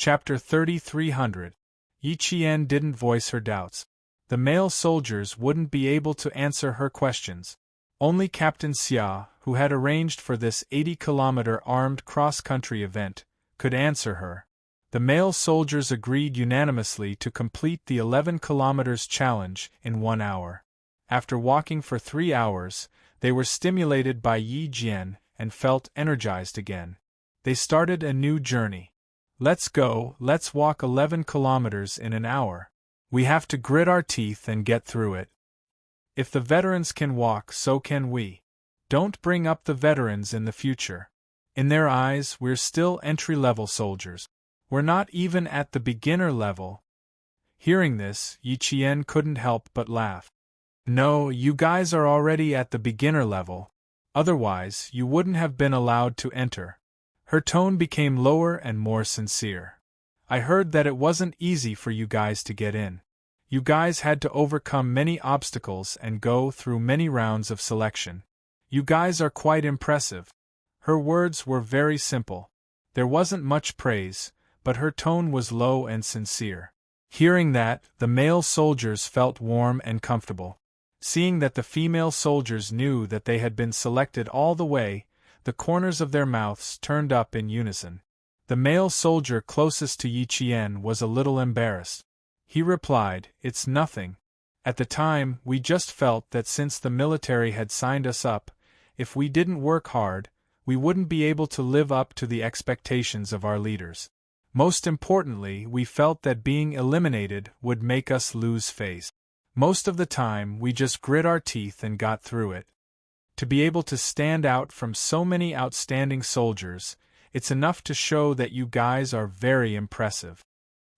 Chapter 3300. Yi Qian didn't voice her doubts. The male soldiers wouldn't be able to answer her questions. Only Captain Xia, who had arranged for this 80-kilometer armed cross-country event, could answer her. The male soldiers agreed unanimously to complete the 11 kilometers challenge in 1 hour. After walking for 3 hours, they were stimulated by Yi Jian and felt energized again. They started a new journey. Let's go, let's walk 11 kilometers in an hour. We have to grit our teeth and get through it. If the veterans can walk, so can we. Don't bring up the veterans in the future. In their eyes, we're still entry-level soldiers. We're not even at the beginner level. Hearing this, Yi Qian couldn't help but laugh. No, you guys are already at the beginner level. Otherwise, you wouldn't have been allowed to enter. Her tone became lower and more sincere. I heard that it wasn't easy for you guys to get in. You guys had to overcome many obstacles and go through many rounds of selection. You guys are quite impressive. Her words were very simple. There wasn't much praise, but her tone was low and sincere. Hearing that, the male soldiers felt warm and comfortable. Seeing that the female soldiers knew that they had been selected all the way, the corners of their mouths turned up in unison. The male soldier closest to Yi Qian was a little embarrassed. He replied, "It's nothing. At the time, we just felt that since the military had signed us up, if we didn't work hard, we wouldn't be able to live up to the expectations of our leaders. Most importantly, we felt that being eliminated would make us lose face. Most of the time, we just grit our teeth and got through it. To be able to stand out from so many outstanding soldiers, it's enough to show that you guys are very impressive."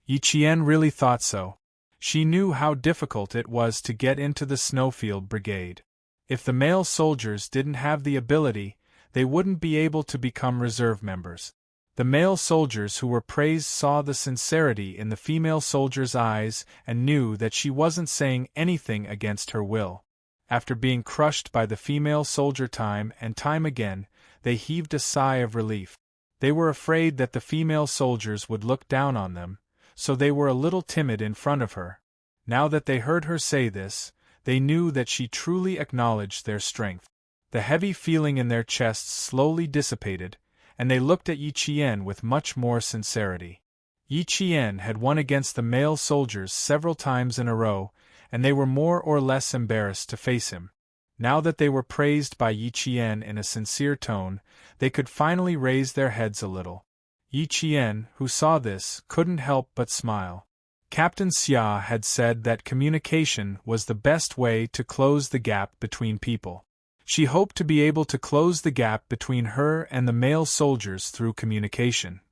Yi Qian really thought so. She knew how difficult it was to get into the Snowfield Brigade. If the male soldiers didn't have the ability, they wouldn't be able to become reserve members. The male soldiers who were praised saw the sincerity in the female soldier's eyes and knew that she wasn't saying anything against her will. After being crushed by the female soldier time and time again, they heaved a sigh of relief. They were afraid that the female soldiers would look down on them, so they were a little timid in front of her. Now that they heard her say this, they knew that she truly acknowledged their strength. The heavy feeling in their chests slowly dissipated, and they looked at Yi Qian with much more sincerity. Yi Qian had won against the male soldiers several times in a row, and they were more or less embarrassed to face him. Now that they were praised by Yi Qian in a sincere tone, they could finally raise their heads a little. Yi Qian, who saw this, couldn't help but smile. Captain Xia had said that communication was the best way to close the gap between people. She hoped to be able to close the gap between her and the male soldiers through communication.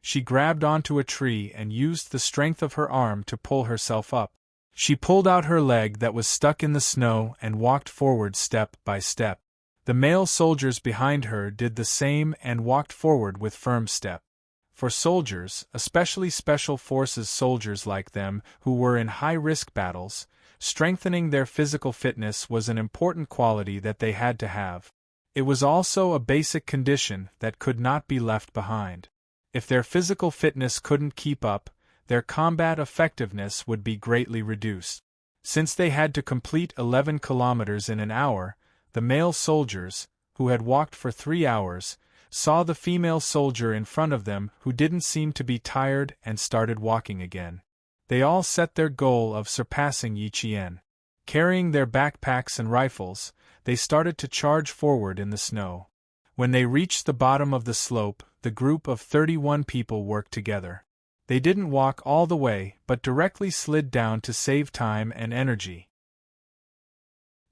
She grabbed onto a tree and used the strength of her arm to pull herself up. She pulled out her leg that was stuck in the snow and walked forward step by step. The male soldiers behind her did the same and walked forward with firm step. For soldiers, especially special forces soldiers like them who were in high-risk battles, strengthening their physical fitness was an important quality that they had to have. It was also a basic condition that could not be left behind. If their physical fitness couldn't keep up, their combat effectiveness would be greatly reduced. Since they had to complete 11 kilometers in an hour, the male soldiers, who had walked for 3 hours, saw the female soldier in front of them who didn't seem to be tired and started walking again. They all set their goal of surpassing Yi Qian. Carrying their backpacks and rifles, they started to charge forward in the snow. When they reached the bottom of the slope, the group of 31 people worked together. They didn't walk all the way, but directly slid down to save time and energy.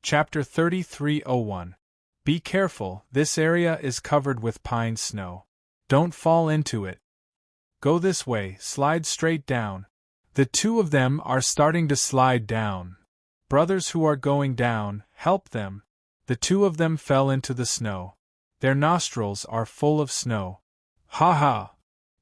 Chapter 3301. Be careful, this area is covered with pine snow. Don't fall into it. Go this way, slide straight down. The two of them are starting to slide down. Brothers who are going down, help them. The two of them fell into the snow. Their nostrils are full of snow. Ha ha!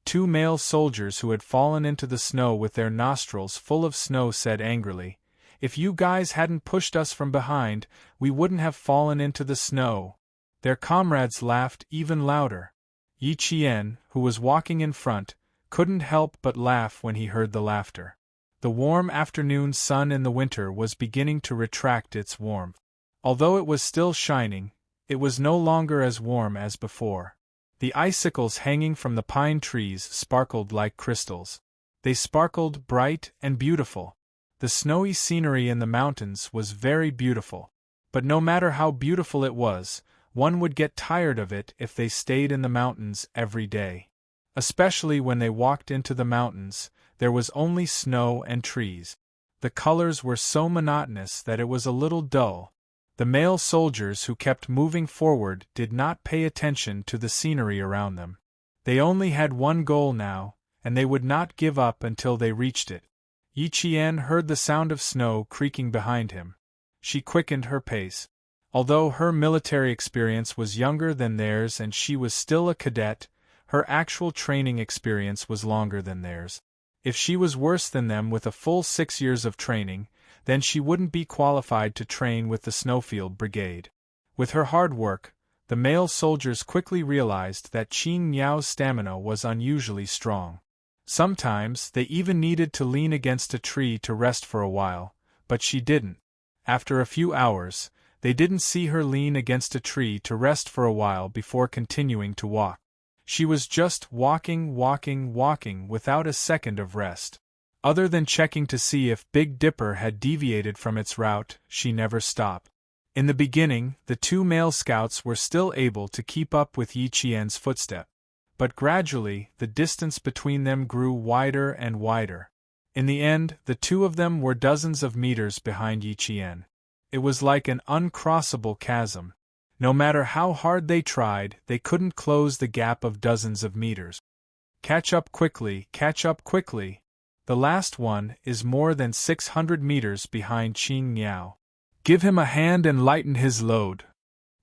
Two male soldiers who had fallen into the snow with their nostrils full of snow said angrily, "If you guys hadn't pushed us from behind, we wouldn't have fallen into the snow." Their comrades laughed even louder. Yi Qian, who was walking in front, couldn't help but laugh when he heard the laughter. The warm afternoon sun in the winter was beginning to retract its warmth. Although it was still shining, it was no longer as warm as before. The icicles hanging from the pine trees sparkled like crystals. They sparkled bright and beautiful. The snowy scenery in the mountains was very beautiful. But no matter how beautiful it was, one would get tired of it if they stayed in the mountains every day. Especially when they walked into the mountains, there was only snow and trees. The colors were so monotonous that it was a little dull. The male soldiers who kept moving forward did not pay attention to the scenery around them. They only had one goal now, and they would not give up until they reached it. Yi Qian heard the sound of snow creaking behind him. She quickened her pace. Although her military experience was younger than theirs and she was still a cadet, her actual training experience was longer than theirs. If she was worse than them with a full 6 years of training, then she wouldn't be qualified to train with the Snowfield Brigade. With her hard work, the male soldiers quickly realized that Qin Miao's stamina was unusually strong. Sometimes they even needed to lean against a tree to rest for a while, but she didn't. After a few hours, they didn't see her lean against a tree to rest for a while before continuing to walk. She was just walking without a second of rest. Other than checking to see if Big Dipper had deviated from its route, she never stopped. In the beginning, the two male scouts were still able to keep up with Yi Qian's footstep. But gradually, the distance between them grew wider and wider. In the end, the two of them were dozens of meters behind Yi Qian. It was like an uncrossable chasm. No matter how hard they tried, they couldn't close the gap of dozens of meters. Catch up quickly, catch up quickly. The last one is more than 600 meters behind Qin Miao. Give him a hand and lighten his load.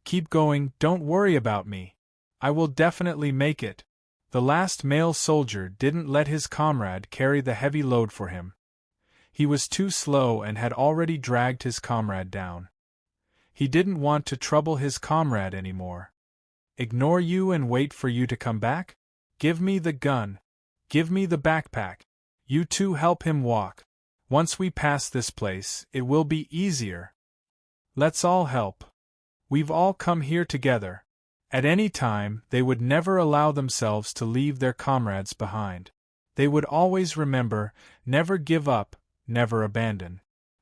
Keep going, don't worry about me. I will definitely make it. The last male soldier didn't let his comrade carry the heavy load for him. He was too slow and had already dragged his comrade down. He didn't want to trouble his comrade anymore. Ignore you and wait for you to come back? Give me the gun. Give me the backpack. You two help him walk. Once we pass this place, it will be easier. Let's all help. We've all come here together. At any time, they would never allow themselves to leave their comrades behind. They would always remember, never give up, never abandon.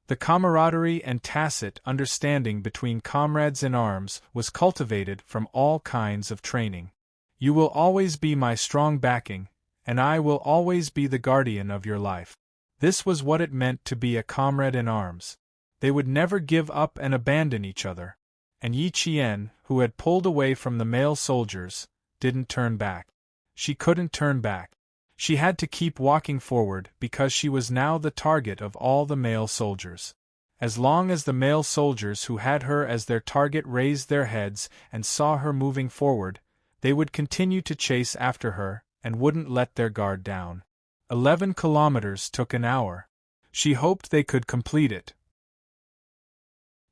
The camaraderie and tacit understanding between comrades in arms was cultivated from all kinds of training. You will always be my strong backing, and I will always be the guardian of your life. This was what it meant to be a comrade in arms. They would never give up and abandon each other. And Yi Qian, who had pulled away from the male soldiers, didn't turn back. She couldn't turn back. She had to keep walking forward because she was now the target of all the male soldiers. As long as the male soldiers who had her as their target raised their heads and saw her moving forward, they would continue to chase after her and wouldn't let their guard down. 11 kilometers took an hour. She hoped they could complete it.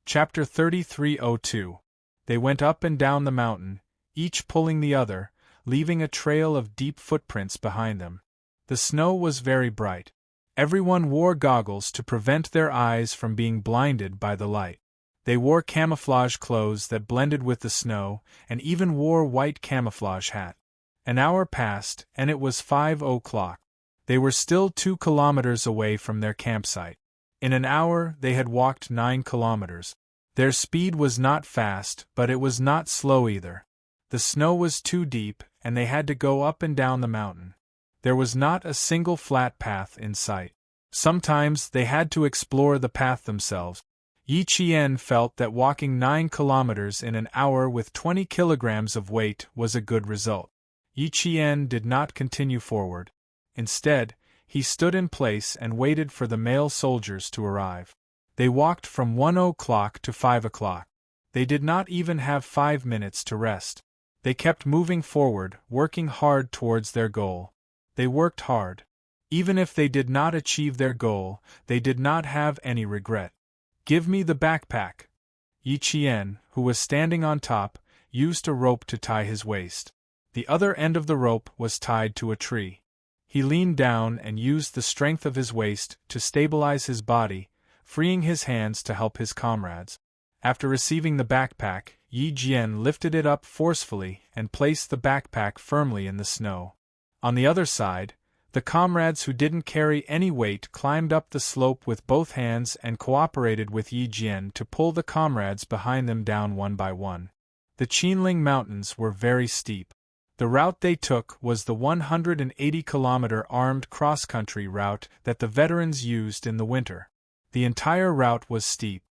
Chapter 3302. They went up and down the mountain, each pulling the other, leaving a trail of deep footprints behind them. The snow was very bright. Everyone wore goggles to prevent their eyes from being blinded by the light. They wore camouflage clothes that blended with the snow, and even wore white camouflage hat. An hour passed, and it was 5 o'clock. They were still 2 kilometers away from their campsite. In an hour, they had walked 9 kilometers. Their speed was not fast, but it was not slow either. The snow was too deep, and they had to go up and down the mountain. There was not a single flat path in sight. Sometimes they had to explore the path themselves. Yi Qian felt that walking 9 kilometers in an hour with 20 kilograms of weight was a good result. Yi Qian did not continue forward. Instead, he stood in place and waited for the male soldiers to arrive. They walked from 1 o'clock to 5 o'clock. They did not even have 5 minutes to rest. They kept moving forward, working hard towards their goal. They worked hard. Even if they did not achieve their goal, they did not have any regret. Give me the backpack. Yi Qian, who was standing on top, used a rope to tie his waist. The other end of the rope was tied to a tree. He leaned down and used the strength of his waist to stabilize his body, freeing his hands to help his comrades. After receiving the backpack, Yi Jian lifted it up forcefully and placed the backpack firmly in the snow. On the other side, the comrades who didn't carry any weight climbed up the slope with both hands and cooperated with Yi Jian to pull the comrades behind them down one by one. The Qinling Mountains were very steep. The route they took was the 180-kilometer armed cross-country route that the veterans used in the winter. The entire route was steep.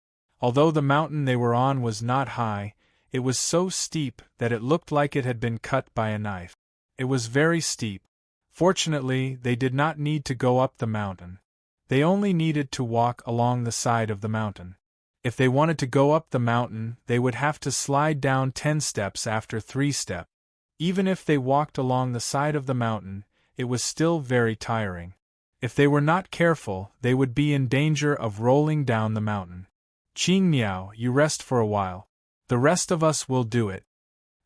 Although the mountain they were on was not high, it was so steep that it looked like it had been cut by a knife. It was very steep. Fortunately, they did not need to go up the mountain. They only needed to walk along the side of the mountain. If they wanted to go up the mountain, they would have to slide down 10 steps after 3 steps. Even if they walked along the side of the mountain, it was still very tiring. If they were not careful, they would be in danger of rolling down the mountain. Qing Miao, you rest for a while. The rest of us will do it.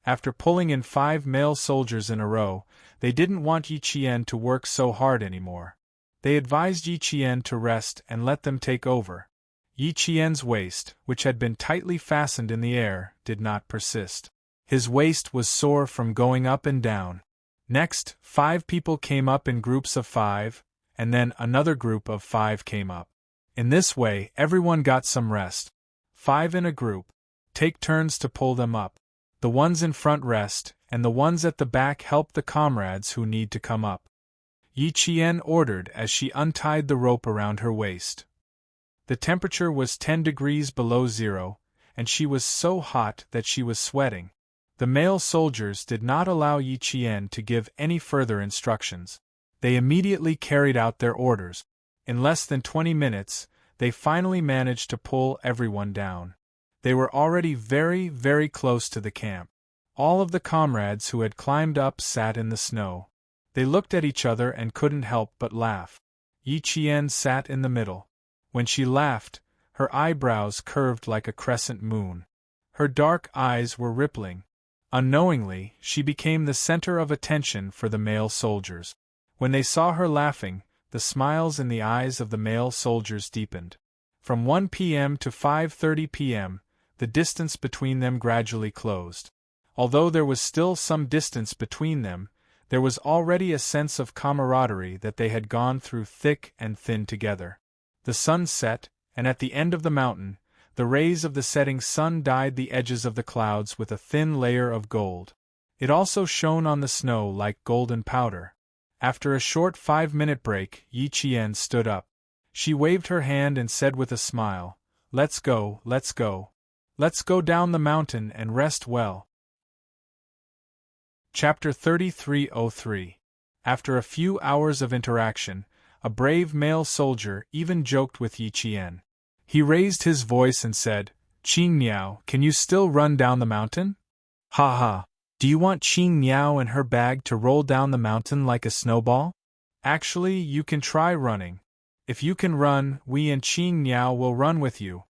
After pulling in 5 male soldiers in a row, they didn't want Yi Qian to work so hard anymore. They advised Yi Qian to rest and let them take over. Yi Qian's waist, which had been tightly fastened in the air, did not persist. His waist was sore from going up and down. Next, 5 people came up in groups of 5, and then another group of 5 came up. In this way, everyone got some rest. 5 in a group. Take turns to pull them up. The ones in front rest, and the ones at the back help the comrades who need to come up. Yi Qian ordered as she untied the rope around her waist. The temperature was 10 degrees below zero, and she was so hot that she was sweating. The male soldiers did not allow Yi Qian to give any further instructions. They immediately carried out their orders. In less than 20 minutes, they finally managed to pull everyone down. They were already very, very close to the camp. All of the comrades who had climbed up sat in the snow. They looked at each other and couldn't help but laugh. Yi Qian sat in the middle. When she laughed, her eyebrows curved like a crescent moon. Her dark eyes were rippling. Unknowingly, she became the center of attention for the male soldiers. When they saw her laughing, the smiles in the eyes of the male soldiers deepened. From 1 p.m. to 5:30 p.m., the distance between them gradually closed. Although there was still some distance between them, there was already a sense of camaraderie that they had gone through thick and thin together. The sun set, and at the end of the mountain, the rays of the setting sun dyed the edges of the clouds with a thin layer of gold. It also shone on the snow like golden powder. After a short 5-minute break, Yi Qian stood up. She waved her hand and said with a smile, "Let's go, let's go. Let's go down the mountain and rest well." Chapter 3303. After a few hours of interaction, a brave male soldier even joked with Yi Qian. He raised his voice and said, "Qing Miao, can you still run down the mountain?" "Ha ha! Do you want Qing Miao and her bag to roll down the mountain like a snowball? Actually, you can try running. If you can run, we and Qing Miao will run with you."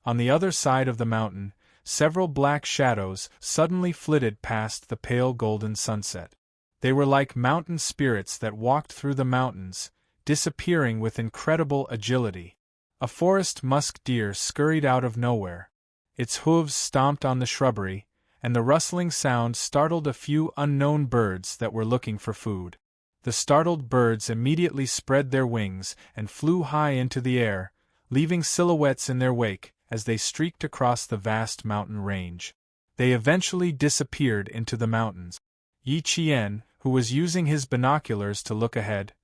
On the other side of the mountain, several black shadows suddenly flitted past the pale golden sunset. They were like mountain spirits that walked through the mountains, disappearing with incredible agility. A forest musk deer scurried out of nowhere. Its hooves stomped on the shrubbery, and the rustling sound startled a few unknown birds that were looking for food. The startled birds immediately spread their wings and flew high into the air, leaving silhouettes in their wake as they streaked across the vast mountain range. They eventually disappeared into the mountains. Yi Qian, who was using his binoculars to look ahead,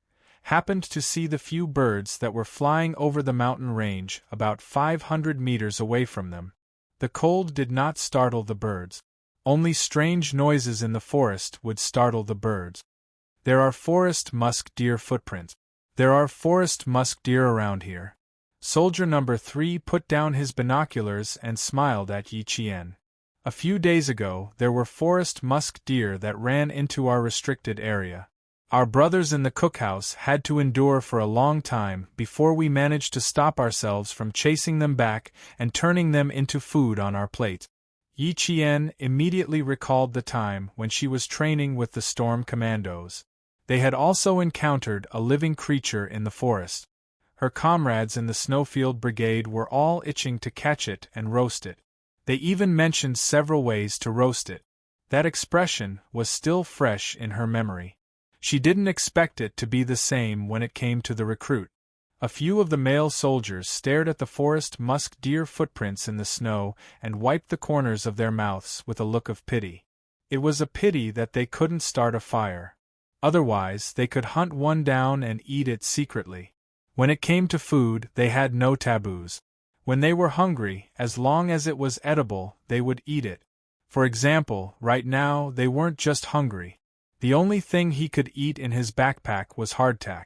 happened to see the few birds that were flying over the mountain range about 500 meters away from them. The cold did not startle the birds. Only strange noises in the forest would startle the birds. There are forest musk deer footprints. There are forest musk deer around here. Soldier number 3 put down his binoculars and smiled at Yi Qian. A few days ago, there were forest musk deer that ran into our restricted area. Our brothers in the cookhouse had to endure for a long time before we managed to stop ourselves from chasing them back and turning them into food on our plate. Yi Qian immediately recalled the time when she was training with the storm commandos. They had also encountered a living creature in the forest. Her comrades in the Snowfield Brigade were all itching to catch it and roast it. They even mentioned several ways to roast it. That expression was still fresh in her memory. She didn't expect it to be the same when it came to the recruit. A few of the male soldiers stared at the forest musk deer footprints in the snow and wiped the corners of their mouths with a look of pity. It was a pity that they couldn't start a fire. Otherwise, they could hunt one down and eat it secretly. When it came to food, they had no taboos. When they were hungry, as long as it was edible, they would eat it. For example, right now, they weren't just hungry. The only thing he could eat in his backpack was hardtack.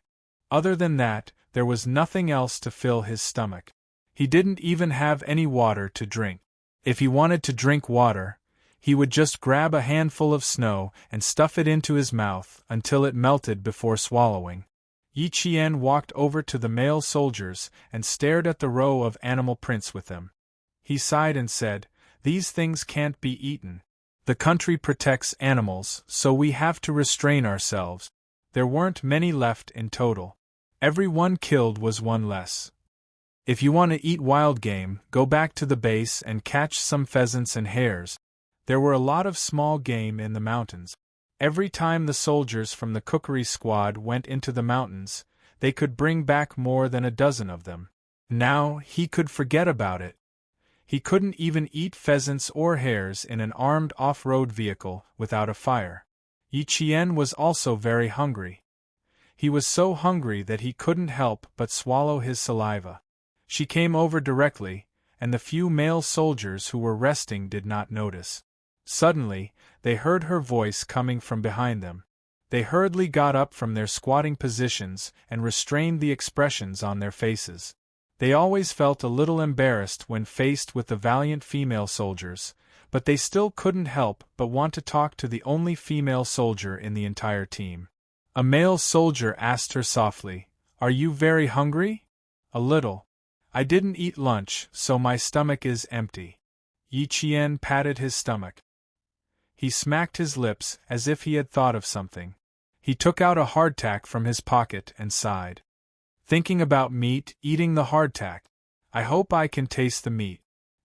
Other than that, there was nothing else to fill his stomach. He didn't even have any water to drink. If he wanted to drink water, he would just grab a handful of snow and stuff it into his mouth until it melted before swallowing. Yi Qian walked over to the male soldiers and stared at the row of animal prints with them. He sighed and said, "These things can't be eaten. The country protects animals, so we have to restrain ourselves." There weren't many left in total. Every one killed was one less. If you want to eat wild game, go back to the base and catch some pheasants and hares. There were a lot of small game in the mountains. Every time the soldiers from the cookery squad went into the mountains, they could bring back more than a dozen of them. Now, he could forget about it. He couldn't even eat pheasants or hares in an armed off-road vehicle without a fire. Yi Qian was also very hungry. He was so hungry that he couldn't help but swallow his saliva. She came over directly, and the few male soldiers who were resting did not notice. Suddenly, they heard her voice coming from behind them. They hurriedly got up from their squatting positions and restrained the expressions on their faces. They always felt a little embarrassed when faced with the valiant female soldiers, but they still couldn't help but want to talk to the only female soldier in the entire team. A male soldier asked her softly, "Are you very hungry?" "A little. I didn't eat lunch, so my stomach is empty." Yi Qian patted his stomach. He smacked his lips as if he had thought of something. He took out a hardtack from his pocket and sighed. "Thinking about meat, eating the hardtack. I hope I can taste the meat."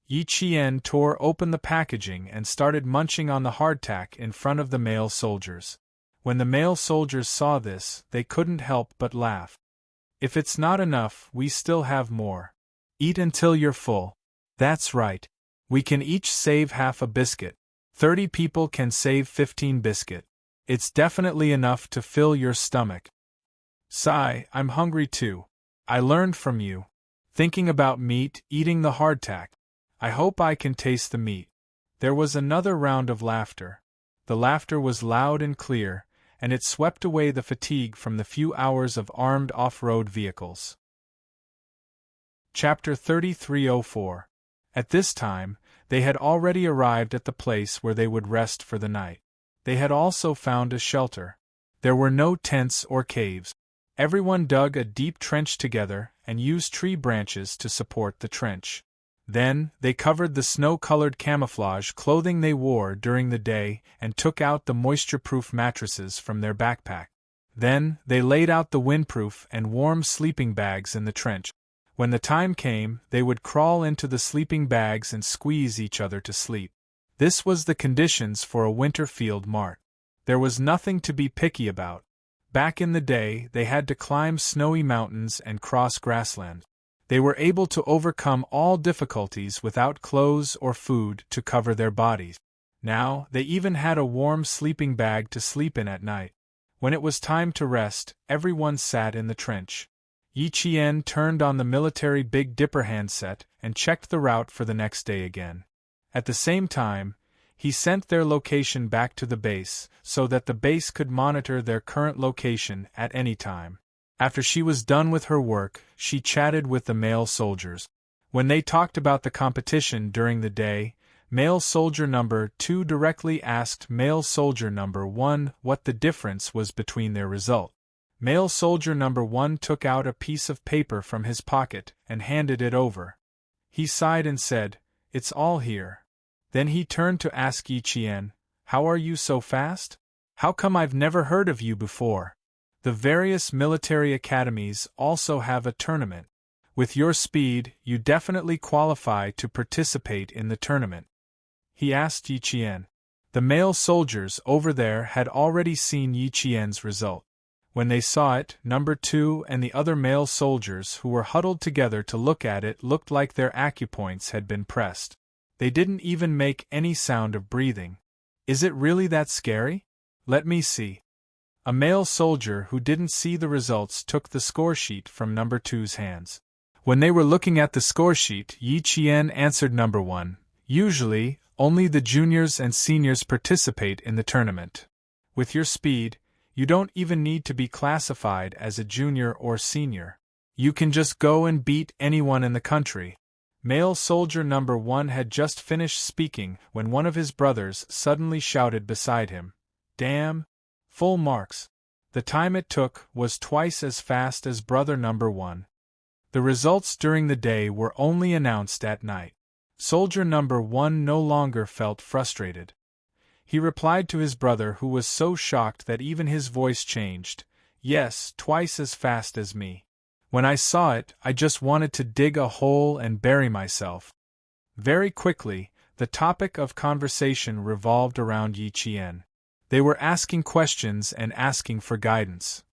Yi Qian tore open the packaging and started munching on the hardtack in front of the male soldiers. When the male soldiers saw this, they couldn't help but laugh. "If it's not enough, we still have more. Eat until you're full." "That's right. We can each save half a biscuit. 30 people can save 15 biscuit. It's definitely enough to fill your stomach." "Sigh, I'm hungry too. I learned from you. Thinking about meat, eating the hardtack. I hope I can taste the meat." There was another round of laughter. The laughter was loud and clear, and it swept away the fatigue from the few hours of armed off-road vehicles. Chapter 3304. At this time, they had already arrived at the place where they would rest for the night. They had also found a shelter. There were no tents or caves. Everyone dug a deep trench together and used tree branches to support the trench. Then, they covered the snow-colored camouflage clothing they wore during the day and took out the moisture-proof mattresses from their backpack. Then, they laid out the windproof and warm sleeping bags in the trench. When the time came, they would crawl into the sleeping bags and squeeze each other to sleep. This was the conditions for a winter field march. There was nothing to be picky about. Back in the day, they had to climb snowy mountains and cross grassland. They were able to overcome all difficulties without clothes or food to cover their bodies. Now, they even had a warm sleeping bag to sleep in at night. When it was time to rest, everyone sat in the trench. Yi Qian turned on the military Big Dipper handset and checked the route for the next day again. At the same time, he sent their location back to the base so that the base could monitor their current location at any time. After she was done with her work, she chatted with the male soldiers. When they talked about the competition during the day, male soldier number 2 directly asked male soldier number 1 what the difference was between their result. Male soldier number 1 took out a piece of paper from his pocket and handed it over. He sighed and said, "It's all here." Then he turned to ask Yi Qian, "How are you so fast? How come I've never heard of you before?" The various military academies also have a tournament. With your speed, you definitely qualify to participate in the tournament," he asked Yi Qian. The male soldiers over there had already seen Yi Qian's result. When they saw it, number 2 and the other male soldiers who were huddled together to look at it looked like their acupoints had been pressed. They didn't even make any sound of breathing. "Is it really that scary? Let me see." A male soldier who didn't see the results took the score sheet from number 2's hands. When they were looking at the score sheet, Yi Qian answered number 1, "Usually, only the juniors and seniors participate in the tournament. With your speed, you don't even need to be classified as a junior or senior. You can just go and beat anyone in the country." Male soldier number 1 had just finished speaking when one of his brothers suddenly shouted beside him, "Damn! Full marks." The time it took was twice as fast as brother number 1. The results during the day were only announced at night. Soldier number 1 no longer felt frustrated. He replied to his brother, who was so shocked that even his voice changed, "Yes, twice as fast as me. When I saw it, I just wanted to dig a hole and bury myself." Very quickly, the topic of conversation revolved around Yi Qian. They were asking questions and asking for guidance.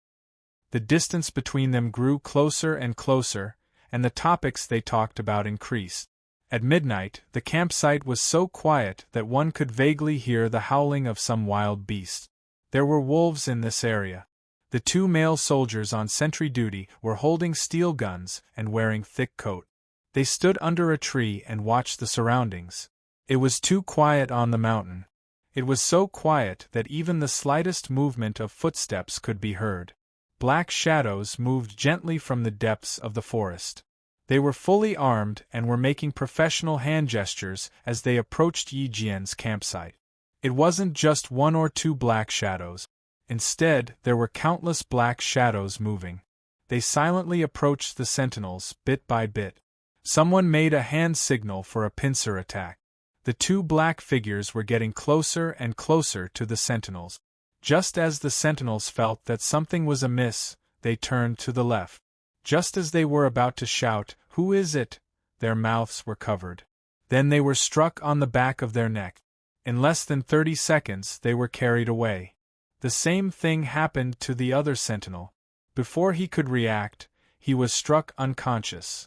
The distance between them grew closer and closer, and the topics they talked about increased. At midnight, the campsite was so quiet that one could vaguely hear the howling of some wild beast. There were wolves in this area. The 2 male soldiers on sentry duty were holding steel guns and wearing thick coat. They stood under a tree and watched the surroundings. It was too quiet on the mountain. It was so quiet that even the slightest movement of footsteps could be heard. Black shadows moved gently from the depths of the forest. They were fully armed and were making professional hand gestures as they approached Yi Qian's campsite. It wasn't just 1 or 2 black shadows. Instead, there were countless black shadows moving. They silently approached the sentinels, bit by bit. Someone made a hand signal for a pincer attack. The 2 black figures were getting closer and closer to the sentinels. Just as the sentinels felt that something was amiss, they turned to the left. Just as they were about to shout, "Who is it?" their mouths were covered. Then they were struck on the back of their neck. In less than 30 seconds, they were carried away. The same thing happened to the other sentinel. Before he could react, he was struck unconscious.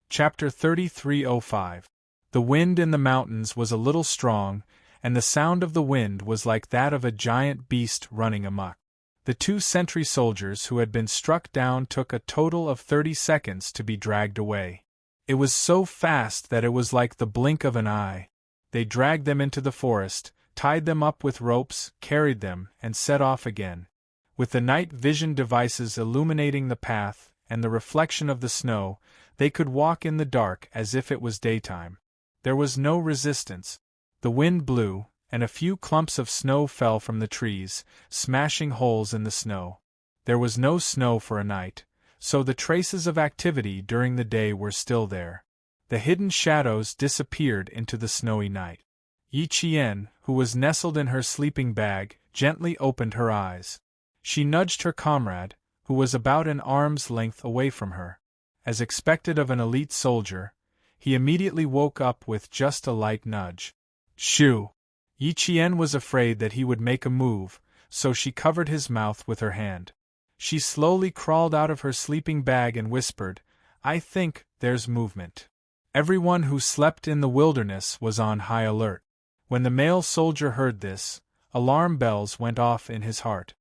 Chapter 3305. The wind in the mountains was a little strong, and the sound of the wind was like that of a giant beast running amok. The 2 sentry soldiers who had been struck down took a total of 30 seconds to be dragged away. It was so fast that it was like the blink of an eye. They dragged them into the forest, tied them up with ropes, carried them, and set off again. With the night vision devices illuminating the path and the reflection of the snow, they could walk in the dark as if it was daytime. There was no resistance. The wind blew, and a few clumps of snow fell from the trees, smashing holes in the snow. There was no snow for a night, so the traces of activity during the day were still there. The hidden shadows disappeared into the snowy night. Yi Qian, who was nestled in her sleeping bag, gently opened her eyes. She nudged her comrade, who was about an arm's length away from her. As expected of an elite soldier, he immediately woke up with just a light nudge. "Shoo!" Yi Qian was afraid that he would make a move, so she covered his mouth with her hand. She slowly crawled out of her sleeping bag and whispered, "I think there's movement." Everyone who slept in the wilderness was on high alert. When the male soldier heard this, alarm bells went off in his heart.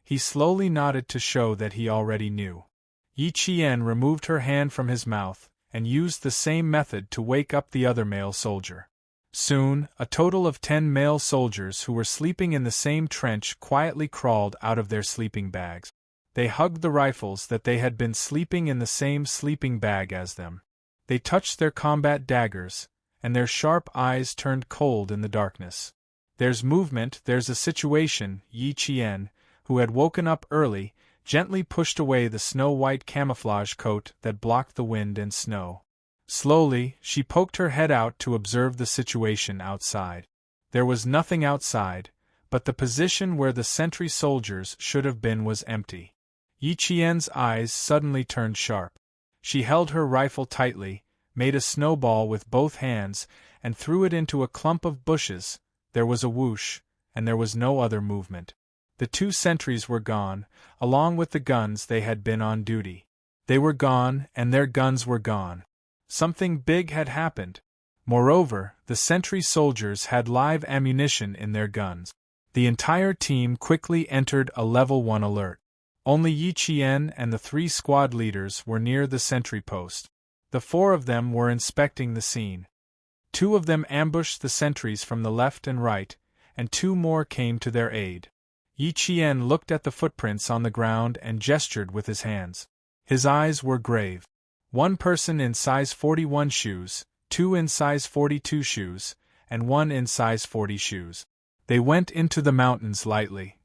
He slowly nodded to show that he already knew. Yi Qian removed her hand from his mouth, and used the same method to wake up the other male soldier. Soon, a total of 10 male soldiers who were sleeping in the same trench quietly crawled out of their sleeping bags. They hugged the rifles that they had been sleeping in the same sleeping bag as them. They touched their combat daggers, and their sharp eyes turned cold in the darkness. "There's movement, there's a situation," Yi Qian, who had woken up early, gently pushed away the snow-white camouflage coat that blocked the wind and snow. Slowly, she poked her head out to observe the situation outside. There was nothing outside, but the position where the sentry soldiers should have been was empty. Yi Qian's eyes suddenly turned sharp. She held her rifle tightly, made a snowball with both hands, and threw it into a clump of bushes. There was a whoosh, and there was no other movement. The 2 sentries were gone, along with the guns they had been on duty. They were gone, and their guns were gone. Something big had happened. Moreover, the sentry soldiers had live ammunition in their guns. The entire team quickly entered a level 1 alert. Only Yi Qian and the 3 squad leaders were near the sentry post. The 4 of them were inspecting the scene. 2 of them ambushed the sentries from the left and right, and 2 more came to their aid. Yi Qian looked at the footprints on the ground and gestured with his hands. His eyes were grave. 1 person in size 41 shoes, 2 in size 42 shoes, and 1 in size 40 shoes. They went into the mountains lightly.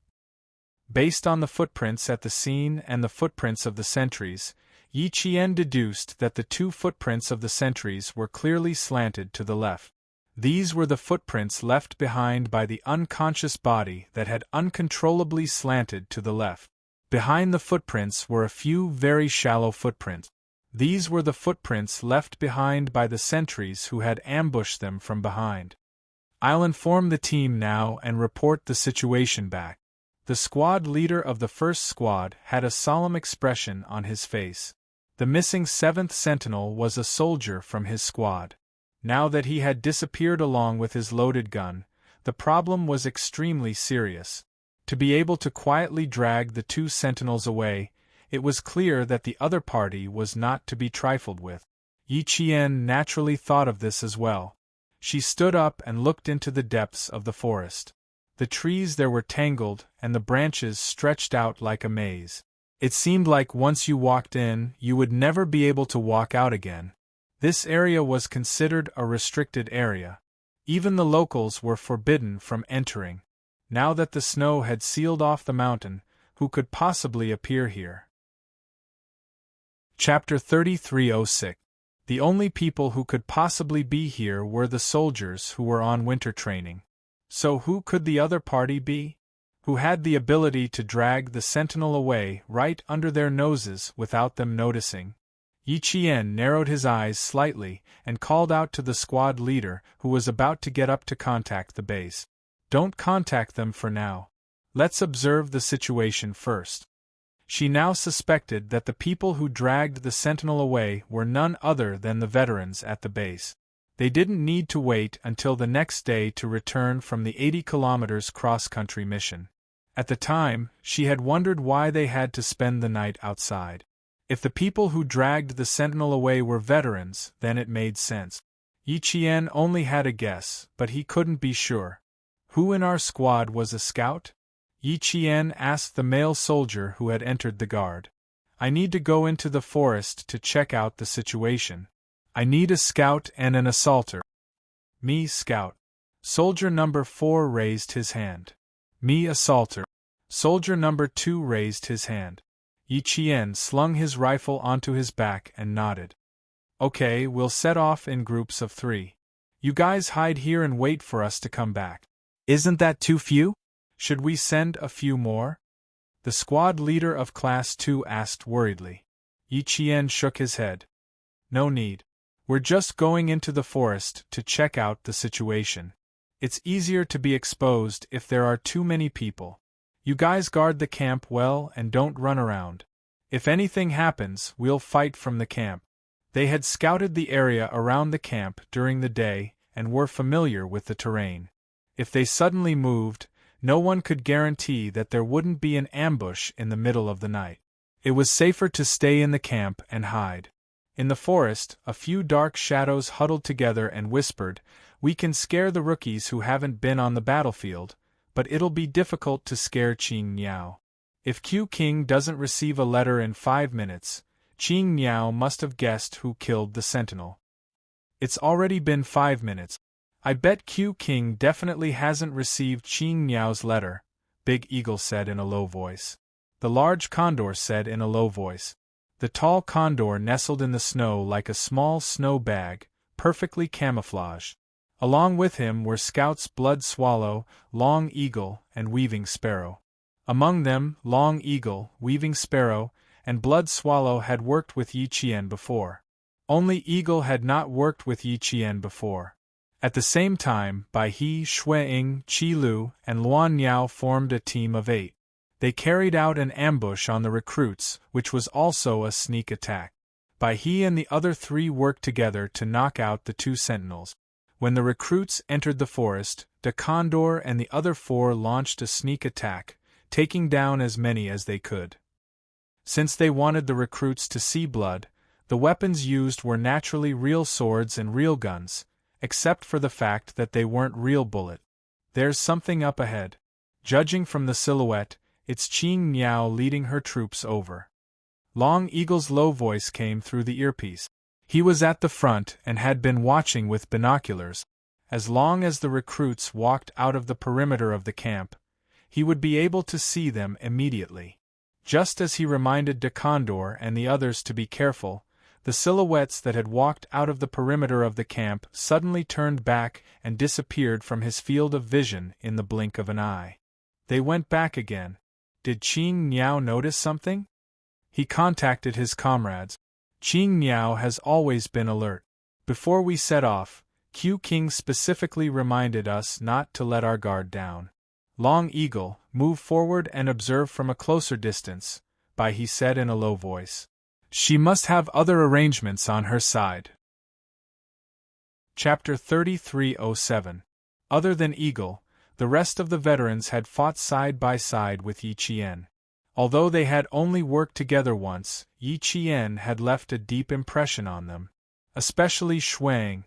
Based on the footprints at the scene and the footprints of the sentries, Yi Qian deduced that the 2 footprints of the sentries were clearly slanted to the left. These were the footprints left behind by the unconscious body that had uncontrollably slanted to the left. Behind the footprints were a few very shallow footprints. These were the footprints left behind by the sentries who had ambushed them from behind. I'll inform the team now and report the situation back. The squad leader of the first squad had a solemn expression on his face. The missing 7th sentinel was a soldier from his squad. Now that he had disappeared along with his loaded gun, the problem was extremely serious. To be able to quietly drag the 2 sentinels away, it was clear that the other party was not to be trifled with. Yi Qian naturally thought of this as well. She stood up and looked into the depths of the forest. The trees there were tangled, and the branches stretched out like a maze. It seemed like once you walked in, you would never be able to walk out again. This area was considered a restricted area. Even the locals were forbidden from entering. Now that the snow had sealed off the mountain, who could possibly appear here? Chapter 3306. The only people who could possibly be here were the soldiers who were on winter training. So who could the other party be? Who had the ability to drag the sentinel away right under their noses without them noticing? Yi Qian narrowed his eyes slightly and called out to the squad leader who was about to get up to contact the base. Don't contact them for now. Let's observe the situation first. She now suspected that the people who dragged the sentinel away were none other than the veterans at the base. They didn't need to wait until the next day to return from the 80 kilometers cross-country mission. At the time, she had wondered why they had to spend the night outside. If the people who dragged the sentinel away were veterans, then it made sense. Yi Qian only had a guess, but he couldn't be sure. Who in our squad was a scout? Yi Qian asked the male soldier who had entered the guard. I need to go into the forest to check out the situation. I need a scout and an assaulter. Me, scout. Soldier number 4 raised his hand. Me, assaulter. Soldier number 2 raised his hand. Yi Qian slung his rifle onto his back and nodded. Okay, we'll set off in groups of 3. You guys hide here and wait for us to come back. Isn't that too few? Should we send a few more? The squad leader of Class 2 asked worriedly. Yi Qian shook his head. No need. We're just going into the forest to check out the situation. It's easier to be exposed if there are too many people. You guys guard the camp well and don't run around. If anything happens, we'll fight from the camp. They had scouted the area around the camp during the day and were familiar with the terrain. If they suddenly moved, no one could guarantee that there wouldn't be an ambush in the middle of the night. It was safer to stay in the camp and hide. In the forest, a few dark shadows huddled together and whispered, "We can scare the rookies who haven't been on the battlefield, but it'll be difficult to scare Qing Niao. If Q King doesn't receive a letter in 5 minutes, Qing Niao must have guessed who killed the sentinel. It's already been 5 minutes. I bet Q King definitely hasn't received Qing Niao's letter," Big Eagle said in a low voice. The large condor said in a low voice. The tall condor nestled in the snow like a small snow bag, perfectly camouflaged. Along with him were Scouts Blood Swallow, Long Eagle, and Weaving Sparrow. Among them, Long Eagle, Weaving Sparrow, and Blood Swallow had worked with Yi Qian before. Only Eagle had not worked with Yi Qian before. At the same time, Bai He, Shuiying, Qi Lu, and Luan Niao formed a team of 8. They carried out an ambush on the recruits, which was also a sneak attack. Bai He and the other 3 worked together to knock out the 2 sentinels. When the recruits entered the forest, De Condor and the other 4 launched a sneak attack, taking down as many as they could. Since they wanted the recruits to see blood, the weapons used were naturally real swords and real guns, except for the fact that they weren't real bullet. There's something up ahead. Judging from the silhouette, it's Qing Miao leading her troops over. Long Eagle's low voice came through the earpiece. He was at the front and had been watching with binoculars. As long as the recruits walked out of the perimeter of the camp, he would be able to see them immediately. Just as he reminded De Condor and the others to be careful, the silhouettes that had walked out of the perimeter of the camp suddenly turned back and disappeared from his field of vision in the blink of an eye. They went back again. Did Qing Niao notice something? He contacted his comrades. Qing Niao has always been alert. Before we set off, Q King specifically reminded us not to let our guard down. Long Eagle, move forward and observe from a closer distance, Bai He said in a low voice. She must have other arrangements on her side. Chapter 3307. Other than Eagle, the rest of the veterans had fought side by side with Yi Qian. Although they had only worked together once, Yi Qian had left a deep impression on them. Especially Shuang.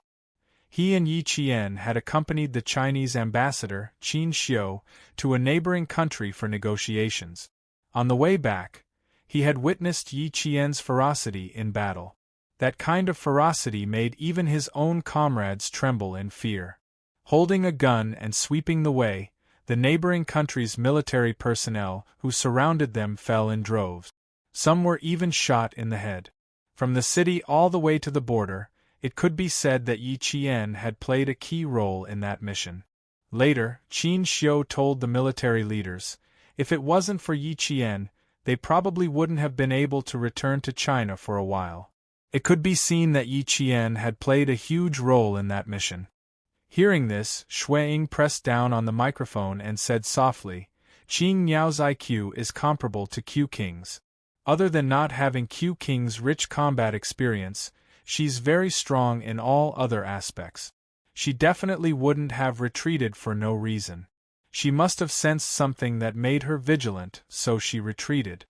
He and Yi Qian had accompanied the Chinese ambassador, Qin Xiu, to a neighboring country for negotiations. On the way back, he had witnessed Yi Qian's ferocity in battle. That kind of ferocity made even his own comrades tremble in fear. Holding a gun and sweeping the way, the neighboring country's military personnel who surrounded them fell in droves. Some were even shot in the head. From the city all the way to the border, it could be said that Yi Qian had played a key role in that mission. Later, Qin Xiu told the military leaders, if it wasn't for Yi Qian, they probably wouldn't have been able to return to China for a while. It could be seen that Yi Qian had played a huge role in that mission. Hearing this, Shuiying pressed down on the microphone and said softly, Qing Niao's IQ is comparable to Q King's. Other than not having Q King's rich combat experience, she's very strong in all other aspects. She definitely wouldn't have retreated for no reason. She must have sensed something that made her vigilant, so she retreated.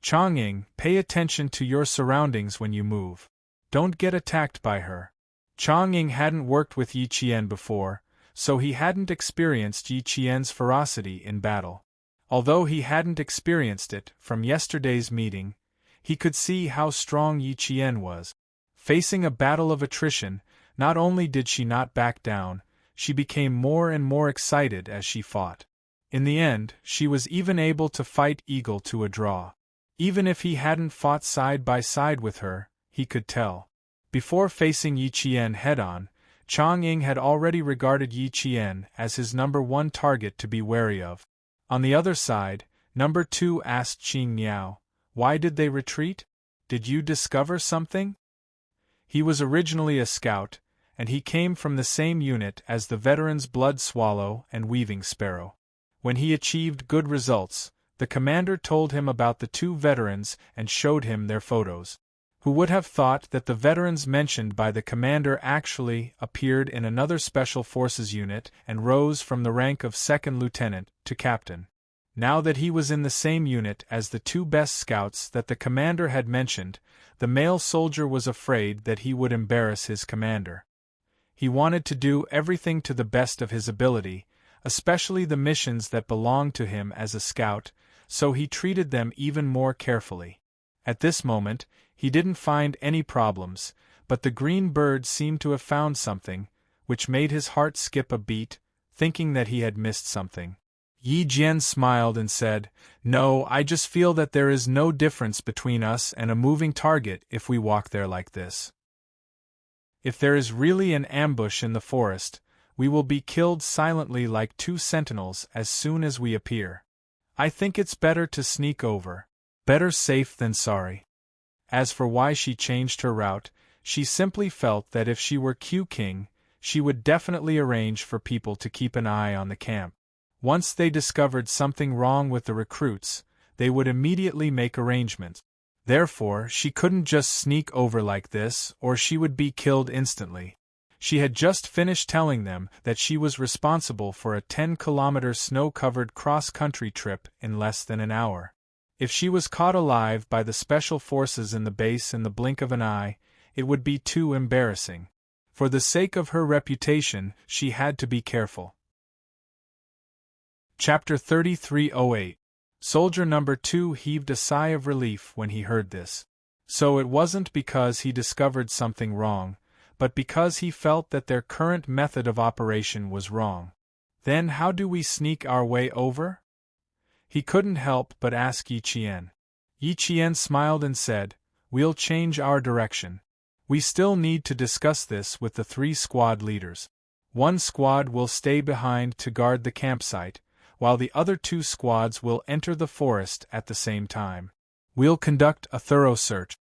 Chongying, pay attention to your surroundings when you move. Don't get attacked by her. Chongying hadn't worked with Yi Qian before, so he hadn't experienced Yi Qian's ferocity in battle. Although he hadn't experienced it from yesterday's meeting, he could see how strong Yi Qian was. Facing a battle of attrition, not only did she not back down, she became more and more excited as she fought. In the end, she was even able to fight Eagle to a draw. Even if he hadn't fought side by side with her, he could tell. Before facing Yi Qian head-on, Chongying had already regarded Yi Qian as his #1 target to be wary of. On the other side, #2 asked Qing Niao, why did they retreat? Did you discover something? He was originally a scout, and he came from the same unit as the veterans Blood Swallow and Weaving Sparrow. When he achieved good results, the commander told him about the 2 veterans and showed him their photos. Who would have thought that the veterans mentioned by the commander actually appeared in another Special Forces unit and rose from the rank of 2nd lieutenant to captain. Now that he was in the same unit as the 2 best scouts that the commander had mentioned, the male soldier was afraid that he would embarrass his commander. He wanted to do everything to the best of his ability, especially the missions that belonged to him as a scout, so he treated them even more carefully. At this moment, he didn't find any problems, but the green bird seemed to have found something, which made his heart skip a beat, thinking that he had missed something. Yi Jian smiled and said, no, I just feel that there is no difference between us and a moving target if we walk there like this. If there is really an ambush in the forest, we will be killed silently like 2 sentinels as soon as we appear. I think it's better to sneak over. Better safe than sorry. As for why she changed her route, she simply felt that if she were King, she would definitely arrange for people to keep an eye on the camp. Once they discovered something wrong with the recruits, they would immediately make arrangements. Therefore, she couldn't just sneak over like this, or she would be killed instantly. She had just finished telling them that she was responsible for a 10-kilometer snow-covered cross-country trip in less than an hour. If she was caught alive by the special forces in the base in the blink of an eye, it would be too embarrassing. For the sake of her reputation, she had to be careful. Chapter 3308. Soldier number 2 heaved a sigh of relief when he heard this. So it wasn't because he discovered something wrong, but because he felt that their current method of operation was wrong. Then how do we sneak our way over? He couldn't help but ask Yi Qian. Yi Qian smiled and said, "We'll change our direction. We still need to discuss this with the 3 squad leaders. 1 squad will stay behind to guard the campsite, while the other 2 squads will enter the forest at the same time. We'll conduct a thorough search."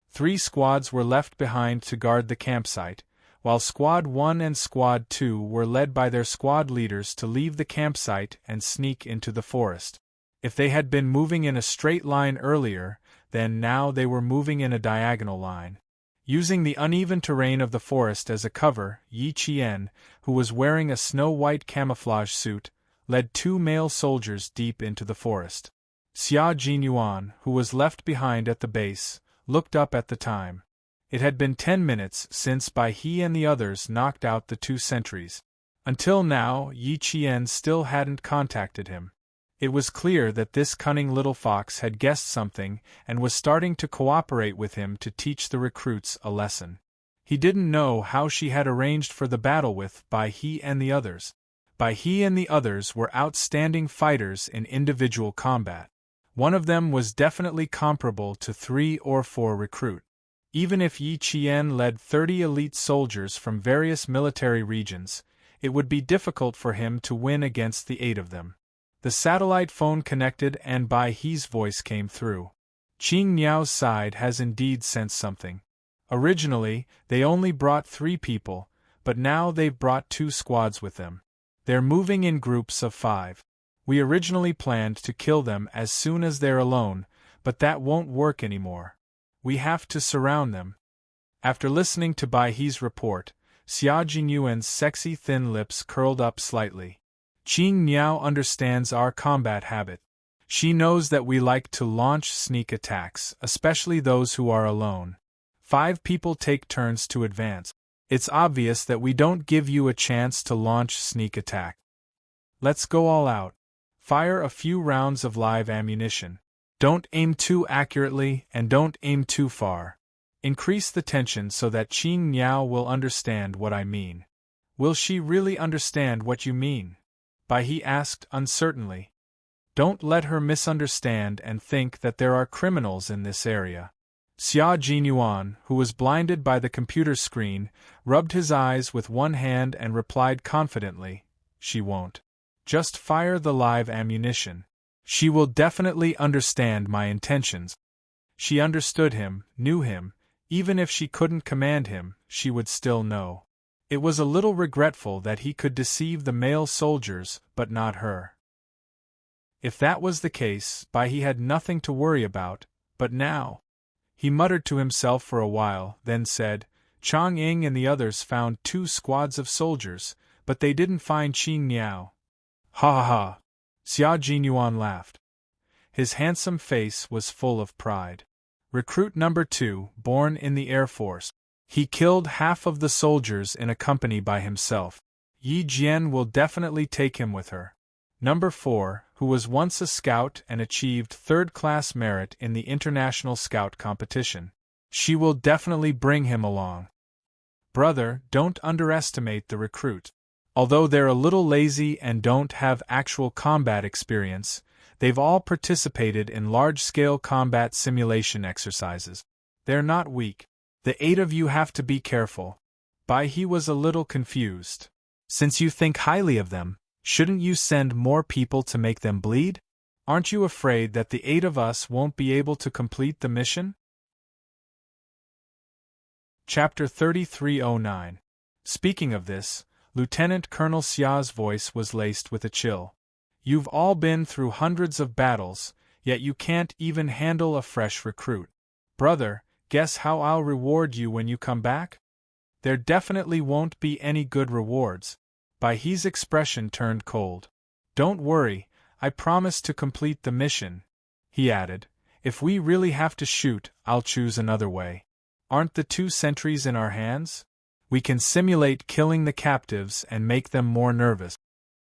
3 squads were left behind to guard the campsite, while Squad 1 and Squad 2 were led by their squad leaders to leave the campsite and sneak into the forest. If they had been moving in a straight line earlier, then now they were moving in a diagonal line. Using the uneven terrain of the forest as a cover, Yi Qian, who was wearing a snow-white camouflage suit, led 2 male soldiers deep into the forest. Xia Jinyuan, who was left behind at the base, looked up at the time. It had been 10 minutes since Bai He and the others knocked out the 2 sentries. Until now, Yi Qian still hadn't contacted him. It was clear that this cunning little fox had guessed something and was starting to cooperate with him to teach the recruits a lesson. He didn't know how she had arranged for the battle with Bai He and the others. Bai He and the others were outstanding fighters in individual combat. One of them was definitely comparable to 3 or 4 recruit. Even if Yi Qian led 30 elite soldiers from various military regions, it would be difficult for him to win against the 8 of them. The satellite phone connected and Bai He's voice came through. Qing Niao's side has indeed sensed something. Originally, they only brought 3 people, but now they've brought 2 squads with them. They're moving in groups of 5. We originally planned to kill them as soon as they're alone, but that won't work anymore. We have to surround them. After listening to Bai He's report, Xia Jinyuan's sexy thin lips curled up slightly. Qing Niao understands our combat habit. She knows that we like to launch sneak attacks, especially those who are alone. 5 people take turns to advance. It's obvious that we don't give you a chance to launch sneak attack. Let's go all out. Fire a few rounds of live ammunition. Don't aim too accurately and don't aim too far. Increase the tension so that Qing Niao will understand what I mean. Will she really understand what you mean? Bai He asked uncertainly. Don't let her misunderstand and think that there are criminals in this area. Xia Jinyuan, who was blinded by the computer screen, rubbed his eyes with one hand and replied confidently, "She won't. Just fire the live ammunition. She will definitely understand my intentions." She understood him, knew him. Even if she couldn't command him, she would still know. It was a little regretful that he could deceive the male soldiers, but not her. If that was the case, Bai He had nothing to worry about, but now... He muttered to himself for a while, then said, "Chang Ying and the others found 2 squads of soldiers, but they didn't find Qing Niao." "Ha ha ha!" Xia Jinyuan laughed. His handsome face was full of pride. Recruit number 2, born in the Air Force. He killed half of the soldiers in a company by himself. Yi Jian will definitely take him with her. Number 4, who was once a scout and achieved 3rd-class merit in the International Scout Competition. She will definitely bring him along. Brother, don't underestimate the recruit. Although they're a little lazy and don't have actual combat experience, they've all participated in large-scale combat simulation exercises. They're not weak. The 8 of you have to be careful. He was a little confused. Since you think highly of them, shouldn't you send more people to make them bleed? Aren't you afraid that the 8 of us won't be able to complete the mission? Chapter 3309. Speaking of this, Lieutenant Colonel Xia's voice was laced with a chill. You've all been through hundreds of battles, yet you can't even handle a fresh recruit. Brother, guess how I'll reward you when you come back? There definitely won't be any good rewards. His expression turned cold. Don't worry, I promise to complete the mission, he added. If we really have to shoot, I'll choose another way. Aren't the 2 sentries in our hands? We can simulate killing the captives and make them more nervous.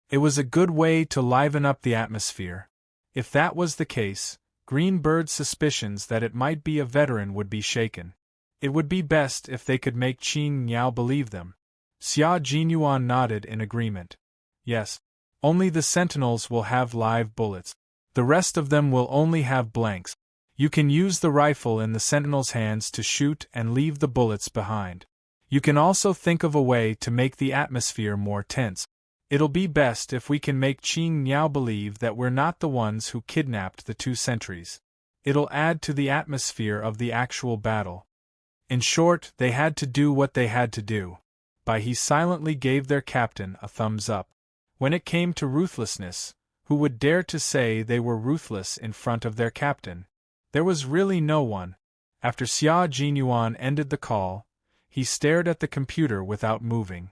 It was a good way to liven up the atmosphere. If that was the case, Greenbird's suspicions that it might be a veteran would be shaken. It would be best if they could make Qin Niao believe them. Xia Jinyuan nodded in agreement. Yes. Only the sentinels will have live bullets. The rest of them will only have blanks. You can use the rifle in the sentinel's hands to shoot and leave the bullets behind. You can also think of a way to make the atmosphere more tense. It'll be best if we can make Qin Niao believe that we're not the ones who kidnapped the 2 sentries. It'll add to the atmosphere of the actual battle. In short, they had to do what they had to do. He silently gave their captain a thumbs up. When it came to ruthlessness, who would dare to say they were ruthless in front of their captain? There was really no one. After Xia Jinyuan ended the call, he stared at the computer without moving.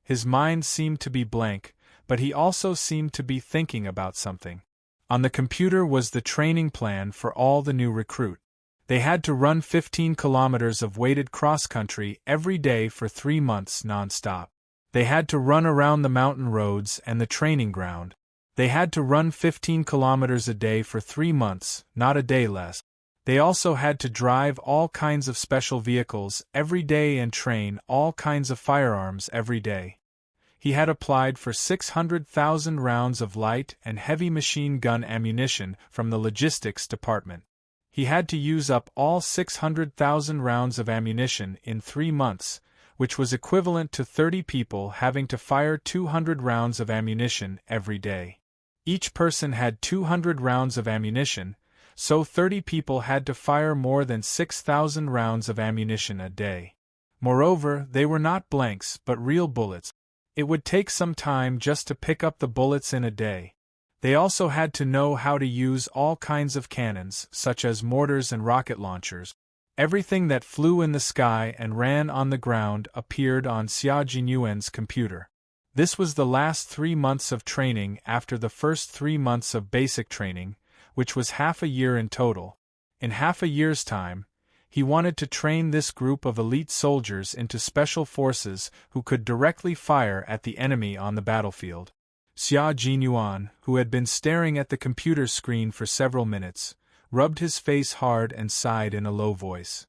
His mind seemed to be blank, but he also seemed to be thinking about something. On the computer was the training plan for all the new recruits. They had to run 15 kilometers of weighted cross-country every day for 3 months non-stop. They had to run around the mountain roads and the training ground. They had to run 15 kilometers a day for 3 months, not a day less. They also had to drive all kinds of special vehicles every day and train all kinds of firearms every day. He had applied for 600,000 rounds of light and heavy machine gun ammunition from the logistics department. He had to use up all 600,000 rounds of ammunition in 3 months, which was equivalent to 30 people having to fire 200 rounds of ammunition every day. Each person had 200 rounds of ammunition, so 30 people had to fire more than 6,000 rounds of ammunition a day. Moreover, they were not blanks but real bullets. It would take some time just to pick up the bullets in a day. They also had to know how to use all kinds of cannons, such as mortars and rocket launchers. Everything that flew in the sky and ran on the ground appeared on Xia Jinyuan's computer. This was the last 3 months of training after the first 3 months of basic training, which was half a year in total. In half a year's time, he wanted to train this group of elite soldiers into special forces who could directly fire at the enemy on the battlefield. Xia Jinyuan, who had been staring at the computer screen for several minutes, rubbed his face hard and sighed in a low voice.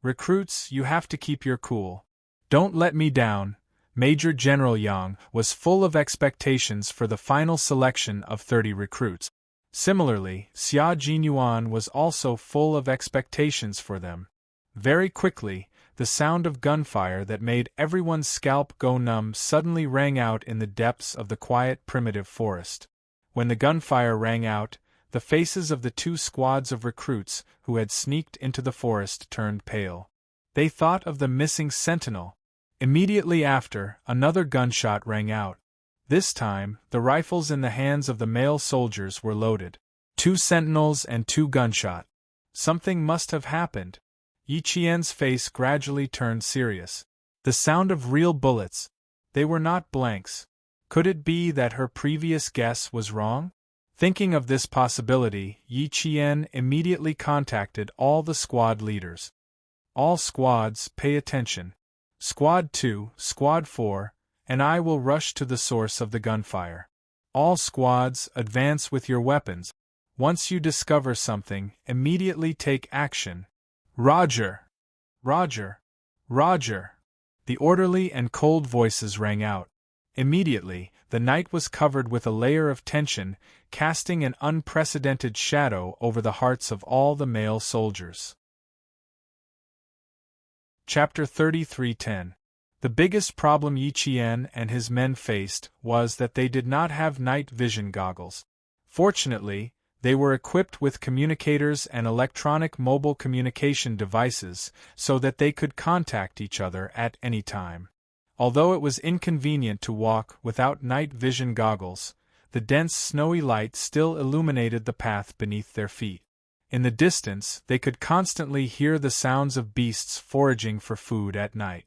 Recruits, you have to keep your cool. Don't let me down. Major General Yang was full of expectations for the final selection of 30 recruits. Similarly, Xia Jinyuan was also full of expectations for them. Very quickly, the sound of gunfire that made everyone's scalp go numb suddenly rang out in the depths of the quiet primitive forest. When the gunfire rang out, the faces of the 2 squads of recruits who had sneaked into the forest turned pale. They thought of the missing sentinel. Immediately after, another gunshot rang out. This time, the rifles in the hands of the male soldiers were loaded. 2 sentinels and 2 gunshot. Something must have happened. Yi Qian's face gradually turned serious. The sound of real bullets. They were not blanks. Could it be that her previous guess was wrong? Thinking of this possibility, Yi Qian immediately contacted all the squad leaders. All squads, pay attention. Squad 2, Squad 4, and I will rush to the source of the gunfire. All squads, advance with your weapons. Once you discover something, immediately take action. Roger! Roger! Roger! The orderly and cold voices rang out. Immediately, the night was covered with a layer of tension, casting an unprecedented shadow over the hearts of all the male soldiers. Chapter 33:10. The biggest problem Yi Qian and his men faced was that they did not have night vision goggles. Fortunately, they were equipped with communicators and electronic mobile communication devices so that they could contact each other at any time. Although it was inconvenient to walk without night vision goggles, the dense snowy light still illuminated the path beneath their feet. In the distance, they could constantly hear the sounds of beasts foraging for food at night.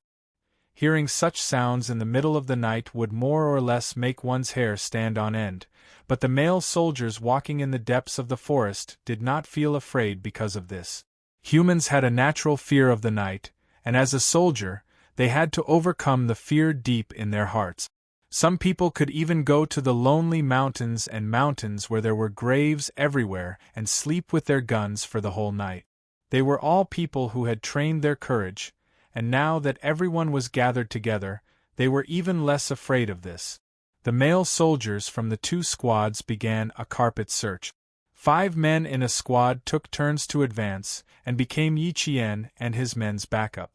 Hearing such sounds in the middle of the night would more or less make one's hair stand on end, but the male soldiers walking in the depths of the forest did not feel afraid because of this. Humans had a natural fear of the night, and as a soldier, they had to overcome the fear deep in their hearts. Some people could even go to the lonely mountains and mountains where there were graves everywhere and sleep with their guns for the whole night. They were all people who had trained their courage, and now that everyone was gathered together, they were even less afraid of this. The male soldiers from the two squads began a carpet search. 5 men in a squad took turns to advance and became Yi Qian and his men's backup.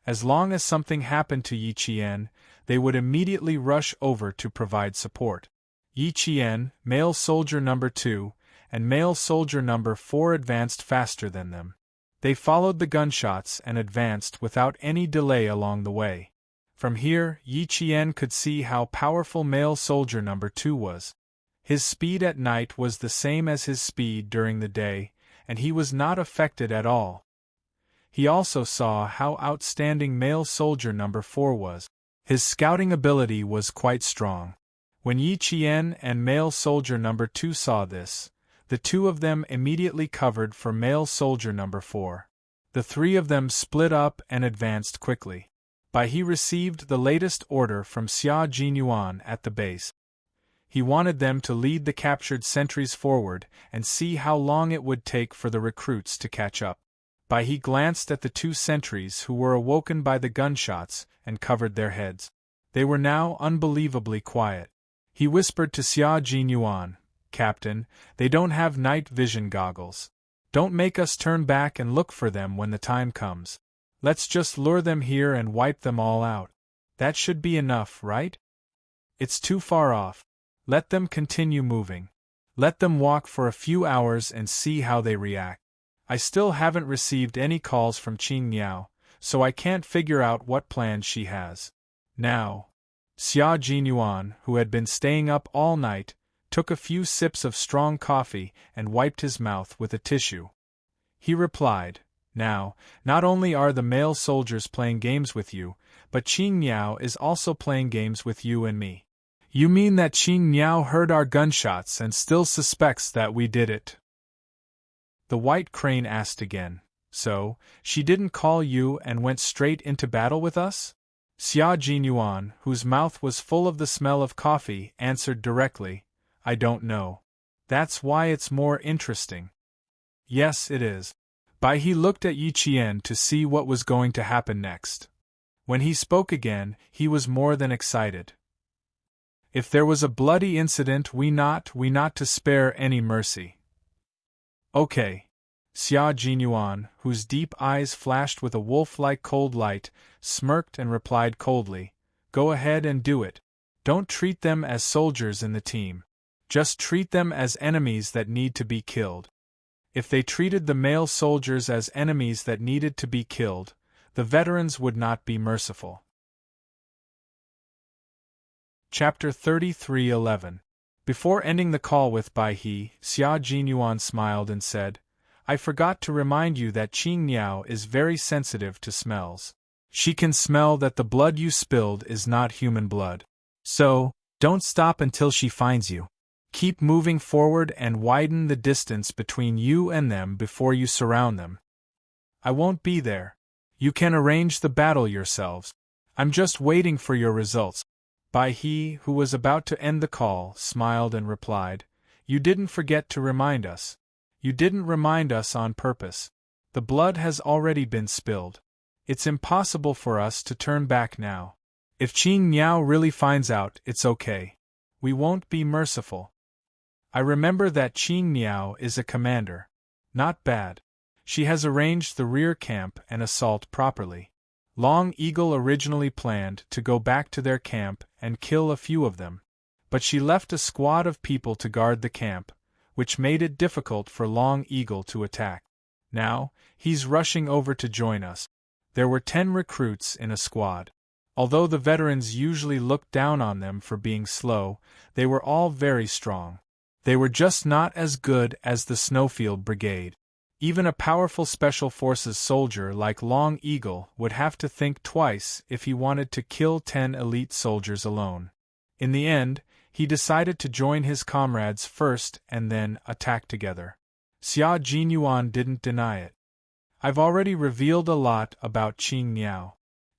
As long as something happened to Yi Qian, they would immediately rush over to provide support. Yi Qian, male soldier number 2, and male soldier number 4 advanced faster than them. They followed the gunshots and advanced without any delay along the way. From here, Yi Qian could see how powerful male soldier number 2 was. His speed at night was the same as his speed during the day, and he was not affected at all. He also saw how outstanding male soldier number 4 was. His scouting ability was quite strong. When Yi Qian and male soldier number 2 saw this, the two of them immediately covered for male soldier number 4. The 3 of them split up and advanced quickly. He received the latest order from Xia Jinyuan at the base. He wanted them to lead the captured sentries forward and see how long it would take for the recruits to catch up. He glanced at the 2 sentries who were awoken by the gunshots and covered their heads. They were now unbelievably quiet. He whispered to Xia Jinyuan, "Captain, they don't have night vision goggles. Don't make us turn back and look for them when the time comes. Let's just lure them here and wipe them all out. That should be enough, right? It's too far off. Let them continue moving. Let them walk for a few hours and see how they react. I still haven't received any calls from Qing Miao, so I can't figure out what plans she has. Now." Xia Jinyuan, who had been staying up all night, took a few sips of strong coffee and wiped his mouth with a tissue. He replied, "Now, not only are the male soldiers playing games with you, but Qing Miao is also playing games with you and me." "You mean that Qing Miao heard our gunshots and still suspects that we did it?" The White Crane asked again. "So, she didn't call you and went straight into battle with us?" Xia Jinyuan, whose mouth was full of the smell of coffee, answered directly, "I don't know. That's why it's more interesting." "Yes, it is." He looked at Yi Qian to see what was going to happen next. When he spoke again, he was more than excited. "If there was a bloody incident, we not to spare any mercy." "Okay." Xia Jinyuan, whose deep eyes flashed with a wolf-like cold light, smirked and replied coldly, "Go ahead and do it. Don't treat them as soldiers in the team. Just treat them as enemies that need to be killed." If they treated the male soldiers as enemies that needed to be killed, the veterans would not be merciful. Chapter 33:11. Before ending the call with Bai He, Xia Jinyuan smiled and said, "I forgot to remind you that Qing Miao is very sensitive to smells. She can smell that the blood you spilled is not human blood. So, don't stop until she finds you. Keep moving forward and widen the distance between you and them before you surround them. I won't be there. You can arrange the battle yourselves. I'm just waiting for your results." Bai He, who was about to end the call, smiled and replied, "You didn't forget to remind us. You didn't remind us on purpose. The blood has already been spilled. It's impossible for us to turn back now. If Qing Miao really finds out, it's okay. We won't be merciful. I remember that Qing Miao is a commander. Not bad. She has arranged the rear camp and assault properly. Long Eagle originally planned to go back to their camp and kill a few of them, but she left a squad of people to guard the camp, which made it difficult for Long Eagle to attack. Now, he's rushing over to join us. There were 10 recruits in a squad. Although the veterans usually looked down on them for being slow, they were all very strong. They were just not as good as the Snowfield Brigade. Even a powerful Special Forces soldier like Long Eagle would have to think twice if he wanted to kill 10 elite soldiers alone. In the end, he decided to join his comrades first and then attack together. Xia Jinyuan didn't deny it. I've already revealed a lot about Qing Niao.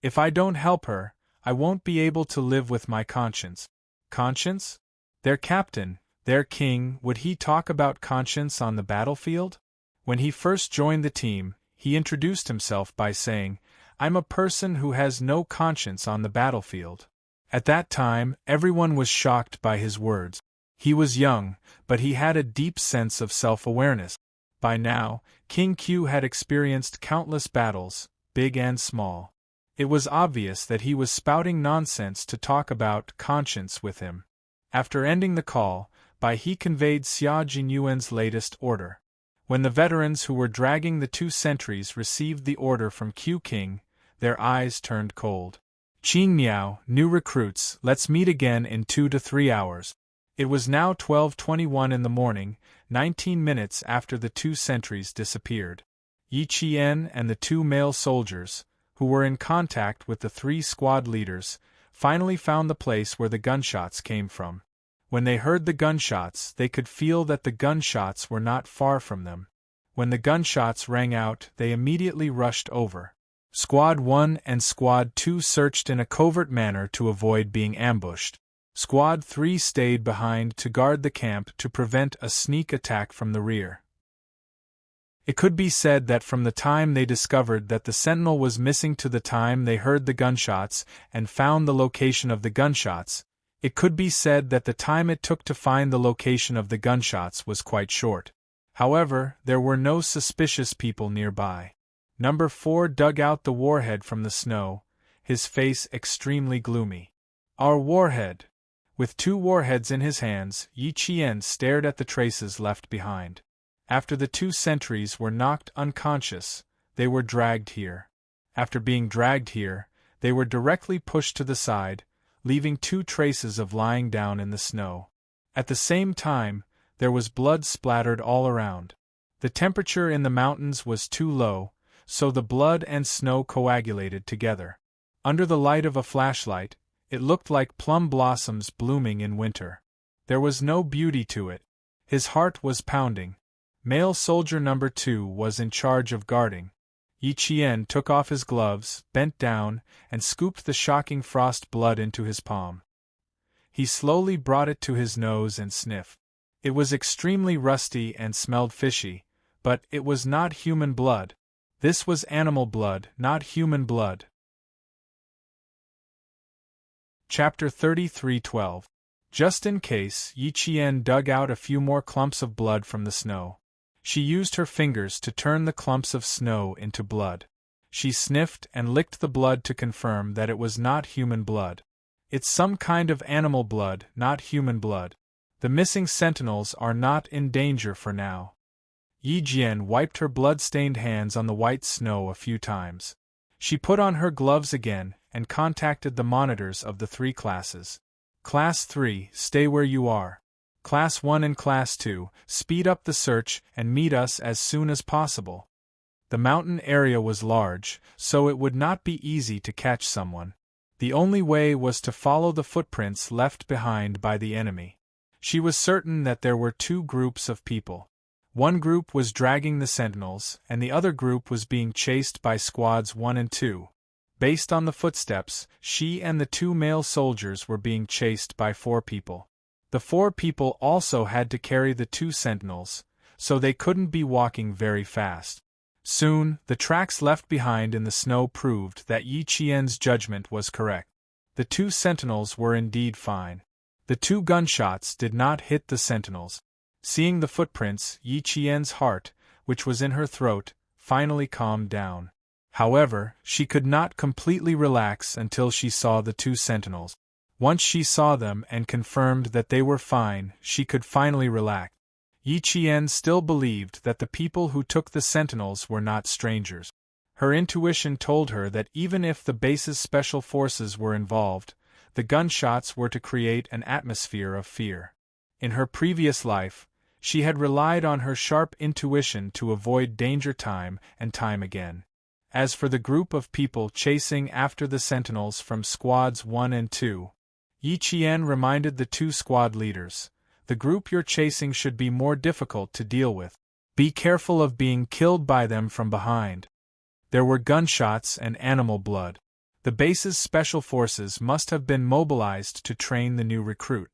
If I don't help her, I won't be able to live with my conscience. Conscience? Their captain, their king, would he talk about conscience on the battlefield? When he first joined the team, he introduced himself by saying, "I'm a person who has no conscience on the battlefield." At that time, everyone was shocked by his words. He was young, but he had a deep sense of self-awareness. By now, King Q had experienced countless battles, big and small. It was obvious that he was spouting nonsense to talk about conscience with him. After ending the call, Bai He conveyed Xia Jinyuan's latest order. When the veterans who were dragging the 2 sentries received the order from Q King, their eyes turned cold. "Qing Niao, new recruits, let's meet again in 2 to 3 hours. It was now 12:21 in the morning, 19 minutes after the 2 sentries disappeared. Yi Qian and the 2 male soldiers, who were in contact with the 3 squad leaders, finally found the place where the gunshots came from. When they heard the gunshots, they could feel that the gunshots were not far from them. When the gunshots rang out, they immediately rushed over. Squad 1 and Squad 2 searched in a covert manner to avoid being ambushed. Squad 3 stayed behind to guard the camp to prevent a sneak attack from the rear. It could be said that from the time they discovered that the sentinel was missing to the time they heard the gunshots and found the location of the gunshots, it could be said that the time it took to find the location of the gunshots was quite short. However, there were no suspicious people nearby. Number 4 dug out the warhead from the snow, his face extremely gloomy. "Our warhead." With 2 warheads in his hands, Yi Qian stared at the traces left behind. After the 2 sentries were knocked unconscious, they were dragged here. After being dragged here, they were directly pushed to the side, leaving 2 traces of lying down in the snow. At the same time, there was blood splattered all around. The temperature in the mountains was too low, so the blood and snow coagulated together. Under the light of a flashlight, it looked like plum blossoms blooming in winter. There was no beauty to it. His heart was pounding. Male soldier number 2 was in charge of guarding. Yi Qian took off his gloves, bent down, and scooped the shocking frost blood into his palm. He slowly brought it to his nose and sniffed. It was extremely rusty and smelled fishy, but it was not human blood. This was animal blood, not human blood. Chapter 33:12. Just in case, Yi Qian dug out a few more clumps of blood from the snow. She used her fingers to turn the clumps of snow into blood. She sniffed and licked the blood to confirm that it was not human blood. It's some kind of animal blood, not human blood. The missing sentinels are not in danger for now. Yi Jian wiped her blood-stained hands on the white snow a few times. She put on her gloves again and contacted the monitors of the 3 classes. Class 3, stay where you are. Class 1 and Class 2, speed up the search and meet us as soon as possible. The mountain area was large, so it would not be easy to catch someone. The only way was to follow the footprints left behind by the enemy. She was certain that there were 2 groups of people. One group was dragging the sentinels, and the other group was being chased by squads 1 and 2. Based on the footsteps, she and the 2 male soldiers were being chased by 4 people. The 4 people also had to carry the 2 sentinels, so they couldn't be walking very fast. Soon, the tracks left behind in the snow proved that Yi Qian's judgment was correct. The 2 sentinels were indeed fine. The 2 gunshots did not hit the sentinels. Seeing the footprints, Yi Qian's heart, which was in her throat, finally calmed down. However, she could not completely relax until she saw the two sentinels. Once she saw them and confirmed that they were fine, she could finally relax. Yi Qian still believed that the people who took the sentinels were not strangers. Her intuition told her that even if the base's special forces were involved, the gunshots were to create an atmosphere of fear. In her previous life, she had relied on her sharp intuition to avoid danger time and time again. As for the group of people chasing after the sentinels from squads 1 and 2, Yi Qian reminded the two squad leaders, "The group you're chasing should be more difficult to deal with. Be careful of being killed by them from behind." There were gunshots and animal blood. The base's special forces must have been mobilized to train the new recruit.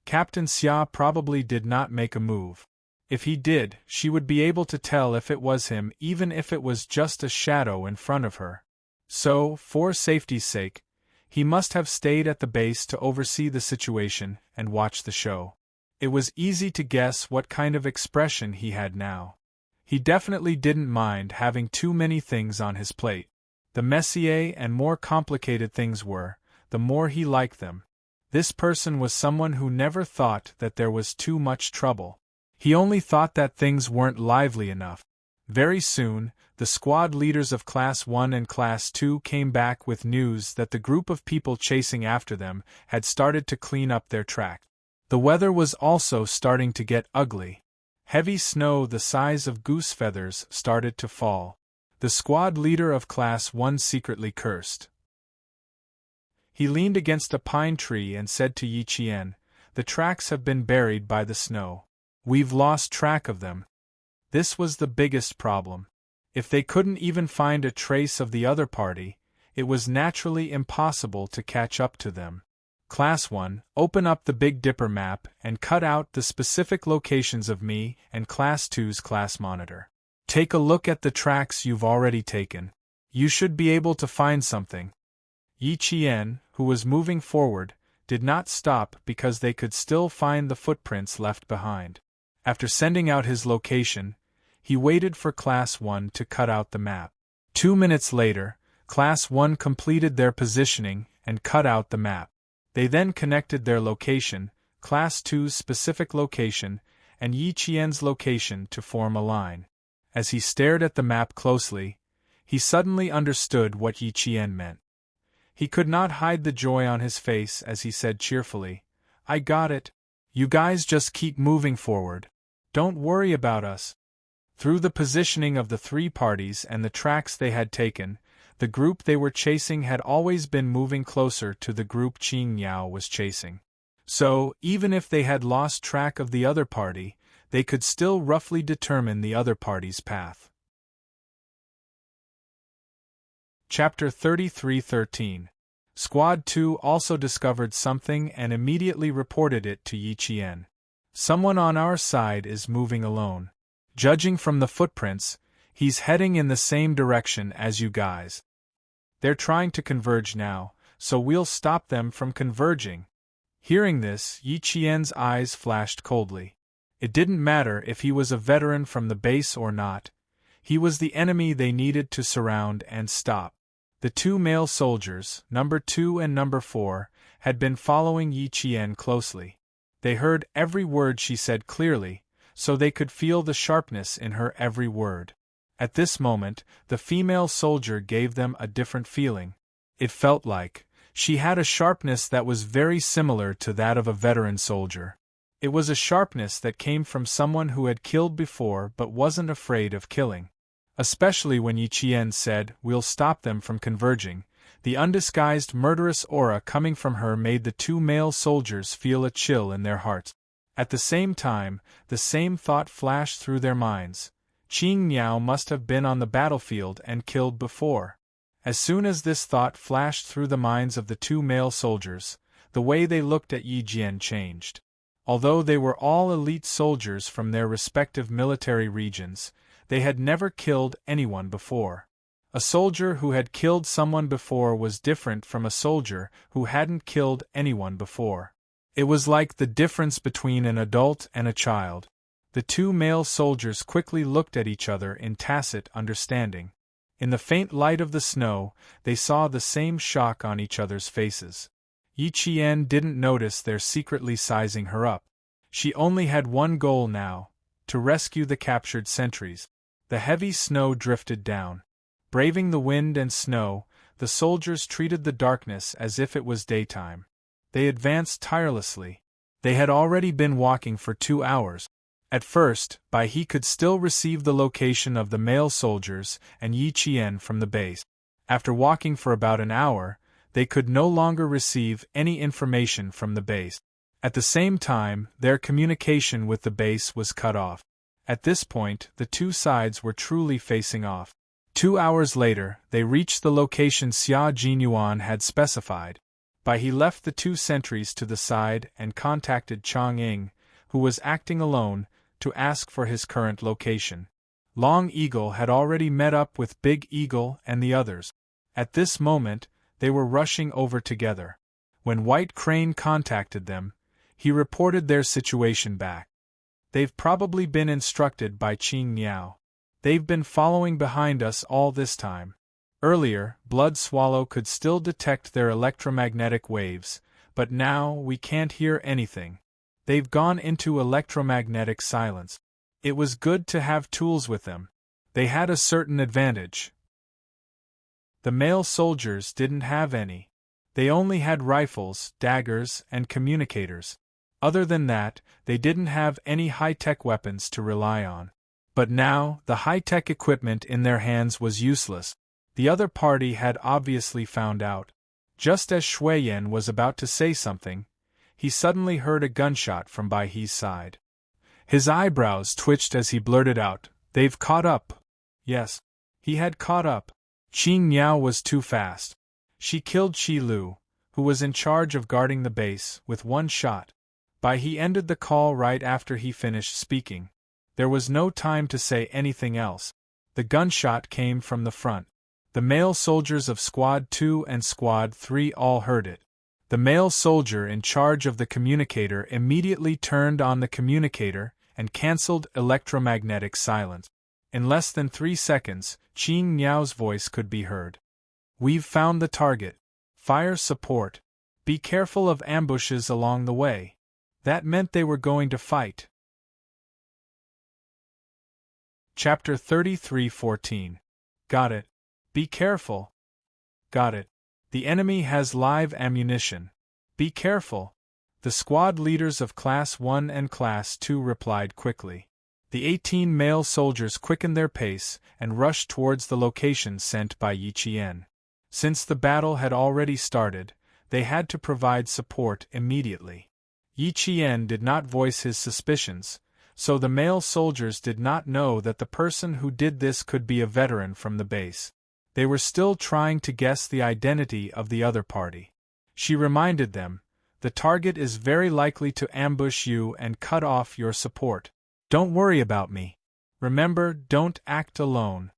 Captain Xia probably did not make a move. If he did, she would be able to tell if it was him even if it was just a shadow in front of her. So, for safety's sake, he must have stayed at the base to oversee the situation and watch the show. It was easy to guess what kind of expression he had now. He definitely didn't mind having too many things on his plate. The messier and more complicated things were, the more he liked them. This person was someone who never thought that there was too much trouble. He only thought that things weren't lively enough. Very soon, the squad leaders of Class 1 and Class 2 came back with news that the group of people chasing after them had started to clean up their track. The weather was also starting to get ugly. Heavy snow the size of goose feathers started to fall. The squad leader of Class 1 secretly cursed. He leaned against a pine tree and said to Yi Qian, "The tracks have been buried by the snow. We've lost track of them." This was the biggest problem. If they couldn't even find a trace of the other party, it was naturally impossible to catch up to them. Class 1, open up the Big Dipper map and cut out the specific locations of me and Class 2's class monitor. Take a look at the tracks you've already taken. You should be able to find something. Yi Qian, who was moving forward, did not stop because they could still find the footprints left behind. After sending out his location, he waited for Class 1 to cut out the map. 2 minutes later, Class 1 completed their positioning and cut out the map. They then connected their location, Class 2's specific location, and Yi Qian's location to form a line. As he stared at the map closely, he suddenly understood what Yi Qian meant. He could not hide the joy on his face as he said cheerfully, "I got it. You guys just keep moving forward. Don't worry about us." Through the positioning of the three parties and the tracks they had taken, the group they were chasing had always been moving closer to the group Qing Yao was chasing. So, even if they had lost track of the other party, they could still roughly determine the other party's path. Chapter 33:13. Squad 2 also discovered something and immediately reported it to Yi Qian. "Someone on our side is moving alone. Judging from the footprints, he's heading in the same direction as you guys. They're trying to converge now, so we'll stop them from converging." Hearing this, Yi Qian's eyes flashed coldly. It didn't matter if he was a veteran from the base or not. He was the enemy they needed to surround and stop. The two male soldiers, number 2 and number 4, had been following Yi Qian closely. They heard every word she said clearly, so they could feel the sharpness in her every word. At this moment, the female soldier gave them a different feeling. It felt like she had a sharpness that was very similar to that of a veteran soldier. It was a sharpness that came from someone who had killed before but wasn't afraid of killing. Especially when Yi Qian said, "We'll stop them from converging," the undisguised murderous aura coming from her made the two male soldiers feel a chill in their hearts. At the same time, the same thought flashed through their minds. Qing Niao must have been on the battlefield and killed before. As soon as this thought flashed through the minds of the two male soldiers, the way they looked at Yi Qian changed. Although they were all elite soldiers from their respective military regions, they had never killed anyone before. A soldier who had killed someone before was different from a soldier who hadn't killed anyone before. It was like the difference between an adult and a child. The two male soldiers quickly looked at each other in tacit understanding. In the faint light of the snow, they saw the same shock on each other's faces. Yi Qian didn't notice their secretly sizing her up. She only had one goal now: to rescue the captured sentries. The heavy snow drifted down. Braving the wind and snow, the soldiers treated the darkness as if it was daytime. They advanced tirelessly. They had already been walking for 2 hours. At first, Bai He could still receive the location of the male soldiers and Yi Qian from the base. After walking for about an hour, they could no longer receive any information from the base. At the same time, their communication with the base was cut off. At this point, the two sides were truly facing off. 2 hours later, they reached the location Xia Jinyuan had specified. Bai He left the 2 sentries to the side and contacted Chang Ying, who was acting alone, to ask for his current location. Long Eagle had already met up with Big Eagle and the others. At this moment, they were rushing over together. When White Crane contacted them, he reported their situation back. They've probably been instructed by Qing Niao. They've been following behind us all this time. Earlier, Blood Swallow could still detect their electromagnetic waves, but now we can't hear anything. They've gone into electromagnetic silence. It was good to have tools with them. They had a certain advantage. The male soldiers didn't have any. They only had rifles, daggers, and communicators. Other than that, they didn't have any high-tech weapons to rely on. But now, the high-tech equipment in their hands was useless. The other party had obviously found out. Just as Shuiyan was about to say something, he suddenly heard a gunshot from Bai He's side. His eyebrows twitched as he blurted out, "They've caught up." Yes, he had caught up. Qing Niao was too fast. She killed Qi Lu, who was in charge of guarding the base, with one shot. Bai He ended the call right after he finished speaking. There was no time to say anything else. The gunshot came from the front. The male soldiers of Squad 2 and Squad 3 all heard it. The male soldier in charge of the communicator immediately turned on the communicator and cancelled electromagnetic silence. In less than 3 seconds, Qing Niao's voice could be heard. "We've found the target. Fire support. Be careful of ambushes along the way." That meant they were going to fight. Chapter 33:14. Got it. Be careful. Got it. The enemy has live ammunition. Be careful. The squad leaders of Class 1 and Class 2 replied quickly. The 18 male soldiers quickened their pace and rushed towards the location sent by Yi Qian. Since the battle had already started, they had to provide support immediately. Yi Qian did not voice his suspicions, so the male soldiers did not know that the person who did this could be a veteran from the base. They were still trying to guess the identity of the other party. She reminded them, "The target is very likely to ambush you and cut off your support. Don't worry about me. Remember, don't act alone."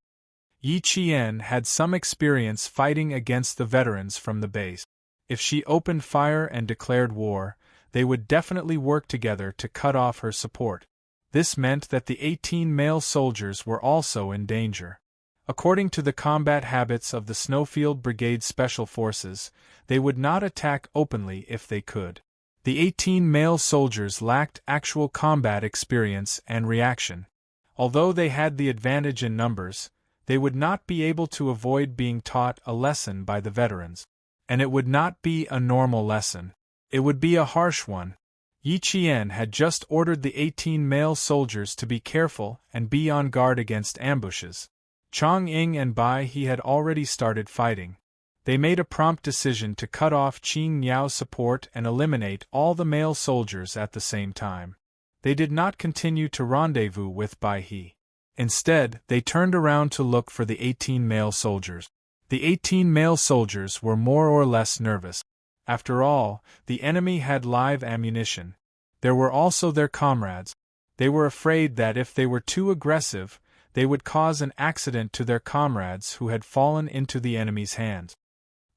Yi Qian had some experience fighting against the veterans from the base. If she opened fire and declared war, they would definitely work together to cut off her support. This meant that the 18 male soldiers were also in danger. According to the combat habits of the Snowfield Brigade Special Forces, they would not attack openly if they could. The 18 male soldiers lacked actual combat experience and reaction. Although they had the advantage in numbers, they would not be able to avoid being taught a lesson by the veterans. And it would not be a normal lesson. It would be a harsh one. Yi Qian had just ordered the 18 male soldiers to be careful and be on guard against ambushes. Chang Ying and Bai He had already started fighting. They made a prompt decision to cut off Qing Niao's support and eliminate all the male soldiers at the same time. They did not continue to rendezvous with Bai He. Instead, they turned around to look for the 18 male soldiers. The 18 male soldiers were more or less nervous. After all, the enemy had live ammunition. There were also their comrades. They were afraid that if they were too aggressive, they would cause an accident to their comrades who had fallen into the enemy's hands.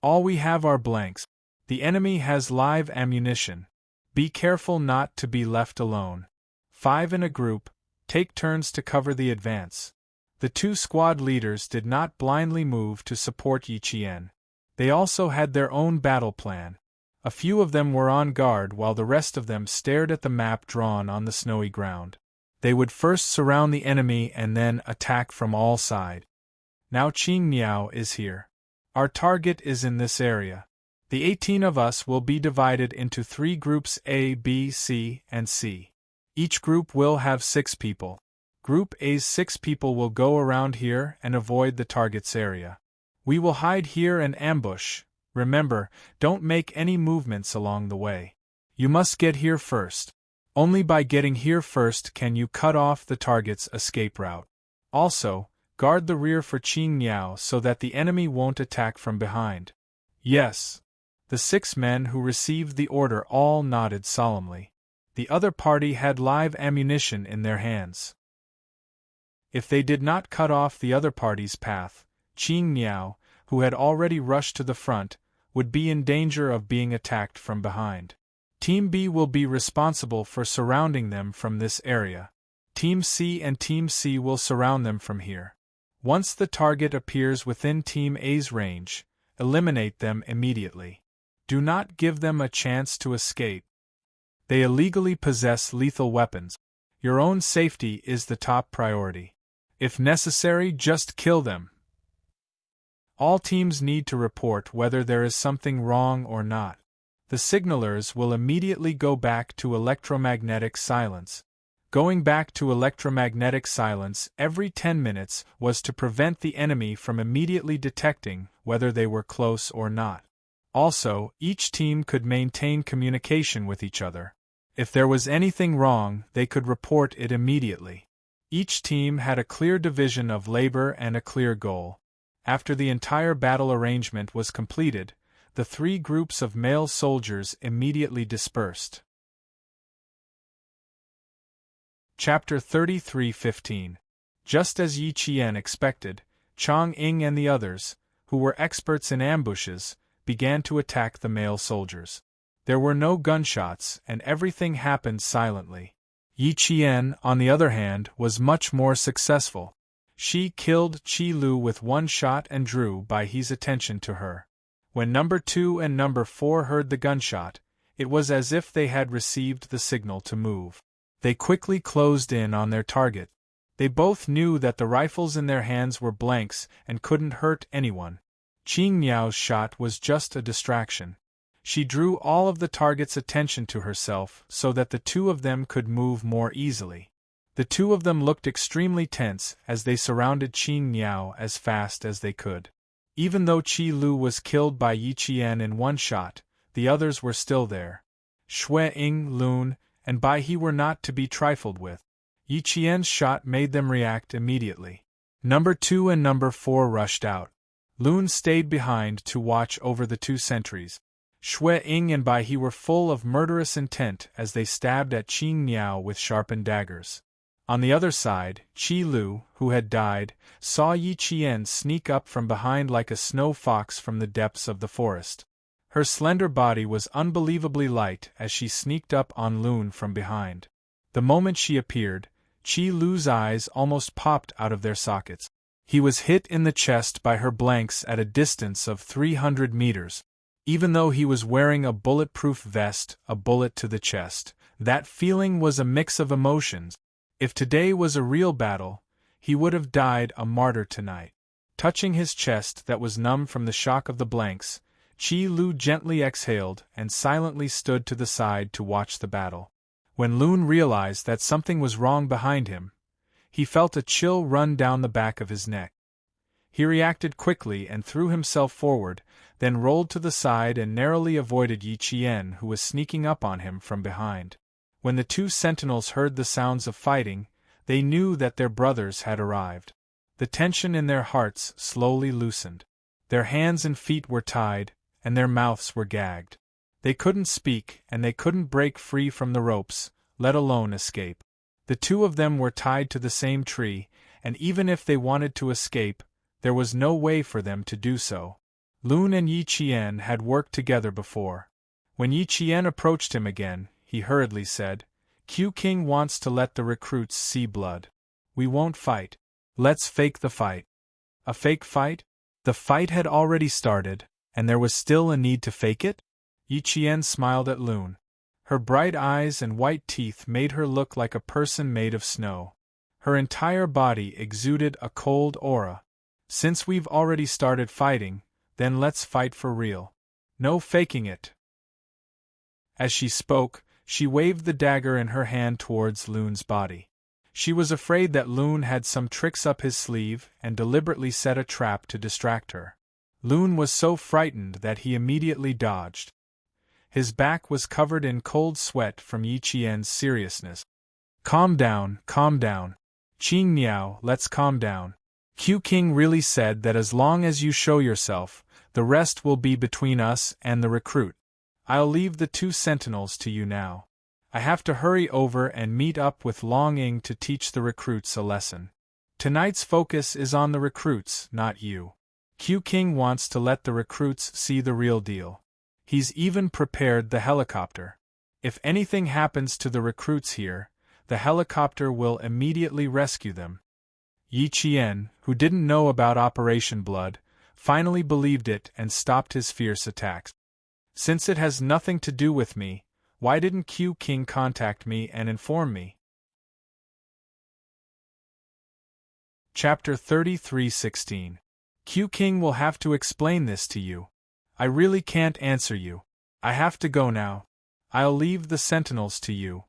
"All we have are blanks. The enemy has live ammunition. Be careful not to be left alone. 5 in a group, take turns to cover the advance. The two squad leaders did not blindly move to support Yi Qian. They also had their own battle plan. A few of them were on guard while the rest of them stared at the map drawn on the snowy ground. They would first surround the enemy and then attack from all sides. Now Qing Niao is here. Our target is in this area. The 18 of us will be divided into 3 groups A, B, C, and C. Each group will have 6 people. Group A's 6 people will go around here and avoid the target's area. We will hide here and ambush. Remember, don't make any movements along the way. You must get here first. Only by getting here first can you cut off the target's escape route. Also, guard the rear for Qing Niao so that the enemy won't attack from behind. Yes. The 6 men who received the order all nodded solemnly. The other party had live ammunition in their hands. If they did not cut off the other party's path, Qing Niao, who had already rushed to the front, would be in danger of being attacked from behind. Team B will be responsible for surrounding them from this area. Team C and Team C will surround them from here. Once the target appears within Team A's range, eliminate them immediately. Do not give them a chance to escape. They illegally possess lethal weapons. Your own safety is the top priority. If necessary, just kill them. All teams need to report whether there is something wrong or not. The signalers will immediately go back to electromagnetic silence. Going back to electromagnetic silence every 10 minutes was to prevent the enemy from immediately detecting whether they were close or not. Also, each team could maintain communication with each other. If there was anything wrong, they could report it immediately. Each team had a clear division of labor and a clear goal. After the entire battle arrangement was completed, the 3 groups of male soldiers immediately dispersed. Chapter 33:15. Just as Yi Qian expected, Chang Ying and the others, who were experts in ambushes, began to attack the male soldiers. There were no gunshots, and everything happened silently. Yi Qian, on the other hand, was much more successful. She killed Qi Lu with 1 shot and drew Bai He's attention to her. When number 2 and number 4 heard the gunshot, it was as if they had received the signal to move. They quickly closed in on their target. They both knew that the rifles in their hands were blanks and couldn't hurt anyone. Qing Niao's shot was just a distraction. She drew all of the target's attention to herself so that the 2 of them could move more easily. The 2 of them looked extremely tense as they surrounded Qing Niao as fast as they could. Even though Qi Lu was killed by Yi Qian in 1 shot, the others were still there. Xue Ying, Lun, and Bai He were not to be trifled with. Yi Qian's shot made them react immediately. Number 2 and number 4 rushed out. Lun stayed behind to watch over the 2 sentries. Xue Ying and Bai He were full of murderous intent as they stabbed at Qing Niao with sharpened daggers. On the other side, Qi Lu, who had died, saw Yi Qian sneak up from behind like a snow fox from the depths of the forest. Her slender body was unbelievably light as she sneaked up on Lun from behind. The moment she appeared, Qi Lu's eyes almost popped out of their sockets. He was hit in the chest by her blanks at a distance of 300 meters. Even though he was wearing a bulletproof vest, a bullet to the chest, that feeling was a mix of emotions. If today was a real battle, he would have died a martyr tonight. Touching his chest that was numb from the shock of the blanks, Qi Lu gently exhaled and silently stood to the side to watch the battle. When Lun realized that something was wrong behind him, he felt a chill run down the back of his neck. He reacted quickly and threw himself forward, then rolled to the side and narrowly avoided Yi Qian, who was sneaking up on him from behind. When the 2 sentinels heard the sounds of fighting, they knew that their brothers had arrived. The tension in their hearts slowly loosened. Their hands and feet were tied, and their mouths were gagged. They couldn't speak, and they couldn't break free from the ropes, let alone escape. The 2 of them were tied to the same tree, and even if they wanted to escape, there was no way for them to do so. Lun and Yi Qian had worked together before. When Yi Qian approached him again, he hurriedly said, "Q King wants to let the recruits see blood. We won't fight. Let's fake the fight. A fake fight? The fight had already started, and there was still a need to fake it? Yi Qian smiled at Lun. Her bright eyes and white teeth made her look like a person made of snow. Her entire body exuded a cold aura. Since we've already started fighting, then let's fight for real. No faking it. As she spoke, she waved the dagger in her hand towards Lun's body. She was afraid that Lun had some tricks up his sleeve and deliberately set a trap to distract her. Lun was so frightened that he immediately dodged. His back was covered in cold sweat from Yi Qian's seriousness. Calm down, calm down. Qing Niao, let's calm down. Q King really said that as long as you show yourself, the rest will be between us and the recruit. I'll leave the 2 sentinels to you now. I have to hurry over and meet up with Long Ying to teach the recruits a lesson. Tonight's focus is on the recruits, not you. Q King wants to let the recruits see the real deal. He's even prepared the helicopter. If anything happens to the recruits here, the helicopter will immediately rescue them. Yi Qian, who didn't know about Operation Blood, finally believed it and stopped his fierce attacks. Since it has nothing to do with me, why didn't Q King contact me and inform me? Chapter 33:16. Q King will have to explain this to you. I really can't answer you. I have to go now. I'll leave the sentinels to you.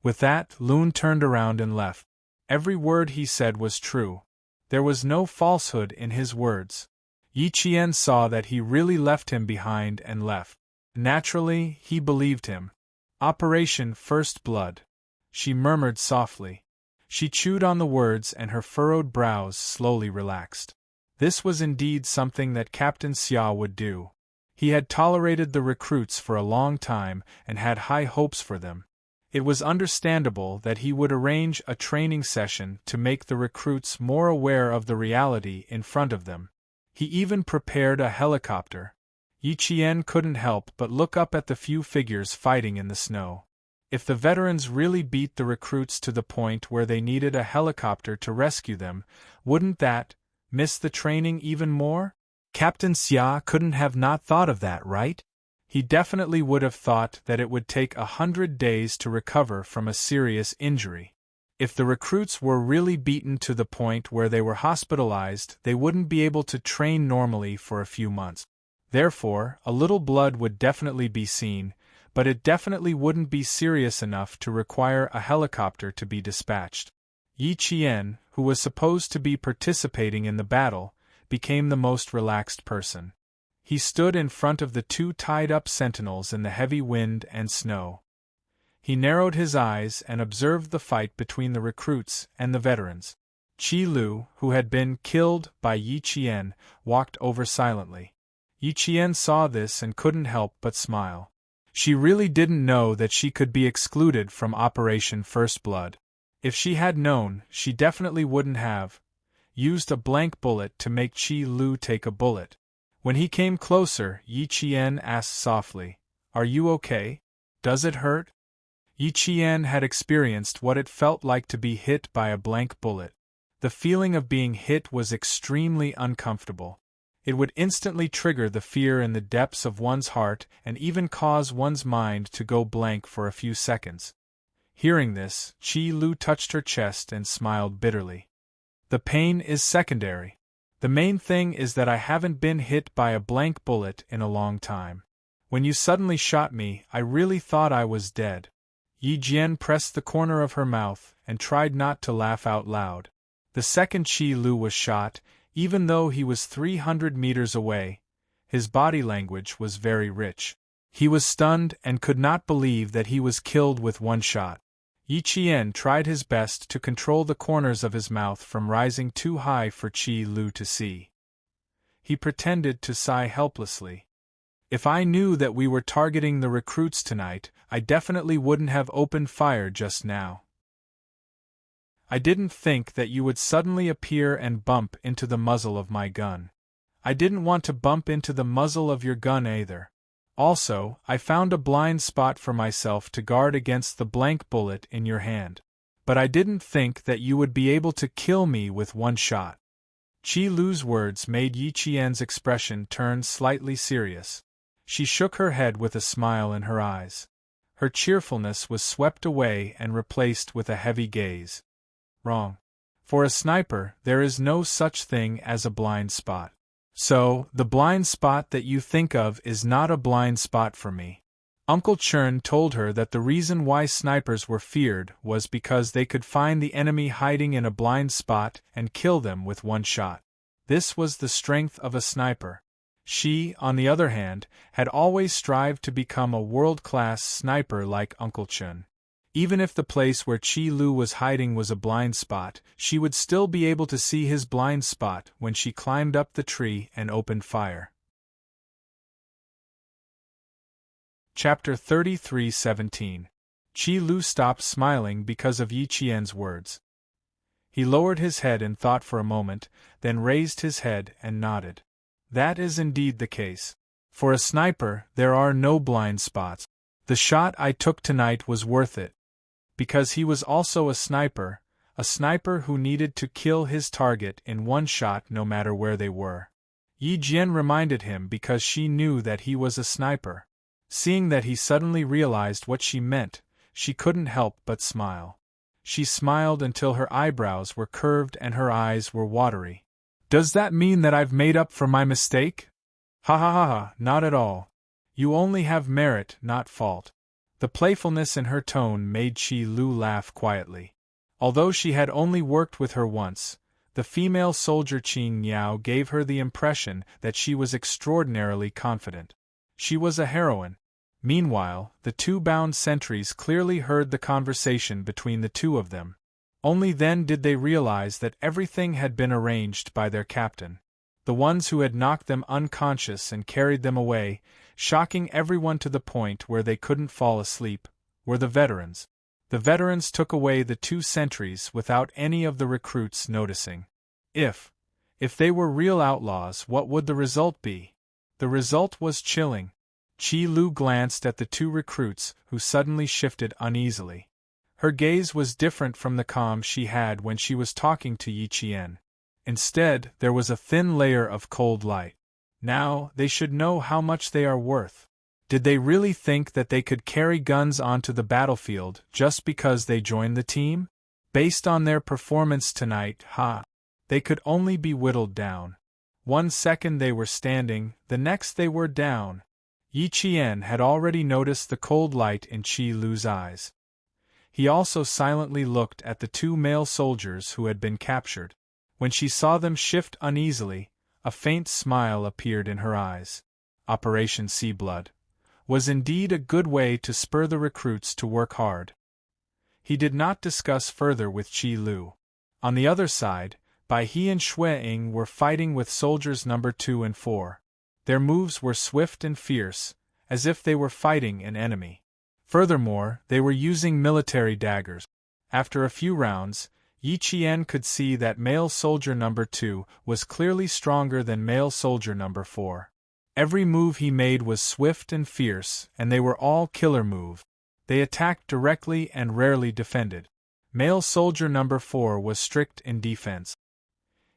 With that, Lun turned around and left. Every word he said was true. There was no falsehood in his words. Yi Qian saw that he really left him behind and left. Naturally, he believed him. Operation First Blood. She murmured softly. She chewed on the words and her furrowed brows slowly relaxed. This was indeed something that Captain Xia would do. He had tolerated the recruits for a long time and had high hopes for them. It was understandable that he would arrange a training session to make the recruits more aware of the reality in front of them. He even prepared a helicopter. Yi Qian couldn't help but look up at the few figures fighting in the snow. If the veterans really beat the recruits to the point where they needed a helicopter to rescue them, wouldn't that miss the training even more? Captain Xia couldn't have not thought of that, right? He definitely would have thought that it would take 100 days to recover from a serious injury. If the recruits were really beaten to the point where they were hospitalized, they wouldn't be able to train normally for a few months. Therefore, a little blood would definitely be seen, but it definitely wouldn't be serious enough to require a helicopter to be dispatched. Yi Qian, who was supposed to be participating in the battle, became the most relaxed person. He stood in front of the 2 tied-up sentinels in the heavy wind and snow. He narrowed his eyes and observed the fight between the recruits and the veterans. Qi Lu, who had been killed by Yi Qian, walked over silently. Yi Qian saw this and couldn't help but smile. She really didn't know that she could be excluded from Operation First Blood. If she had known, she definitely wouldn't have used a blank bullet to make Qi Lu take a bullet. When he came closer, Yi Qian asked softly, "Are you okay? Does it hurt?" Yi Qian had experienced what it felt like to be hit by a blank bullet. The feeling of being hit was extremely uncomfortable. It would instantly trigger the fear in the depths of one's heart and even cause one's mind to go blank for a few seconds. Hearing this, Qi Lu touched her chest and smiled bitterly. The pain is secondary. The main thing is that I haven't been hit by a blank bullet in a long time. When you suddenly shot me, I really thought I was dead. Yi Jian pressed the corner of her mouth and tried not to laugh out loud. The second Qi Lu was shot, even though he was 300 meters away, his body language was very rich. He was stunned and could not believe that he was killed with one shot. Yi Qian tried his best to control the corners of his mouth from rising too high for Qi Lu to see. He pretended to sigh helplessly. If I knew that we were targeting the recruits tonight, I definitely wouldn't have opened fire just now. I didn't think that you would suddenly appear and bump into the muzzle of my gun. I didn't want to bump into the muzzle of your gun either. Also, I found a blind spot for myself to guard against the blank bullet in your hand. but I didn't think that you would be able to kill me with one shot." Qi Lu's words made Yi Qian's expression turn slightly serious. She shook her head with a smile in her eyes. Her cheerfulness was swept away and replaced with a heavy gaze. "Wrong. For a sniper, there is no such thing as a blind spot. So, the blind spot that you think of is not a blind spot for me." Uncle Chern told her that the reason why snipers were feared was because they could find the enemy hiding in a blind spot and kill them with one shot. This was the strength of a sniper. She, on the other hand, had always strived to become a world-class sniper like Uncle Chern. Even if the place where Qi Lu was hiding was a blind spot, she would still be able to see his blind spot when she climbed up the tree and opened fire. Chapter 33:17. Qi Lu stopped smiling because of Yi Qian's words. He lowered his head in thought for a moment, then raised his head and nodded. "That is indeed the case. For a sniper, there are no blind spots. The shot I took tonight was worth it. Because he was also a sniper who needed to kill his target in one shot no matter where they were." Yi Jian reminded him because she knew that he was a sniper. Seeing that he suddenly realized what she meant, she couldn't help but smile. She smiled until her eyebrows were curved and her eyes were watery. "Does that mean that I've made up for my mistake?" "Ha ha ha ha, not at all. You only have merit, not fault." The playfulness in her tone made Qi Lu laugh quietly. Although she had only worked with her once, the female soldier Qin Niao gave her the impression that she was extraordinarily confident. She was a heroine. Meanwhile, the two bound sentries clearly heard the conversation between the two of them. Only then did they realize that everything had been arranged by their captain. The ones who had knocked them unconscious and carried them away, shocking everyone to the point where they couldn't fall asleep, were the veterans. The veterans took away the two sentries without any of the recruits noticing. If they were real outlaws, what would the result be? The result was chilling. Qi Lu glanced at the two recruits, who suddenly shifted uneasily. Her gaze was different from the calm she had when she was talking to Yi Qian. Instead, there was a thin layer of cold light. Now, they should know how much they are worth. Did they really think that they could carry guns onto the battlefield just because they joined the team? Based on their performance tonight, they could only be whittled down. 1 second they were standing, the next they were down. Yi Qian had already noticed the cold light in Qi Lu's eyes. He also silently looked at the two male soldiers who had been captured. When she saw them shift uneasily, a faint smile appeared in her eyes. Operation Sea Blood was indeed a good way to spur the recruits to work hard. He did not discuss further with Qi Lu. On the other side, Bai He and Xue Ying were fighting with soldiers number 2 and 4. Their moves were swift and fierce, as if they were fighting an enemy. Furthermore, they were using military daggers. After a few rounds, Yi Qian could see that male soldier number 2 was clearly stronger than male soldier number 4. Every move he made was swift and fierce, and they were all killer moves. They attacked directly and rarely defended. Male soldier number 4 was strict in defense.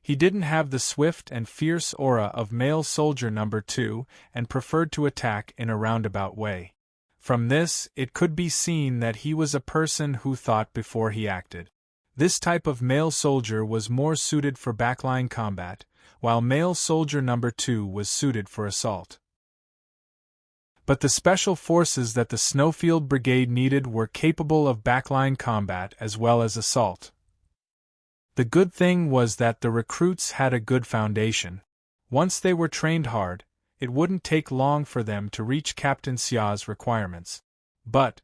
He didn't have the swift and fierce aura of male soldier number 2 and preferred to attack in a roundabout way. From this, it could be seen that he was a person who thought before he acted. This type of male soldier was more suited for backline combat, while male soldier number 2 was suited for assault. But the special forces that the Snowfield Brigade needed were capable of backline combat as well as assault. The good thing was that the recruits had a good foundation. Once they were trained hard, it wouldn't take long for them to reach Captain Xia's requirements. But,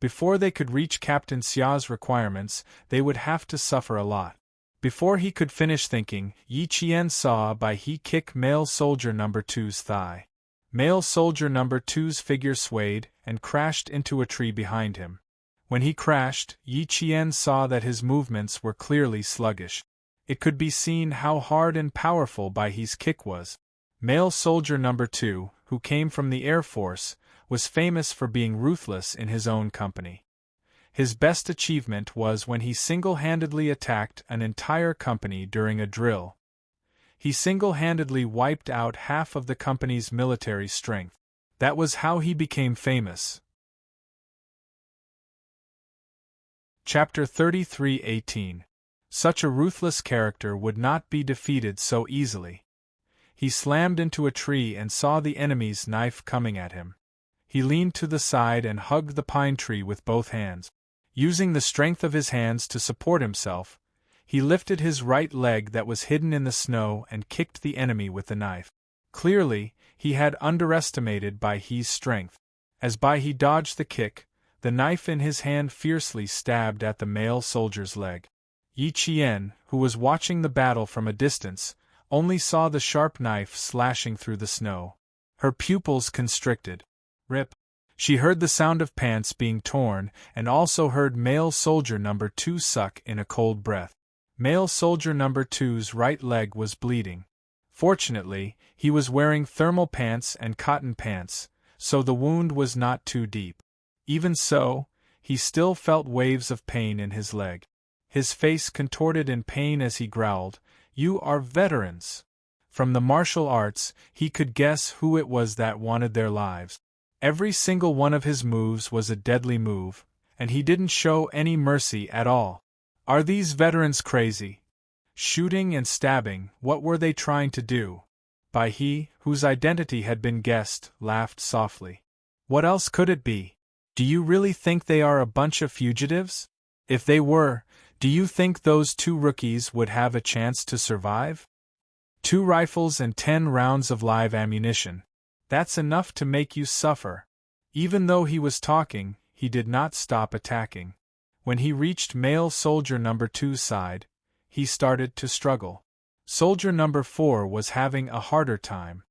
before they could reach Captain Xia's requirements, they would have to suffer a lot. Before he could finish thinking, Yi Qian saw Bai He kick male soldier number 2's thigh. Male soldier number 2's figure swayed and crashed into a tree behind him. When he crashed, Yi Qian saw that his movements were clearly sluggish. It could be seen how hard and powerful Bai He's kick was. Male soldier number 2, who came from the Air Force, was famous for being ruthless in his own company. His best achievement was when he single-handedly attacked an entire company during a drill. He single-handedly wiped out half of the company's military strength. That was how he became famous. Chapter 33:18. Such a ruthless character would not be defeated so easily. He slammed into a tree and saw the enemy's knife coming at him. He leaned to the side and hugged the pine tree with both hands. Using the strength of his hands to support himself, he lifted his right leg that was hidden in the snow and kicked the enemy with the knife. Clearly, he had underestimated Bai He's strength. As Bai He dodged the kick, the knife in his hand fiercely stabbed at the male soldier's leg. Yi Qian, who was watching the battle from a distance, only saw the sharp knife slashing through the snow. Her pupils constricted. Rip. She heard the sound of pants being torn and also heard male soldier number 2 suck in a cold breath. Male soldier number 2's right leg was bleeding. Fortunately, he was wearing thermal pants and cotton pants, so the wound was not too deep. Even so, he still felt waves of pain in his leg. His face contorted in pain as he growled, "You are veterans." From the martial arts, he could guess who it was that wanted their lives. Every single one of his moves was a deadly move, and he didn't show any mercy at all. Are these veterans crazy? Shooting and stabbing, what were they trying to do? Bai He, whose identity had been guessed, laughed softly. What else could it be? Do you really think they are a bunch of fugitives? If they were, do you think those 2 rookies would have a chance to survive? 2 rifles and 10 rounds of live ammunition. That's enough to make you suffer. Even though he was talking, he did not stop attacking. When he reached male soldier number 2's side, he started to struggle. Soldier number 4 was having a harder time.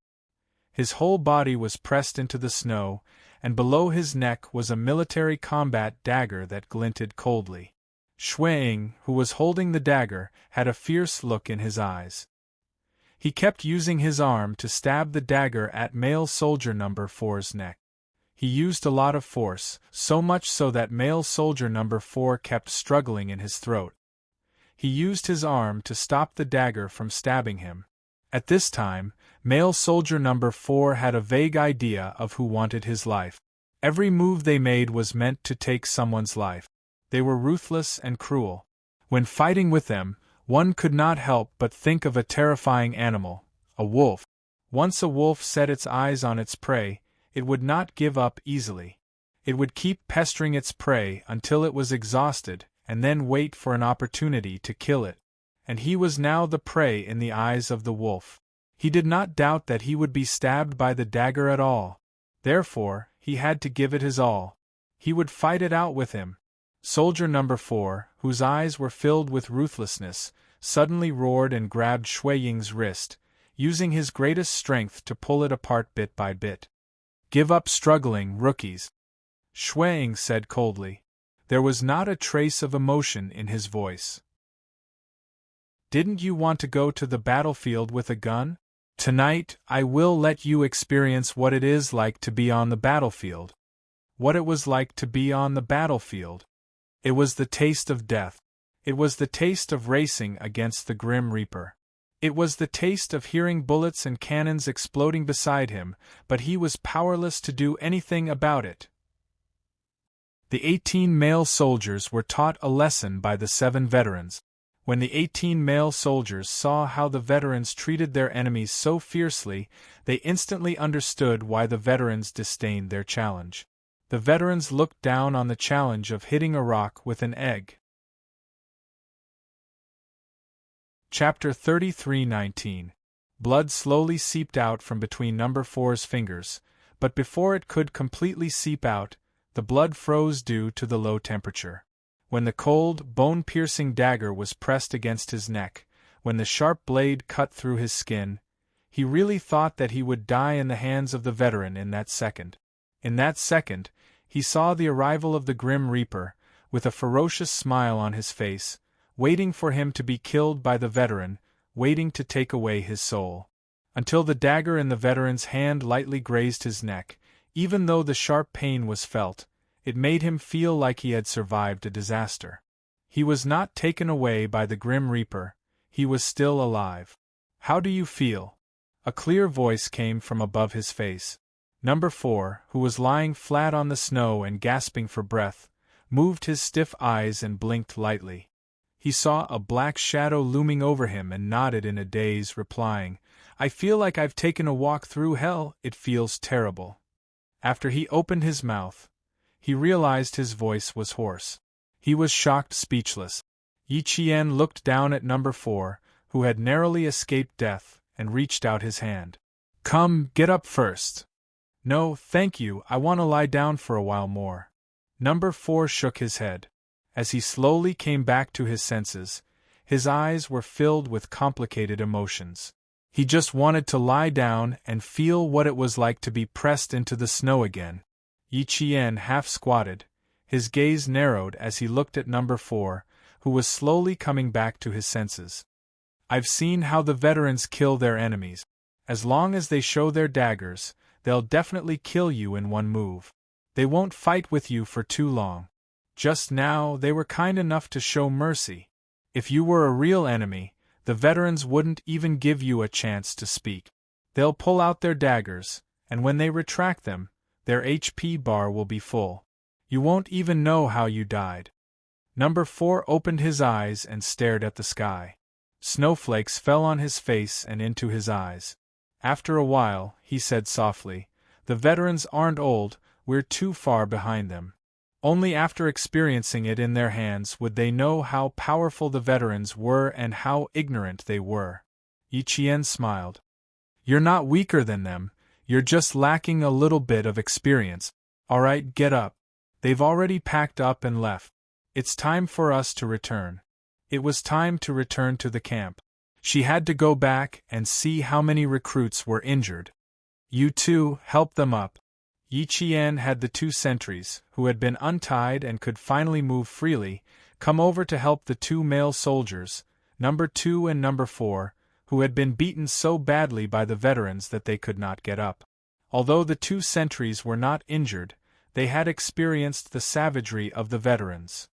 His whole body was pressed into the snow, and below his neck was a military combat dagger that glinted coldly. Shuang, who was holding the dagger, had a fierce look in his eyes. He kept using his arm to stab the dagger at male soldier number 4's neck. He used a lot of force, so much so that male soldier number 4 kept struggling in his throat. He used his arm to stop the dagger from stabbing him. At this time, male soldier number 4 had a vague idea of who wanted his life. Every move they made was meant to take someone's life. They were ruthless and cruel. When fighting with them, one could not help but think of a terrifying animal, a wolf. Once a wolf set its eyes on its prey, it would not give up easily. It would keep pestering its prey until it was exhausted, and then wait for an opportunity to kill it. And he was now the prey in the eyes of the wolf. He did not doubt that he would be stabbed by the dagger at all. Therefore, he had to give it his all. He would fight it out with him. Soldier number 4, whose eyes were filled with ruthlessness, suddenly roared and grabbed Shuiying's wrist, using his greatest strength to pull it apart bit by bit. "Give up struggling, rookies," Shuiying said coldly. There was not a trace of emotion in his voice. "Didn't you want to go to the battlefield with a gun? Tonight, I will let you experience what it is like to be on the battlefield." What it was like to be on the battlefield. It was the taste of death. It was the taste of racing against the Grim Reaper. It was the taste of hearing bullets and cannons exploding beside him, but he was powerless to do anything about it. The 18 male soldiers were taught a lesson by the 7 veterans. When the 18 male soldiers saw how the veterans treated their enemies so fiercely, they instantly understood why the veterans disdained their challenge. The veterans looked down on the challenge of hitting a rock with an egg. Chapter 33:19. Blood slowly seeped out from between number 4's fingers, but before it could completely seep out, the blood froze due to the low temperature. When the cold, bone-piercing dagger was pressed against his neck, when the sharp blade cut through his skin, he really thought that he would die in the hands of the veteran in that second. In that second, he saw the arrival of the Grim Reaper, with a ferocious smile on his face, waiting for him to be killed by the veteran, waiting to take away his soul. Until the dagger in the veteran's hand lightly grazed his neck, even though the sharp pain was felt, It made him feel like he had survived a disaster. He was not taken away by the Grim Reaper, he was still alive. "How do you feel?" A clear voice came from above his face. Number 4, who was lying flat on the snow and gasping for breath, moved his stiff eyes and blinked lightly. He saw a black shadow looming over him and nodded in a daze, replying, "I feel like I've taken a walk through hell, it feels terrible." After he opened his mouth, he realized his voice was hoarse. He was shocked, speechless. Yi Qian looked down at Number 4, who had narrowly escaped death, and reached out his hand. "Come, get up first." "No, thank you, I want to lie down for a while more." Number 4 shook his head. As he slowly came back to his senses, his eyes were filled with complicated emotions. He just wanted to lie down and feel what it was like to be pressed into the snow again. Yi Qian half squatted, his gaze narrowed as he looked at Number 4, who was slowly coming back to his senses. "I've seen how the veterans kill their enemies. As long as they show their daggers, they'll definitely kill you in one move. They won't fight with you for too long. Just now they were kind enough to show mercy. If you were a real enemy, the veterans wouldn't even give you a chance to speak. They'll pull out their daggers, and when they retract them, their HP bar will be full. You won't even know how you died." Number 4 opened his eyes and stared at the sky. Snowflakes fell on his face and into his eyes. After a while, he said softly, "The veterans aren't old, we're too far behind them. Only after experiencing it in their hands would they know how powerful the veterans were and how ignorant they were." Yi Qian smiled. "You're not weaker than them, you're just lacking a little bit of experience. Alright, get up. They've already packed up and left. It's time for us to return." It was time to return to the camp. She had to go back and see how many recruits were injured. "You two, help them up." Yi Qian had the 2 sentries, who had been untied and could finally move freely, come over to help the 2 male soldiers, Number 2 and Number 4, who had been beaten so badly by the veterans that they could not get up. Although the 2 sentries were not injured, they had experienced the savagery of the veterans.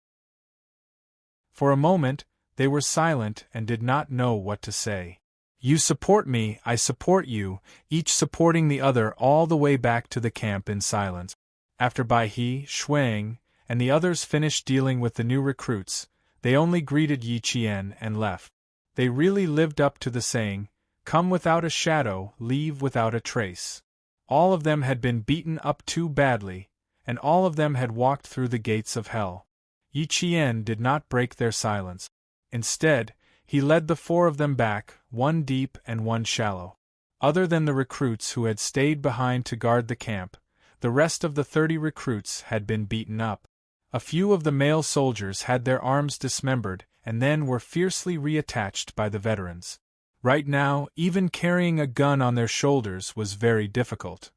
For a moment, they were silent and did not know what to say. "You support me, I support you," each supporting the other all the way back to the camp in silence. After Bai He, Shuang, and the others finished dealing with the new recruits, they only greeted Yi Qian and left. They really lived up to the saying, "Come without a shadow, leave without a trace." All of them had been beaten up too badly, and all of them had walked through the gates of hell. Yi Qian did not break their silence. Instead, he led the 4 of them back, one deep and one shallow. Other than the recruits who had stayed behind to guard the camp, the rest of the 30 recruits had been beaten up. A few of the male soldiers had their arms dismembered and then were fiercely reattached by the veterans. Right now, even carrying a gun on their shoulders was very difficult.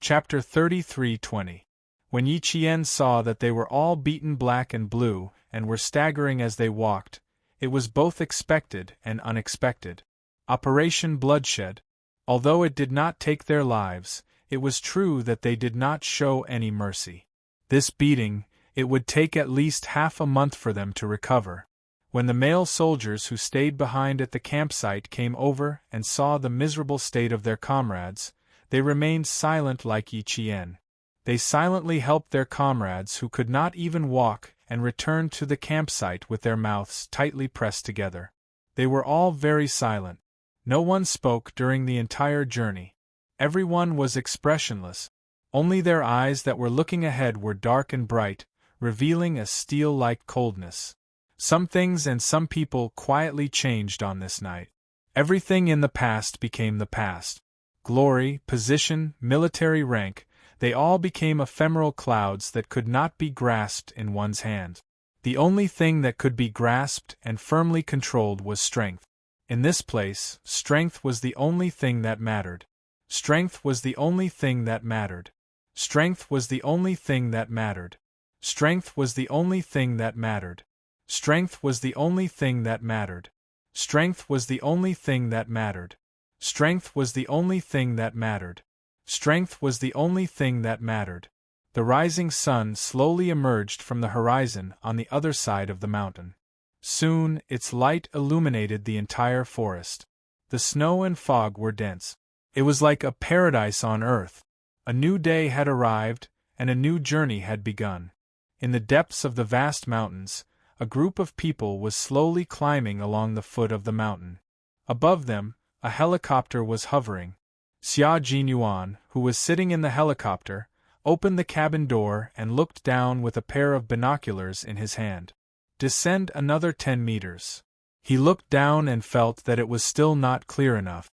Chapter 33:20. When Yi Qian saw that they were all beaten black and blue, and were staggering as they walked, it was both expected and unexpected. Operation Bloodshed. Although it did not take their lives, it was true that they did not show any mercy. This beating, it would take at least half a month for them to recover. When the male soldiers who stayed behind at the campsite came over and saw the miserable state of their comrades, they remained silent like Yi Qian. They silently helped their comrades who could not even walk and returned to the campsite with their mouths tightly pressed together. They were all very silent. No one spoke during the entire journey. Everyone was expressionless. Only their eyes that were looking ahead were dark and bright, revealing a steel-like coldness. Some things and some people quietly changed on this night. Everything in the past became the past. Glory, position, military rank, they all became ephemeral clouds that could not be grasped in one's hand. The only thing that could be grasped and firmly controlled was strength. In this place, strength was the only thing that mattered. Strength was the only thing that mattered. Strength was the only thing that mattered. Strength was the only thing that mattered. Strength was the only thing that mattered. Strength was the only thing that mattered. Strength was the only thing that mattered. Strength was the only thing that mattered. The rising sun slowly emerged from the horizon on the other side of the mountain. Soon, its light illuminated the entire forest. The snow and fog were dense. It was like a paradise on earth. A new day had arrived, and a new journey had begun. In the depths of the vast mountains, a group of people was slowly climbing along the foot of the mountain. Above them, a helicopter was hovering. Xia Jinyuan, who was sitting in the helicopter, opened the cabin door and looked down with a pair of binoculars in his hand. Descend another 10 meters. He looked down and felt that it was still not clear enough.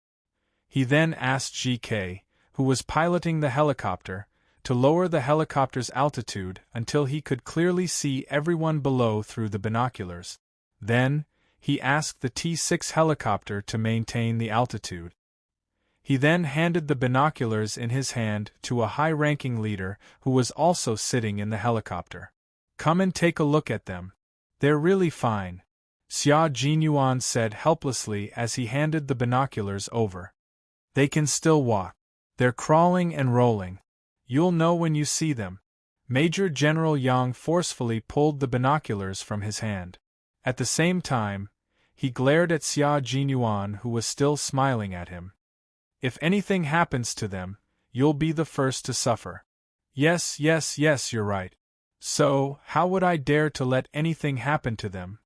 He then asked GK, who was piloting the helicopter, to lower the helicopter's altitude until he could clearly see everyone below through the binoculars. Then, he asked the T-6 helicopter to maintain the altitude. He then handed the binoculars in his hand to a high-ranking leader who was also sitting in the helicopter. Come and take a look at them. They're really fine, Xia Jinyuan said helplessly as he handed the binoculars over. They can still walk. They're crawling and rolling. You'll know when you see them. Major General Yang forcefully pulled the binoculars from his hand. At the same time, he glared at Xia Jinyuan, who was still smiling at him. If anything happens to them, you'll be the first to suffer. Yes, you're right. So, how would I dare to let anything happen to them?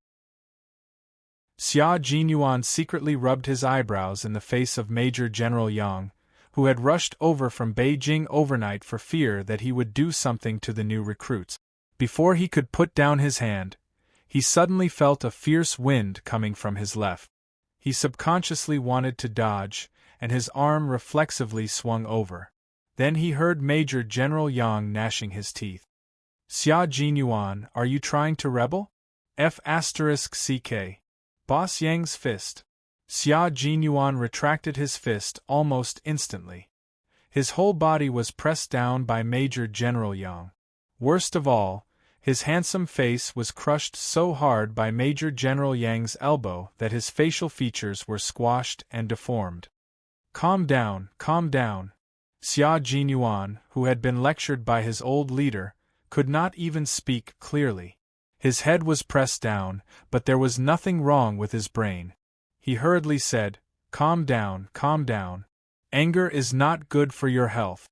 Xia Jinyuan secretly rubbed his eyebrows in the face of Major General Yang, who had rushed over from Beijing overnight for fear that he would do something to the new recruits. Before he could put down his hand, he suddenly felt a fierce wind coming from his left. He subconsciously wanted to dodge, and his arm reflexively swung over. Then he heard Major General Yang gnashing his teeth. Xia Jinyuan, are you trying to rebel? F***CK. Boss Yang's fist. Xia Jinyuan retracted his fist almost instantly. His whole body was pressed down by Major General Yang. Worst of all, his handsome face was crushed so hard by Major General Yang's elbow that his facial features were squashed and deformed. Calm down. Xia Jinyuan, who had been lectured by his old leader, could not even speak clearly. His head was pressed down, but there was nothing wrong with his brain. He hurriedly said, Calm down. Anger is not good for your health.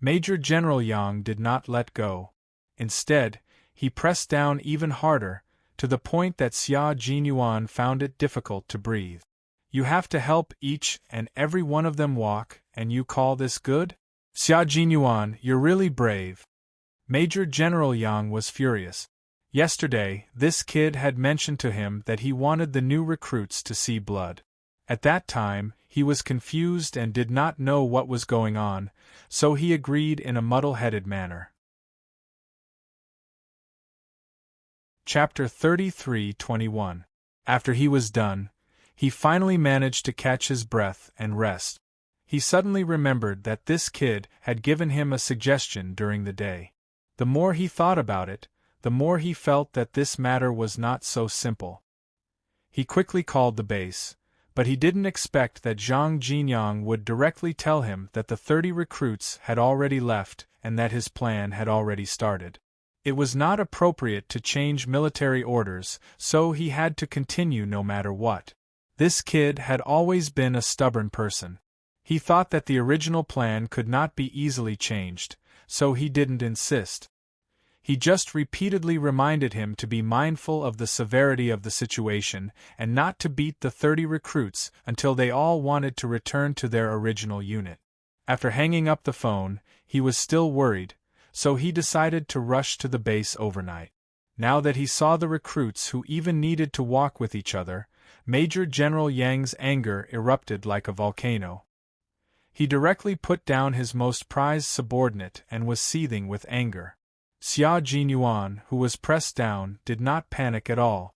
Major General Yang did not let go. Instead, he pressed down even harder, to the point that Xia Jinyuan found it difficult to breathe. You have to help each and every one of them walk, and you call this good? Xia Jinyuan, you're really brave. Major General Yang was furious. Yesterday, this kid had mentioned to him that he wanted the new recruits to see blood. At that time, he was confused and did not know what was going on, so he agreed in a muddle-headed manner. Chapter 33:21. After he was done, he finally managed to catch his breath and rest. He suddenly remembered that this kid had given him a suggestion during the day. The more he thought about it, the more he felt that this matter was not so simple. He quickly called the base, but he didn't expect that Zhang Jinyang would directly tell him that the 30 recruits had already left and that his plan had already started. It was not appropriate to change military orders, so he had to continue no matter what. This kid had always been a stubborn person. He thought that the original plan could not be easily changed, so he didn't insist. He just repeatedly reminded him to be mindful of the severity of the situation and not to beat the 30 recruits until they all wanted to return to their original unit. After hanging up the phone, he was still worried, so he decided to rush to the base overnight. Now that he saw the recruits who even needed to walk with each other, Major General Yang's anger erupted like a volcano. He directly put down his most prized subordinate and was seething with anger. Xia Jinyuan, who was pressed down, did not panic at all.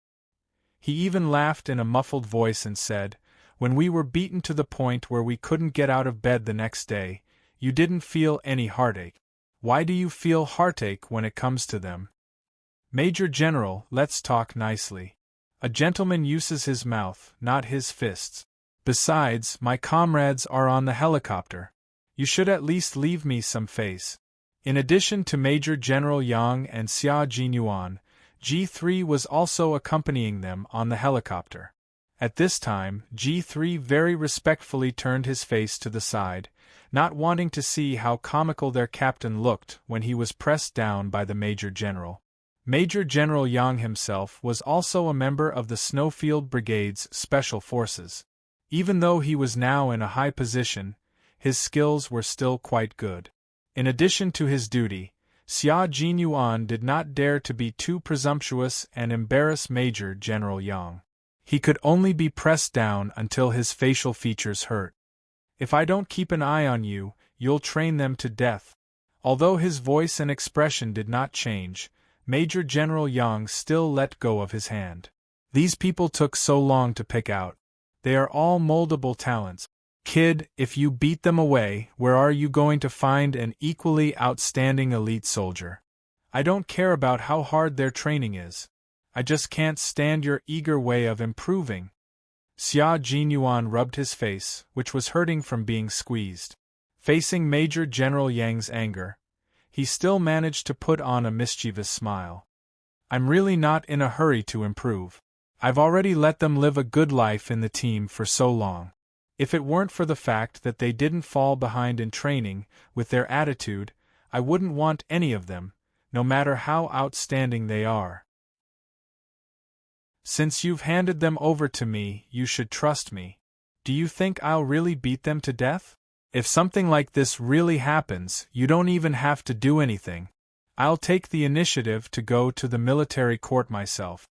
He even laughed in a muffled voice and said, When we were beaten to the point where we couldn't get out of bed the next day, you didn't feel any heartache. Why do you feel heartache when it comes to them? Major General, let's talk nicely. A gentleman uses his mouth, not his fists. Besides, my comrades are on the helicopter. You should at least leave me some face. In addition to Major General Yang and Xia Jinyuan, G3 was also accompanying them on the helicopter. At this time, G3 very respectfully turned his face to the side, not wanting to see how comical their captain looked when he was pressed down by the Major General. Major General Yang himself was also a member of the Snowfield Brigade's Special Forces. Even though he was now in a high position, his skills were still quite good. In addition to his duty, Xia Jinyuan did not dare to be too presumptuous and embarrass Major General Yang. He could only be pressed down until his facial features hurt. If I don't keep an eye on you, you'll train them to death. Although his voice and expression did not change, Major General Yang still let go of his hand. These people took so long to pick out. They are all moldable talents. Kid, if you beat them away, where are you going to find an equally outstanding elite soldier? I don't care about how hard their training is. I just can't stand your eager way of improving. Xia Jinyuan rubbed his face, which was hurting from being squeezed. Facing Major General Yang's anger, he still managed to put on a mischievous smile. I'm really not in a hurry to improve. I've already let them live a good life in the team for so long. If it weren't for the fact that they didn't fall behind in training, with their attitude, I wouldn't want any of them, no matter how outstanding they are. Since you've handed them over to me, you should trust me. Do you think I'll really beat them to death? If something like this really happens, you don't even have to do anything. I'll take the initiative to go to the military court myself.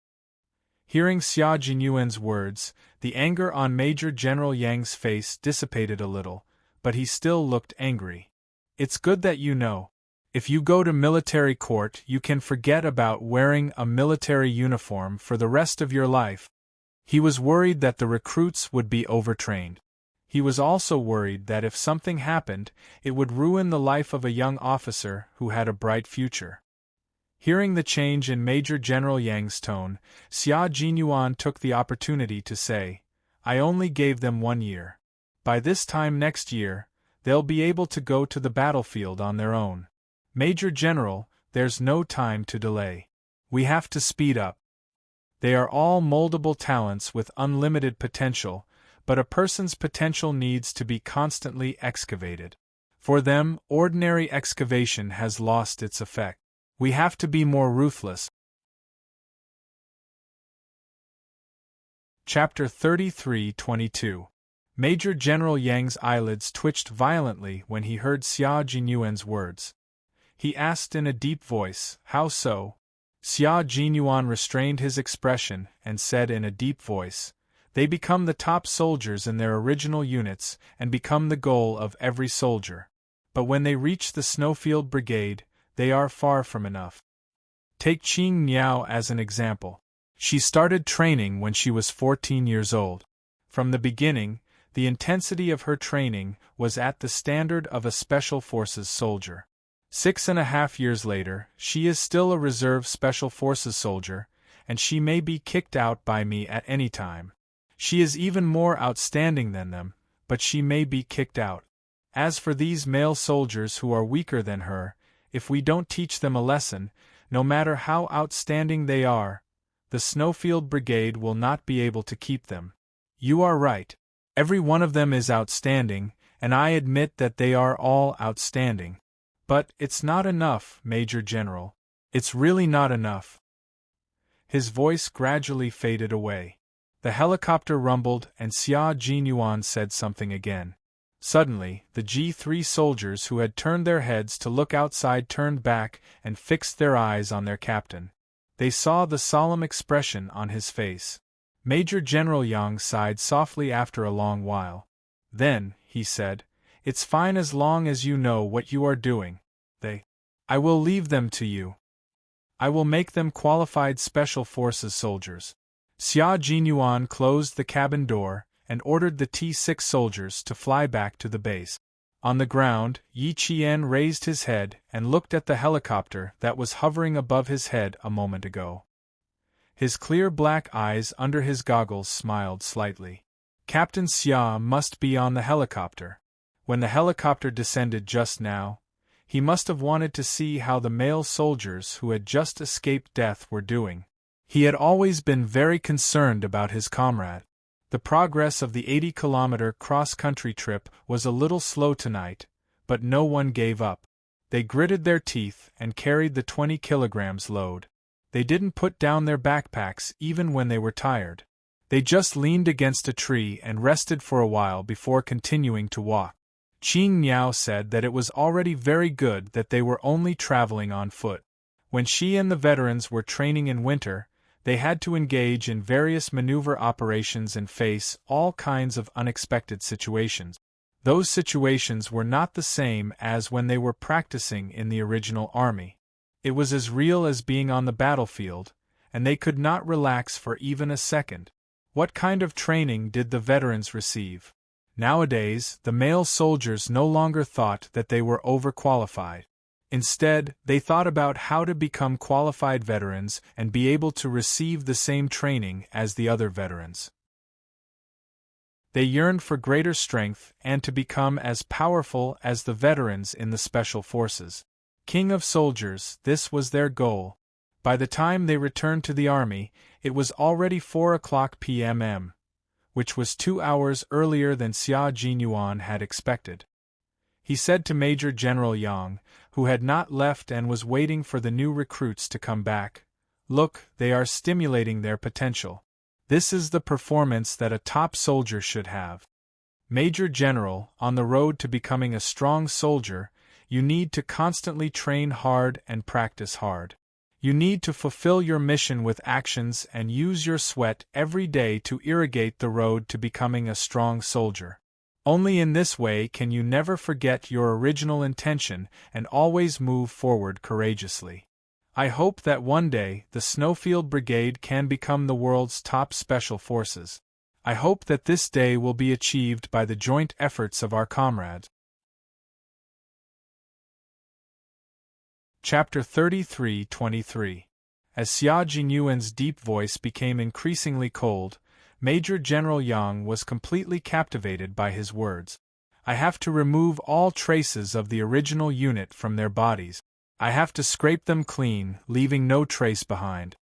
Hearing Xia Jinyuan's words, the anger on Major General Yang's face dissipated a little, but he still looked angry. It's good that you know. If you go to military court, you can forget about wearing a military uniform for the rest of your life. He was worried that the recruits would be overtrained. He was also worried that if something happened, it would ruin the life of a young officer who had a bright future. Hearing the change in Major General Yang's tone, Xia Jinyuan took the opportunity to say, I only gave them 1 year. By this time next year, they'll be able to go to the battlefield on their own. Major General, there's no time to delay. We have to speed up. They are all moldable talents with unlimited potential, but a person's potential needs to be constantly excavated. For them, ordinary excavation has lost its effect. We have to be more ruthless. Chapter 33-22. Major General Yang's eyelids twitched violently when he heard Xia Jinyuan's words. He asked in a deep voice, How so? Xia Jinyuan restrained his expression and said in a deep voice, They become the top soldiers in their original units and become the goal of every soldier. But when they reach the Snowfield Brigade, they are far from enough. Take Qing Niao as an example. She started training when she was 14 years old. From the beginning, the intensity of her training was at the standard of a Special Forces soldier. 6.5 years later, she is still a reserve Special Forces soldier, and she may be kicked out by me at any time. She is even more outstanding than them, but she may be kicked out. As for these male soldiers who are weaker than her, if we don't teach them a lesson, no matter how outstanding they are, the Snowfield Brigade will not be able to keep them. You are right. Every one of them is outstanding, and I admit that they are all outstanding. But it's not enough, Major General. It's really not enough. His voice gradually faded away. The helicopter rumbled and Xia Jinyuan said something again. Suddenly, the G3 soldiers who had turned their heads to look outside turned back and fixed their eyes on their captain. They saw the solemn expression on his face. Major General Yang sighed softly after a long while. Then, he said, It's fine as long as you know what you are doing. I will leave them to you. I will make them qualified Special Forces soldiers. Xia Jinyuan closed the cabin door and ordered the T-6 soldiers to fly back to the base. On the ground, Yi Qian raised his head and looked at the helicopter that was hovering above his head a moment ago. His clear black eyes under his goggles smiled slightly. Captain Xia must be on the helicopter. When the helicopter descended just now, he must have wanted to see how the male soldiers who had just escaped death were doing. He had always been very concerned about his comrade. The progress of the 80-kilometer cross-country trip was a little slow tonight, but no one gave up. They gritted their teeth and carried the 20 kilograms load. They didn't put down their backpacks even when they were tired. They just leaned against a tree and rested for a while before continuing to walk. Qing Miao said that it was already very good that they were only traveling on foot. When she and the veterans were training in winter, they had to engage in various maneuver operations and face all kinds of unexpected situations. Those situations were not the same as when they were practicing in the original army. It was as real as being on the battlefield, and they could not relax for even a second. What kind of training did the veterans receive? Nowadays, the male soldiers no longer thought that they were overqualified. Instead, they thought about how to become qualified veterans and be able to receive the same training as the other veterans. They yearned for greater strength and to become as powerful as the veterans in the special forces. King of soldiers, this was their goal. By the time they returned to the army, it was already 4:00 p.m., which was 2 hours earlier than Xia Jinyuan had expected. He said to Major General Yang, who had not left and was waiting for the new recruits to come back, "Look, they are stimulating their potential. This is the performance that a top soldier should have. Major General, on the road to becoming a strong soldier, you need to constantly train hard and practice hard. You need to fulfill your mission with actions and use your sweat every day to irrigate the road to becoming a strong soldier. Only in this way can you never forget your original intention and always move forward courageously. I hope that one day the Snowfield Brigade can become the world's top special forces. I hope that this day will be achieved by the joint efforts of our comrades." Chapter 33-23. As Xia Jinyuan's deep voice became increasingly cold, Major General Yang was completely captivated by his words. "I have to remove all traces of the original unit from their bodies. I have to scrape them clean, leaving no trace behind.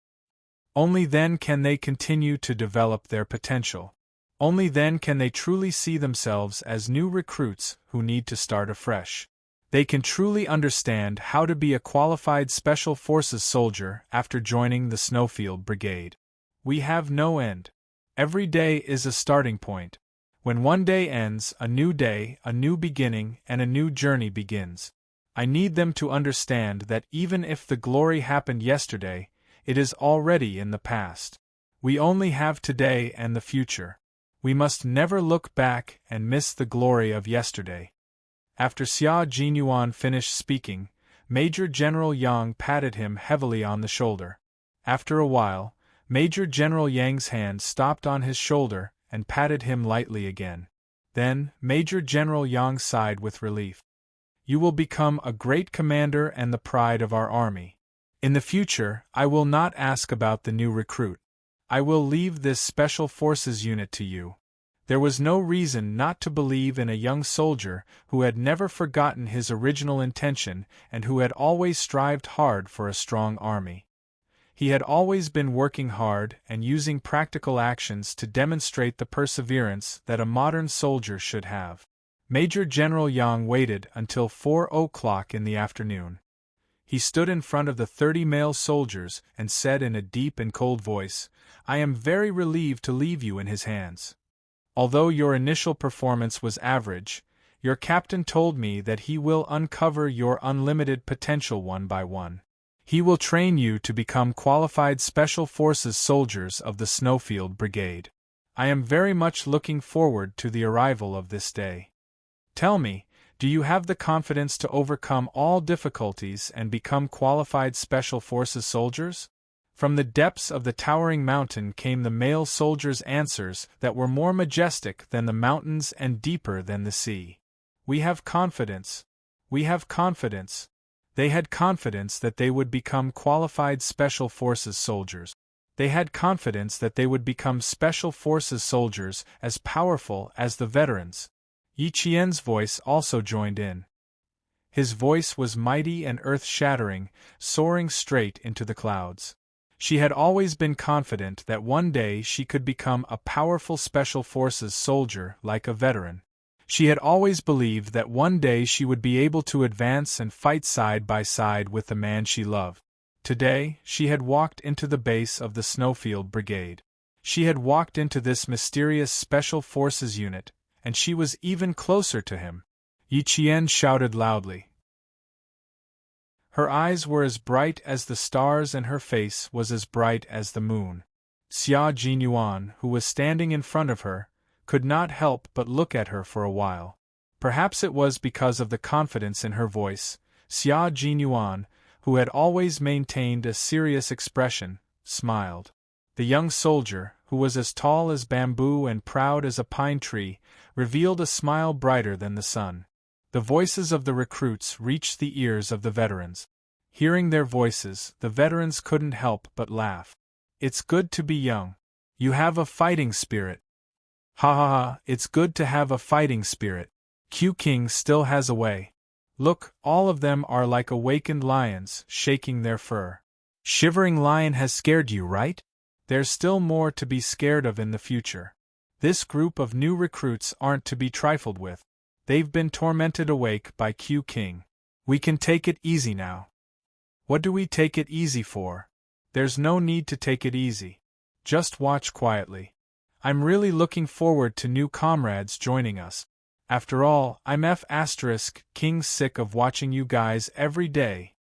Only then can they continue to develop their potential. Only then can they truly see themselves as new recruits who need to start afresh. They can truly understand how to be a qualified Special Forces soldier after joining the Snowfield Brigade. We have no end. Every day is a starting point. When one day ends, a new day, a new beginning, and a new journey begins. I need them to understand that even if the glory happened yesterday, it is already in the past. We only have today and the future. We must never look back and miss the glory of yesterday." After Xia Jinyuan finished speaking, Major General Yang patted him heavily on the shoulder. After a while, Major General Yang's hand stopped on his shoulder and patted him lightly again. Then, Major General Yang sighed with relief. "You will become a great commander and the pride of our army. In the future, I will not ask about the new recruit. I will leave this Special Forces unit to you." There was no reason not to believe in a young soldier who had never forgotten his original intention and who had always strived hard for a strong army. He had always been working hard and using practical actions to demonstrate the perseverance that a modern soldier should have. Major General Yang waited until 4:00 in the afternoon. He stood in front of the 30 male soldiers and said in a deep and cold voice, "I am very relieved to leave you in his hands. Although your initial performance was average, your captain told me that he will uncover your unlimited potential one by one. He will train you to become qualified Special Forces soldiers of the Snowfield Brigade. I am very much looking forward to the arrival of this day. Tell me, do you have the confidence to overcome all difficulties and become qualified Special Forces soldiers?" From the depths of the towering mountain came the male soldiers' answers that were more majestic than the mountains and deeper than the sea. "We have confidence. We have confidence." They had confidence that they would become qualified Special Forces soldiers. They had confidence that they would become Special Forces soldiers as powerful as the veterans. Yi Qian's voice also joined in. His voice was mighty and earth-shattering, soaring straight into the clouds. She had always been confident that one day she could become a powerful special forces soldier like a veteran. She had always believed that one day she would be able to advance and fight side by side with the man she loved. Today, she had walked into the base of the Snowfield Brigade. She had walked into this mysterious special forces unit, and she was even closer to him. Yi Qian shouted loudly. Her eyes were as bright as the stars and her face was as bright as the moon. Xia Jinyuan, who was standing in front of her, could not help but look at her for a while. Perhaps it was because of the confidence in her voice. Xia Jinyuan, who had always maintained a serious expression, smiled. The young soldier, who was as tall as bamboo and proud as a pine tree, revealed a smile brighter than the sun. The voices of the recruits reached the ears of the veterans. Hearing their voices, the veterans couldn't help but laugh. It's good to be young. You have a fighting spirit. Ha ha ha, it's good to have a fighting spirit. Q King still has a way. Look, all of them are like awakened lions, shaking their fur. Shivering Lion has scared you, right? There's still more to be scared of in the future. This group of new recruits aren't to be trifled with. They've been tormented awake by Q King. We can take it easy now. What do we take it easy for? There's no need to take it easy. Just watch quietly. I'm really looking forward to new comrades joining us. After all, I'm King sick of watching you guys every day.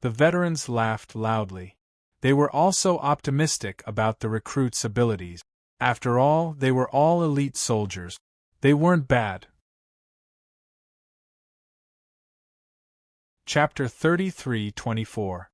The veterans laughed loudly. They were also optimistic about the recruits' abilities. After all, they were all elite soldiers. They weren't bad. Chapter 33-24.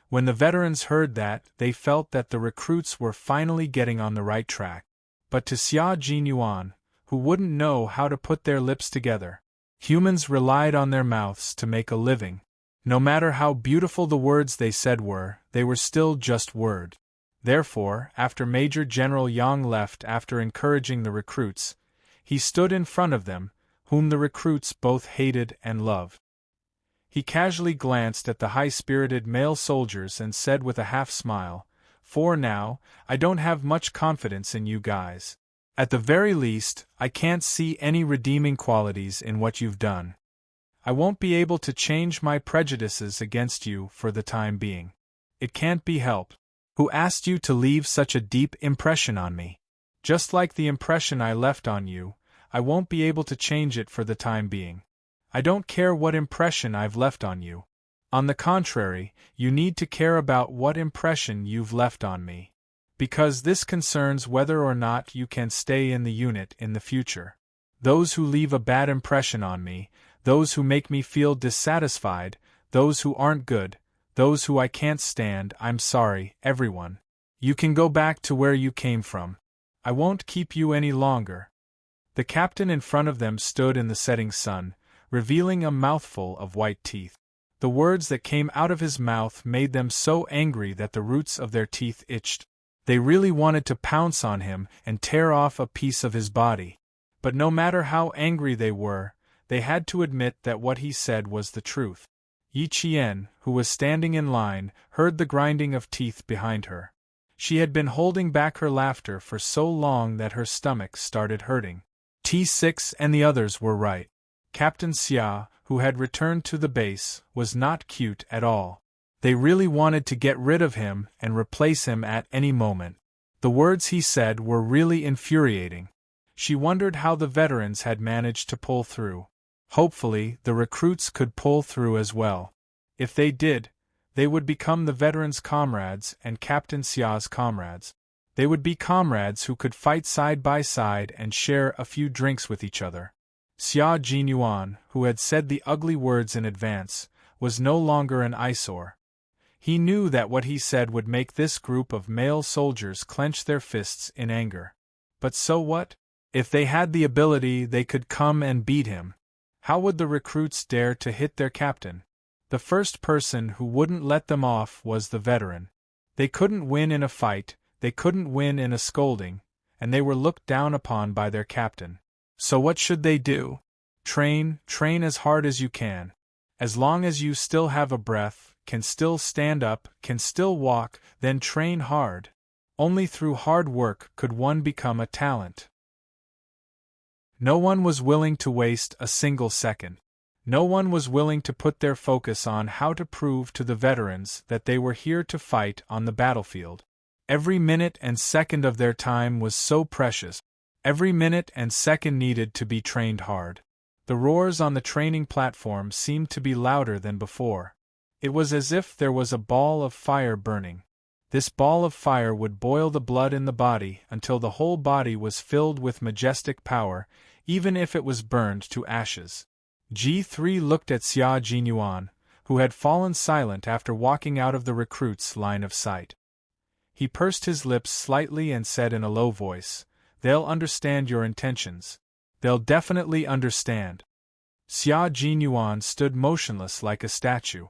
When the veterans heard that, they felt that the recruits were finally getting on the right track. But to Xia Jinyuan, who wouldn't know how to put their lips together, humans relied on their mouths to make a living. No matter how beautiful the words they said were, they were still just words. Therefore, after Major General Yang left after encouraging the recruits, he stood in front of them, whom the recruits both hated and loved. He casually glanced at the high-spirited male soldiers and said with a half-smile, "For now, I don't have much confidence in you guys. At the very least, I can't see any redeeming qualities in what you've done. I won't be able to change my prejudices against you for the time being. It can't be helped. Who asked you to leave such a deep impression on me? Just like the impression I left on you, I won't be able to change it for the time being. I don't care what impression I've left on you. On the contrary, you need to care about what impression you've left on me. Because this concerns whether or not you can stay in the unit in the future. Those who leave a bad impression on me, those who make me feel dissatisfied, those who aren't good, those who I can't stand, I'm sorry, everyone. You can go back to where you came from. I won't keep you any longer." The captain in front of them stood in the setting sun, revealing a mouthful of white teeth. The words that came out of his mouth made them so angry that the roots of their teeth itched. They really wanted to pounce on him and tear off a piece of his body. But no matter how angry they were, they had to admit that what he said was the truth. Yi Qian, who was standing in line, heard the grinding of teeth behind her. She had been holding back her laughter for so long that her stomach started hurting. T6 and the others were right. Captain Xia, who had returned to the base, was not cute at all. They really wanted to get rid of him and replace him at any moment. The words he said were really infuriating. She wondered how the veterans had managed to pull through. Hopefully, the recruits could pull through as well. If they did, they would become the veterans' comrades and Captain Xia's comrades. They would be comrades who could fight side by side and share a few drinks with each other. Xia Jinyuan, who had said the ugly words in advance, was no longer an eyesore. He knew that what he said would make this group of male soldiers clench their fists in anger. But so what? If they had the ability, they could come and beat him. How would the recruits dare to hit their captain? The first person who wouldn't let them off was the veteran. They couldn't win in a fight, they couldn't win in a scolding, and they were looked down upon by their captain. So what should they do? Train as hard as you can. As long as you still have a breath, can still stand up, can still walk, then train hard. Only through hard work could one become a talent. No one was willing to waste a single second. No one was willing to put their focus on how to prove to the veterans that they were here to fight on the battlefield. Every minute and second of their time was so precious. Every minute and second needed to be trained hard. The roars on the training platform seemed to be louder than before. It was as if there was a ball of fire burning. This ball of fire would boil the blood in the body until the whole body was filled with majestic power, even if it was burned to ashes. G3 looked at Xia Jinyuan, who had fallen silent after walking out of the recruits' line of sight. He pursed his lips slightly and said in a low voice, "They'll understand your intentions. They'll definitely understand." Xia Jinyuan stood motionless like a statue.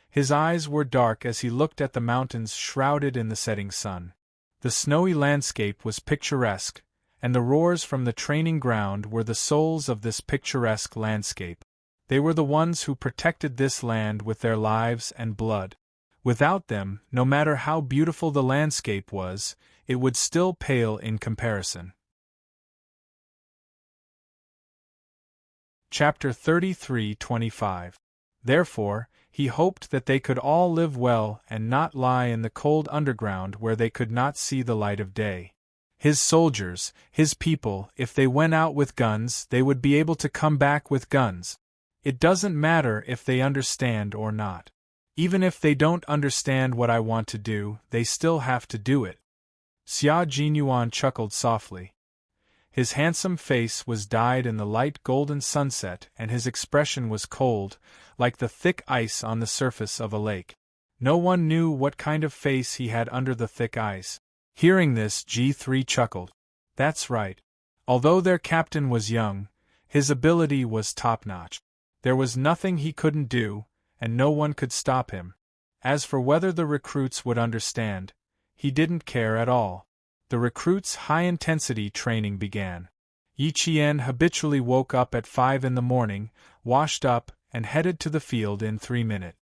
His eyes were dark as he looked at the mountains shrouded in the setting sun. The snowy landscape was picturesque, and the roars from the training ground were the souls of this picturesque landscape. They were the ones who protected this land with their lives and blood. Without them, no matter how beautiful the landscape was, it would still pale in comparison. Chapter 33:25. Therefore, he hoped that they could all live well and not lie in the cold underground where they could not see the light of day. His soldiers, his people, if they went out with guns, they would be able to come back with guns. It doesn't matter if they understand or not. Even if they don't understand what I want to do, they still have to do it. Xia Jinyuan chuckled softly. His handsome face was dyed in the light golden sunset and his expression was cold, like the thick ice on the surface of a lake. No one knew what kind of face he had under the thick ice. Hearing this, G3 chuckled. That's right. Although their captain was young, his ability was top-notch. There was nothing he couldn't do, and no one could stop him. As for whether the recruits would understand, he didn't care at all. The recruits' high-intensity training began. Yi Qian habitually woke up at 5 in the morning, washed up, and headed to the field in 3 minutes.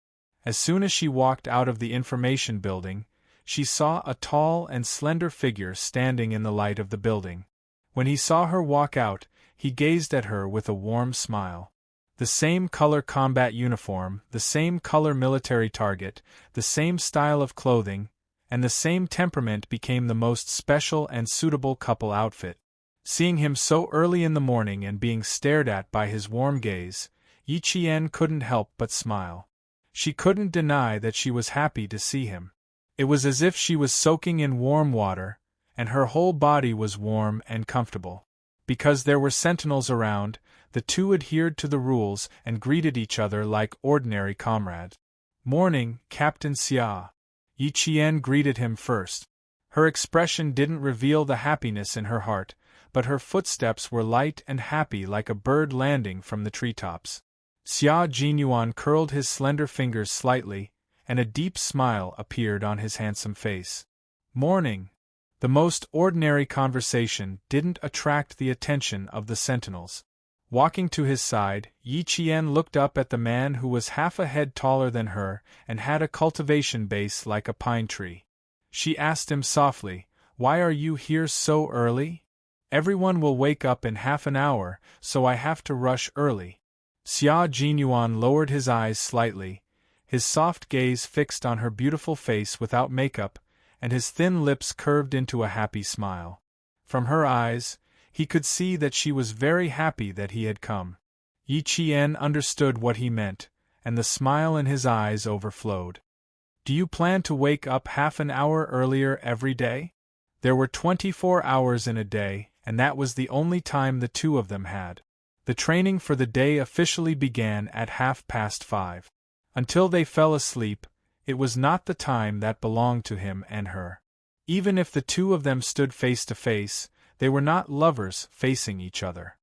As soon as she walked out of the information building, she saw a tall and slender figure standing in the light of the building. When he saw her walk out, he gazed at her with a warm smile. The same color combat uniform, the same color military target, the same style of clothing, and the same temperament became the most special and suitable couple outfit. Seeing him so early in the morning and being stared at by his warm gaze, Yi Qian couldn't help but smile. She couldn't deny that she was happy to see him. It was as if she was soaking in warm water, and her whole body was warm and comfortable. Because there were sentinels around, the two adhered to the rules and greeted each other like ordinary comrades. "Morning, Captain Xia." Yi Qian greeted him first. Her expression didn't reveal the happiness in her heart, but her footsteps were light and happy like a bird landing from the treetops. Xia Jinyuan curled his slender fingers slightly, and a deep smile appeared on his handsome face. "Morning." The most ordinary conversation didn't attract the attention of the sentinels. Walking to his side, Yi Qian looked up at the man who was half a head taller than her and had a cultivation base like a pine tree. She asked him softly, "Why are you here so early?" "Everyone will wake up in half an hour, so I have to rush early." Xia Jinyuan lowered his eyes slightly, his soft gaze fixed on her beautiful face without makeup, and his thin lips curved into a happy smile. From her eyes, he could see that she was very happy that he had come. Yi Qian understood what he meant, and the smile in his eyes overflowed. "Do you plan to wake up half an hour earlier every day?" There were 24 hours in a day, and that was the only time the two of them had. The training for the day officially began at 5:30. Until they fell asleep, it was not the time that belonged to him and her. Even if the two of them stood face to face, they were not lovers facing each other.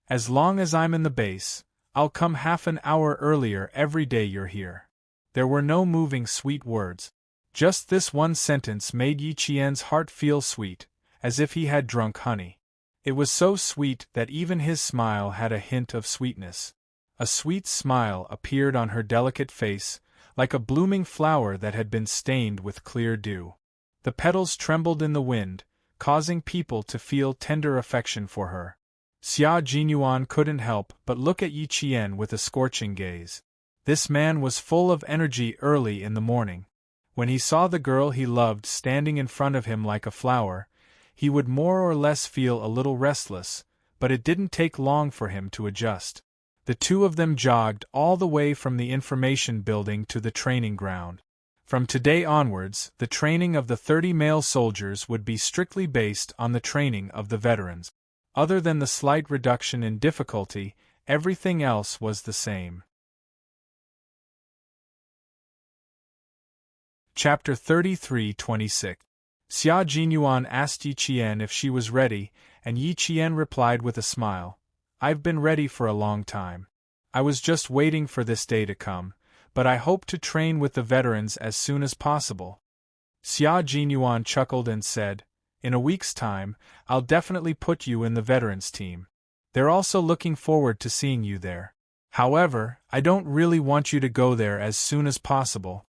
"As long as I'm in the base, I'll come half an hour earlier every day you're here." There were no moving sweet words. Just this one sentence made Yi Qian's heart feel sweet, as if he had drunk honey. It was so sweet that even his smile had a hint of sweetness. A sweet smile appeared on her delicate face, like a blooming flower that had been stained with clear dew. The petals trembled in the wind, causing people to feel tender affection for her. Xia Jinyuan couldn't help but look at Yi Qian with a scorching gaze. This man was full of energy early in the morning. When he saw the girl he loved standing in front of him like a flower, he would more or less feel a little restless, but it didn't take long for him to adjust. The two of them jogged all the way from the information building to the training ground. From today onwards, the training of the 30 male soldiers would be strictly based on the training of the veterans. Other than the slight reduction in difficulty, everything else was the same. Chapter 33-26. Xia Jinyuan asked Yi Qian if she was ready, and Yi Qian replied with a smile, "I've been ready for a long time. I was just waiting for this day to come, but I hope to train with the veterans as soon as possible." Xia Jinyuan chuckled and said, "In a week's time, I'll definitely put you in the veterans team. They're also looking forward to seeing you there. However, I don't really want you to go there as soon as possible."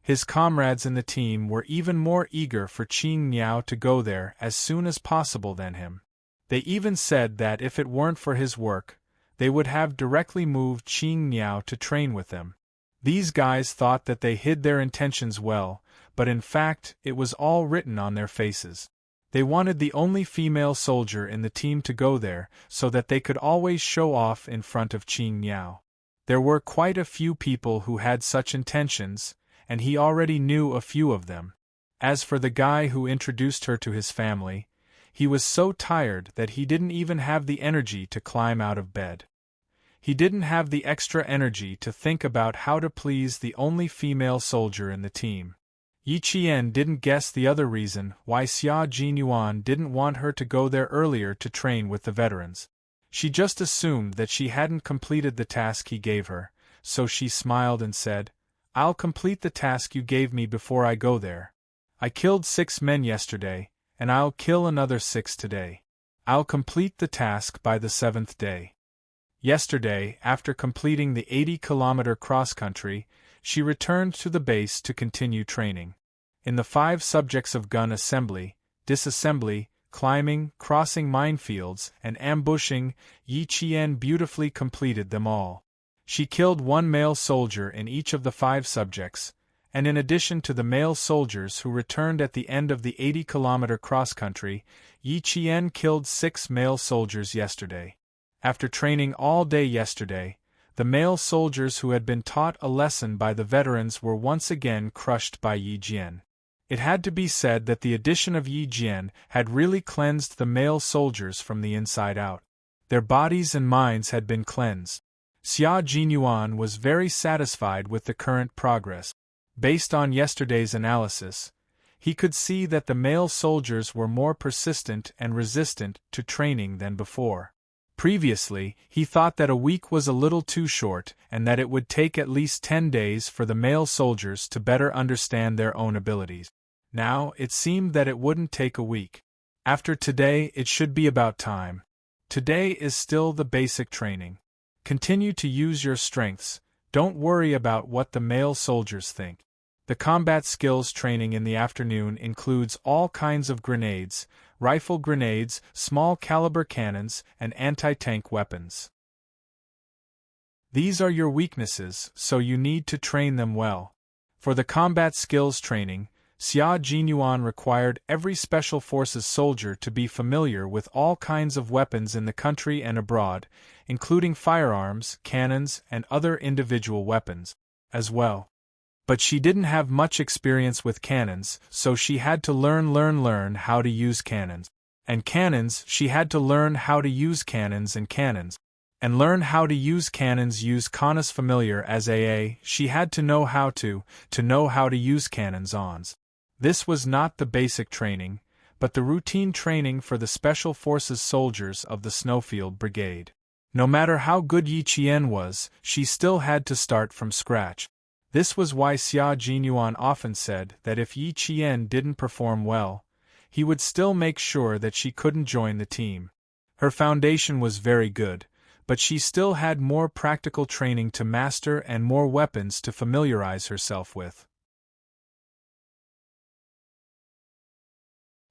His comrades in the team were even more eager for Qing Niao to go there as soon as possible than him. They even said that if it weren't for his work, they would have directly moved Qing Niao to train with them. These guys thought that they hid their intentions well, but in fact it was all written on their faces. They wanted the only female soldier in the team to go there so that they could always show off in front of Qing Niao. There were quite a few people who had such intentions, and he already knew a few of them. As for the guy who introduced her to his family, he was so tired that he didn't even have the energy to climb out of bed. He didn't have the extra energy to think about how to please the only female soldier in the team. Yi Qian didn't guess the other reason why Xia Jinyuan didn't want her to go there earlier to train with the veterans. She just assumed that she hadn't completed the task he gave her, so she smiled and said, "I'll complete the task you gave me before I go there. I killed 6 men yesterday, and I'll kill another 6 today. I'll complete the task by the 7th day." Yesterday, after completing the 80-kilometer cross-country, she returned to the base to continue training. In the 5 subjects of gun assembly, disassembly, climbing, crossing minefields, and ambushing, Yi Qian beautifully completed them all. She killed 1 male soldier in each of the 5 subjects, and in addition to the male soldiers who returned at the end of the 80-kilometer cross-country, Yi Qian killed 6 male soldiers yesterday. After training all day yesterday, the male soldiers who had been taught a lesson by the veterans were once again crushed by Yi Jian. It had to be said that the addition of Yi Jian had really cleansed the male soldiers from the inside out. Their bodies and minds had been cleansed. Xia Jinyuan was very satisfied with the current progress. Based on yesterday's analysis, he could see that the male soldiers were more persistent and resistant to training than before. Previously, he thought that a week was a little too short and that it would take at least 10 days for the male soldiers to better understand their own abilities. Now, it seemed that it wouldn't take a week. After today, it should be about time. Today is still the basic training. Continue to use your strengths, don't worry about what the male soldiers think. The combat skills training in the afternoon includes all kinds of grenades, rifle grenades, small caliber cannons, and anti-tank weapons. These are your weaknesses, so you need to train them well. For the combat skills training, Xia Jinyuan required every Special Forces soldier to be familiar with all kinds of weapons in the country and abroad, including firearms, cannons, and other individual weapons, as well. But she didn't have much experience with cannons, so she had to learn how to use cannons. And cannons, she had to learn how to use cannons and cannons. And learn how to use cannons use Canis Familiar as AA, she had to know how to use cannons ons. This was not the basic training, but the routine training for the Special Forces soldiers of the Snowfield Brigade. No matter how good Yi Qian was, she still had to start from scratch. This was why Xia Jinyuan often said that if Yi Qian didn't perform well, he would still make sure that she couldn't join the team. Her foundation was very good, but she still had more practical training to master and more weapons to familiarize herself with.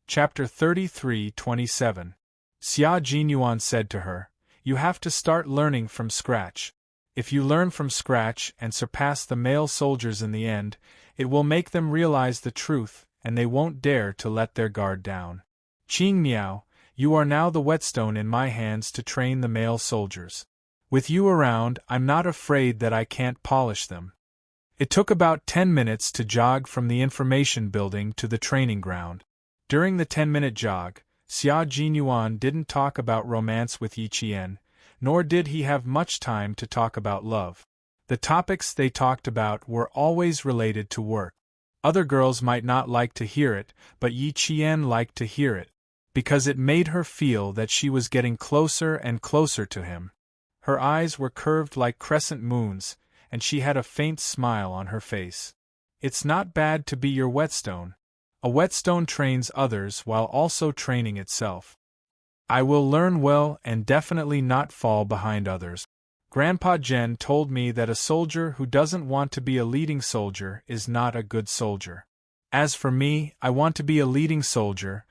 Chapter 33:27. Xia Jinyuan said to her, "You have to start learning from scratch. If you learn from scratch and surpass the male soldiers in the end, it will make them realize the truth, and they won't dare to let their guard down. Qing Miao, you are now the whetstone in my hands to train the male soldiers. With you around, I'm not afraid that I can't polish them." It took about 10 minutes to jog from the information building to the training ground. During the 10-minute jog, Xia Jinyuan didn't talk about romance with Yi Qian, nor did he have much time to talk about love. The topics they talked about were always related to work. Other girls might not like to hear it, but Yi Qian liked to hear it, because it made her feel that she was getting closer and closer to him. Her eyes were curved like crescent moons, and she had a faint smile on her face. It's not bad to be your whetstone. A whetstone trains others while also training itself. I will learn well and definitely not fall behind others. Grandpa Zhen told me that a soldier who doesn't want to be a leading soldier is not a good soldier. As for me, I want to be a leading soldier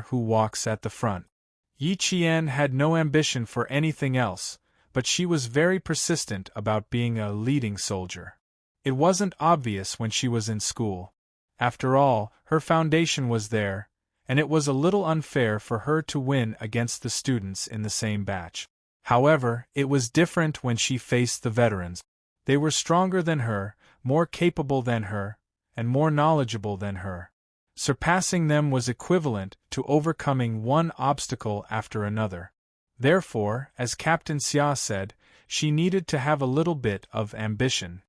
who walks at the front. Yi Qian had no ambition for anything else, but she was very persistent about being a leading soldier. It wasn't obvious when she was in school. After all, her foundation was there, and it was a little unfair for her to win against the students in the same batch. However, it was different when she faced the veterans. They were stronger than her, more capable than her, and more knowledgeable than her. Surpassing them was equivalent to overcoming one obstacle after another. Therefore, as Captain Xia said, she needed to have a little bit of ambition.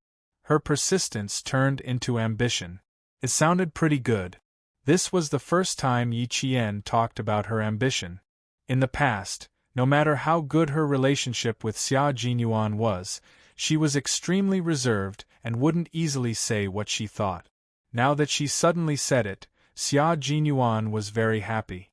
Her persistence turned into ambition. It sounded pretty good. This was the first time Yi Qian talked about her ambition. In the past, no matter how good her relationship with Xia Jinyuan was, she was extremely reserved and wouldn't easily say what she thought. Now that she suddenly said it, Xia Jinyuan was very happy.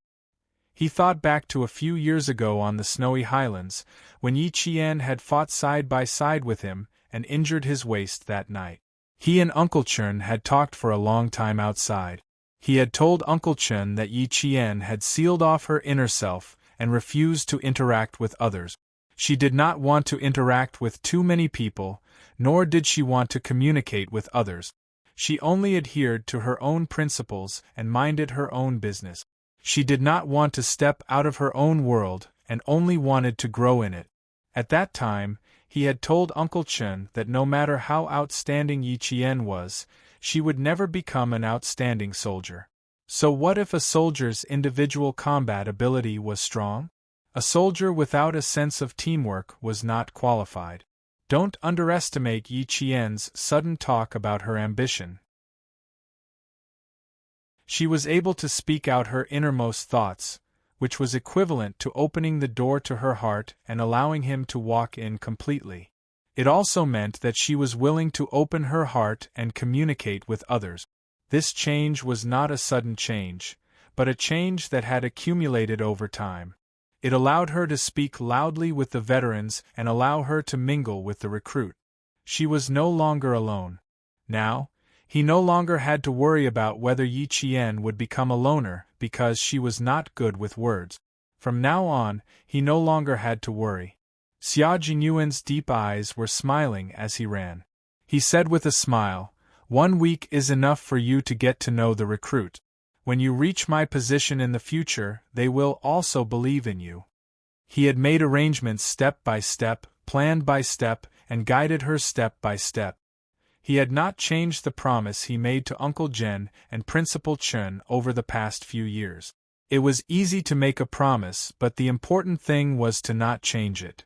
He thought back to a few years ago on the snowy highlands, when Yi Qian had fought side by side with him and injured his waist that night. He and Uncle Chen had talked for a long time outside. He had told Uncle Chen that Yi Qian had sealed off her inner self and refused to interact with others. She did not want to interact with too many people, nor did she want to communicate with others. She only adhered to her own principles and minded her own business. She did not want to step out of her own world and only wanted to grow in it. At that time, he had told Uncle Chen that no matter how outstanding Yi Qian was, she would never become an outstanding soldier. So what if a soldier's individual combat ability was strong? A soldier without a sense of teamwork was not qualified. Don't underestimate Yi Qian's sudden talk about her ambition. She was able to speak out her innermost thoughts, which was equivalent to opening the door to her heart and allowing him to walk in completely. It also meant that she was willing to open her heart and communicate with others. This change was not a sudden change, but a change that had accumulated over time. It allowed her to speak loudly with the veterans and allow her to mingle with the recruit. She was no longer alone. Now, he no longer had to worry about whether Yi Qian would become a loner because she was not good with words. From now on, he no longer had to worry. Xia Jinyuan's deep eyes were smiling as he ran. He said with a smile, "1 week is enough for you to get to know the recruit. When you reach my position in the future, they will also believe in you." He had made arrangements step by step, planned by step, and guided her step by step. He had not changed the promise he made to Uncle Zhen and Principal Chen over the past few years. It was easy to make a promise, but the important thing was to not change it.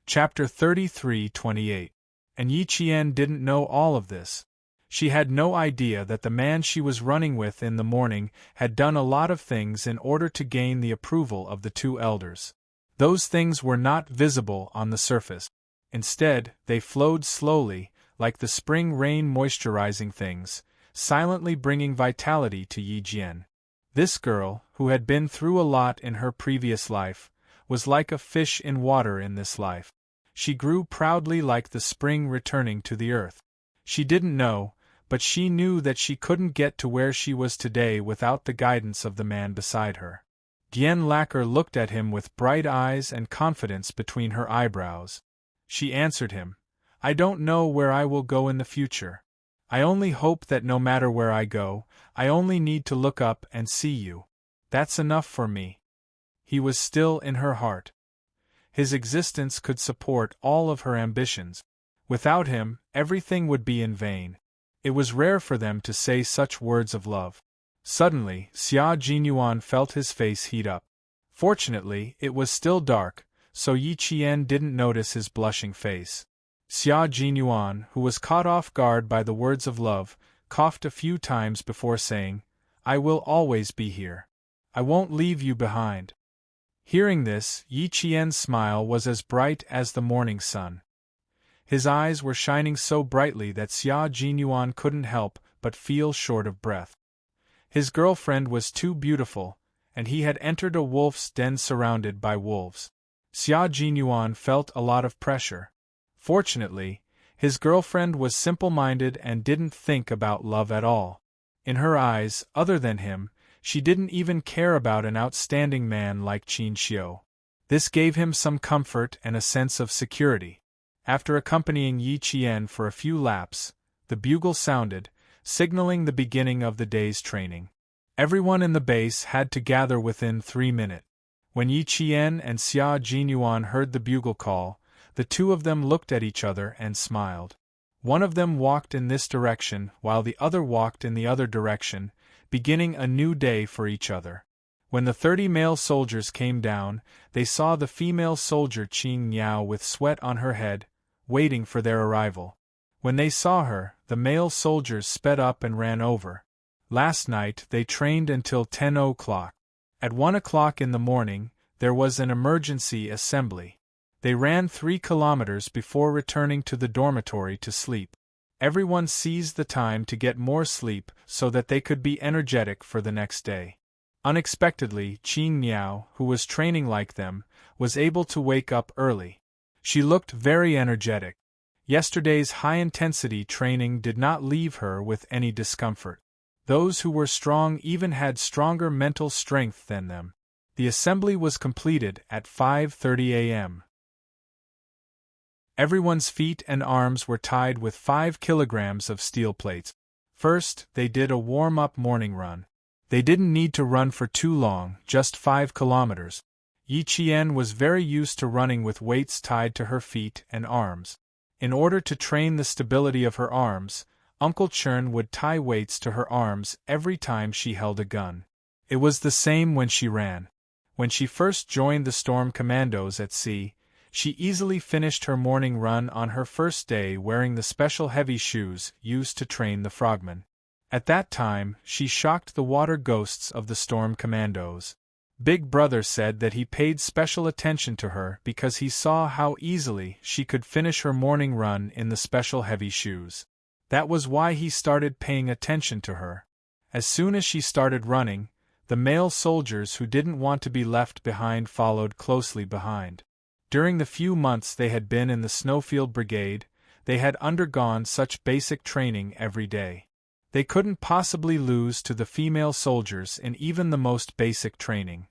Chapter 33:28. And Yi Qian didn't know all of this. She had no idea that the man she was running with in the morning had done a lot of things in order to gain the approval of the two elders. Those things were not visible on the surface. Instead, they flowed slowly, like the spring rain moisturizing things, silently bringing vitality to Yi Jian. This girl, who had been through a lot in her previous life, was like a fish in water in this life. She grew proudly like the spring returning to the earth. She didn't know, but she knew that she couldn't get to where she was today without the guidance of the man beside her. Dian Lacquer looked at him with bright eyes and confidence between her eyebrows. She answered him, "I don't know where I will go in the future. I only hope that no matter where I go, I only need to look up and see you. That's enough for me." He was still in her heart. His existence could support all of her ambitions. Without him, everything would be in vain. It was rare for them to say such words of love. Suddenly, Xia Jinyuan felt his face heat up. Fortunately, it was still dark, so Yi Qian didn't notice his blushing face. Xia Jinyuan, who was caught off guard by the words of love, coughed a few times before saying, "I will always be here. I won't leave you behind." Hearing this, Yi Qian's smile was as bright as the morning sun. His eyes were shining so brightly that Xia Jinyuan couldn't help but feel short of breath. His girlfriend was too beautiful, and he had entered a wolf's den surrounded by wolves. Xia Jinyuan felt a lot of pressure. Fortunately, his girlfriend was simple-minded and didn't think about love at all. In her eyes, other than him, she didn't even care about an outstanding man like Qin Xiu. This gave him some comfort and a sense of security. After accompanying Yi Qian for a few laps, the bugle sounded, signaling the beginning of the day's training. Everyone in the base had to gather within 3 minutes. When Yi Qian and Xia Jinyuan heard the bugle call, the two of them looked at each other and smiled. One of them walked in this direction while the other walked in the other direction, beginning a new day for each other. When the 30 male soldiers came down, they saw the female soldier Qing Niao with sweat on her head, waiting for their arrival. When they saw her, the male soldiers sped up and ran over. Last night they trained until 10 o'clock. At 1 o'clock in the morning, there was an emergency assembly. They ran 3 kilometers before returning to the dormitory to sleep. Everyone seized the time to get more sleep so that they could be energetic for the next day. Unexpectedly, Qing Niao, who was training like them, was able to wake up early. She looked very energetic. Yesterday's high-intensity training did not leave her with any discomfort. Those who were strong even had stronger mental strength than them. The assembly was completed at 5:30 a.m. Everyone's feet and arms were tied with 5 kilograms of steel plates. First, they did a warm-up morning run. They didn't need to run for too long, just 5 kilometers. Yi Qian was very used to running with weights tied to her feet and arms. In order to train the stability of her arms, Uncle Chern would tie weights to her arms every time she held a gun. It was the same when she ran. When she first joined the Storm Commandos at sea, she easily finished her morning run on her first day wearing the special heavy shoes used to train the frogmen. At that time, she shocked the water ghosts of the Storm Commandos. Big Brother said that he paid special attention to her because he saw how easily she could finish her morning run in the special heavy shoes. That was why he started paying attention to her. As soon as she started running, the male soldiers who didn't want to be left behind followed closely behind. During the few months they had been in the Snowfield Brigade, they had undergone such basic training every day. They couldn't possibly lose to the female soldiers in even the most basic training.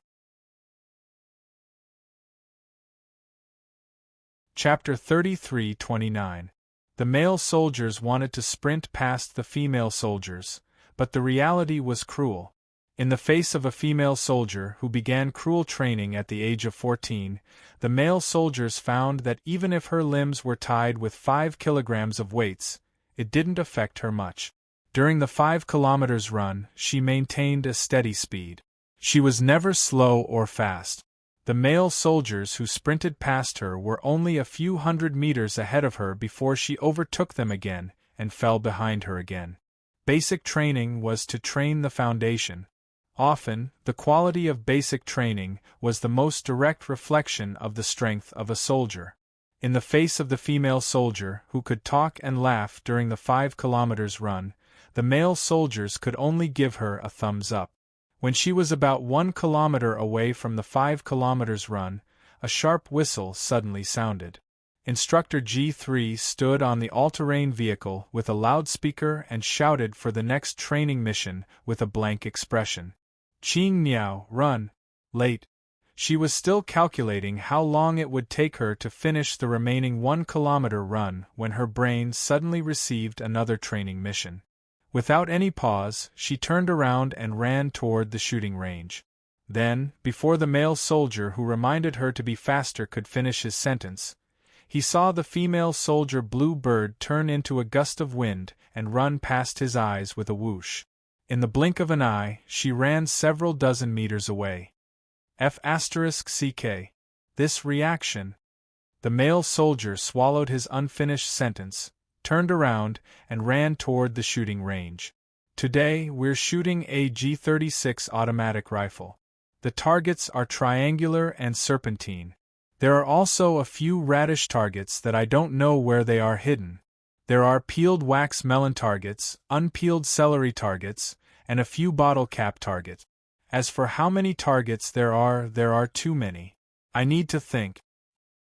Chapter 33:29. The male soldiers wanted to sprint past the female soldiers, but the reality was cruel. In the face of a female soldier who began cruel training at the age of 14, the male soldiers found that even if her limbs were tied with 5 kilograms of weights, it didn't affect her much. During the 5 kilometers run, she maintained a steady speed. She was never slow or fast. The male soldiers who sprinted past her were only a few hundred meters ahead of her before she overtook them again and fell behind her again. Basic training was to train the foundation. Often, the quality of basic training was the most direct reflection of the strength of a soldier. In the face of the female soldier, who could talk and laugh during the 5 kilometers run, the male soldiers could only give her a thumbs up. When she was about 1 kilometer away from the 5 kilometers run, a sharp whistle suddenly sounded. Instructor G3 stood on the all-terrain vehicle with a loudspeaker and shouted for the next training mission with a blank expression. Qing Niao, run! Late. She was still calculating how long it would take her to finish the remaining 1 kilometer run when her brain suddenly received another training mission. Without any pause, she turned around and ran toward the shooting range. Then, before the male soldier who reminded her to be faster could finish his sentence, he saw the female soldier Blue Bird turn into a gust of wind and run past his eyes with a whoosh. In the blink of an eye, she ran several dozen meters away. F***ck. This reaction. The male soldier swallowed his unfinished sentence, turned around, and ran toward the shooting range. Today we're shooting a G36 automatic rifle. The targets are triangular and serpentine. There are also a few radish targets that I don't know where they are hidden. There are peeled wax melon targets, unpeeled celery targets, and a few bottle cap targets. As for how many targets there are too many. I need to think.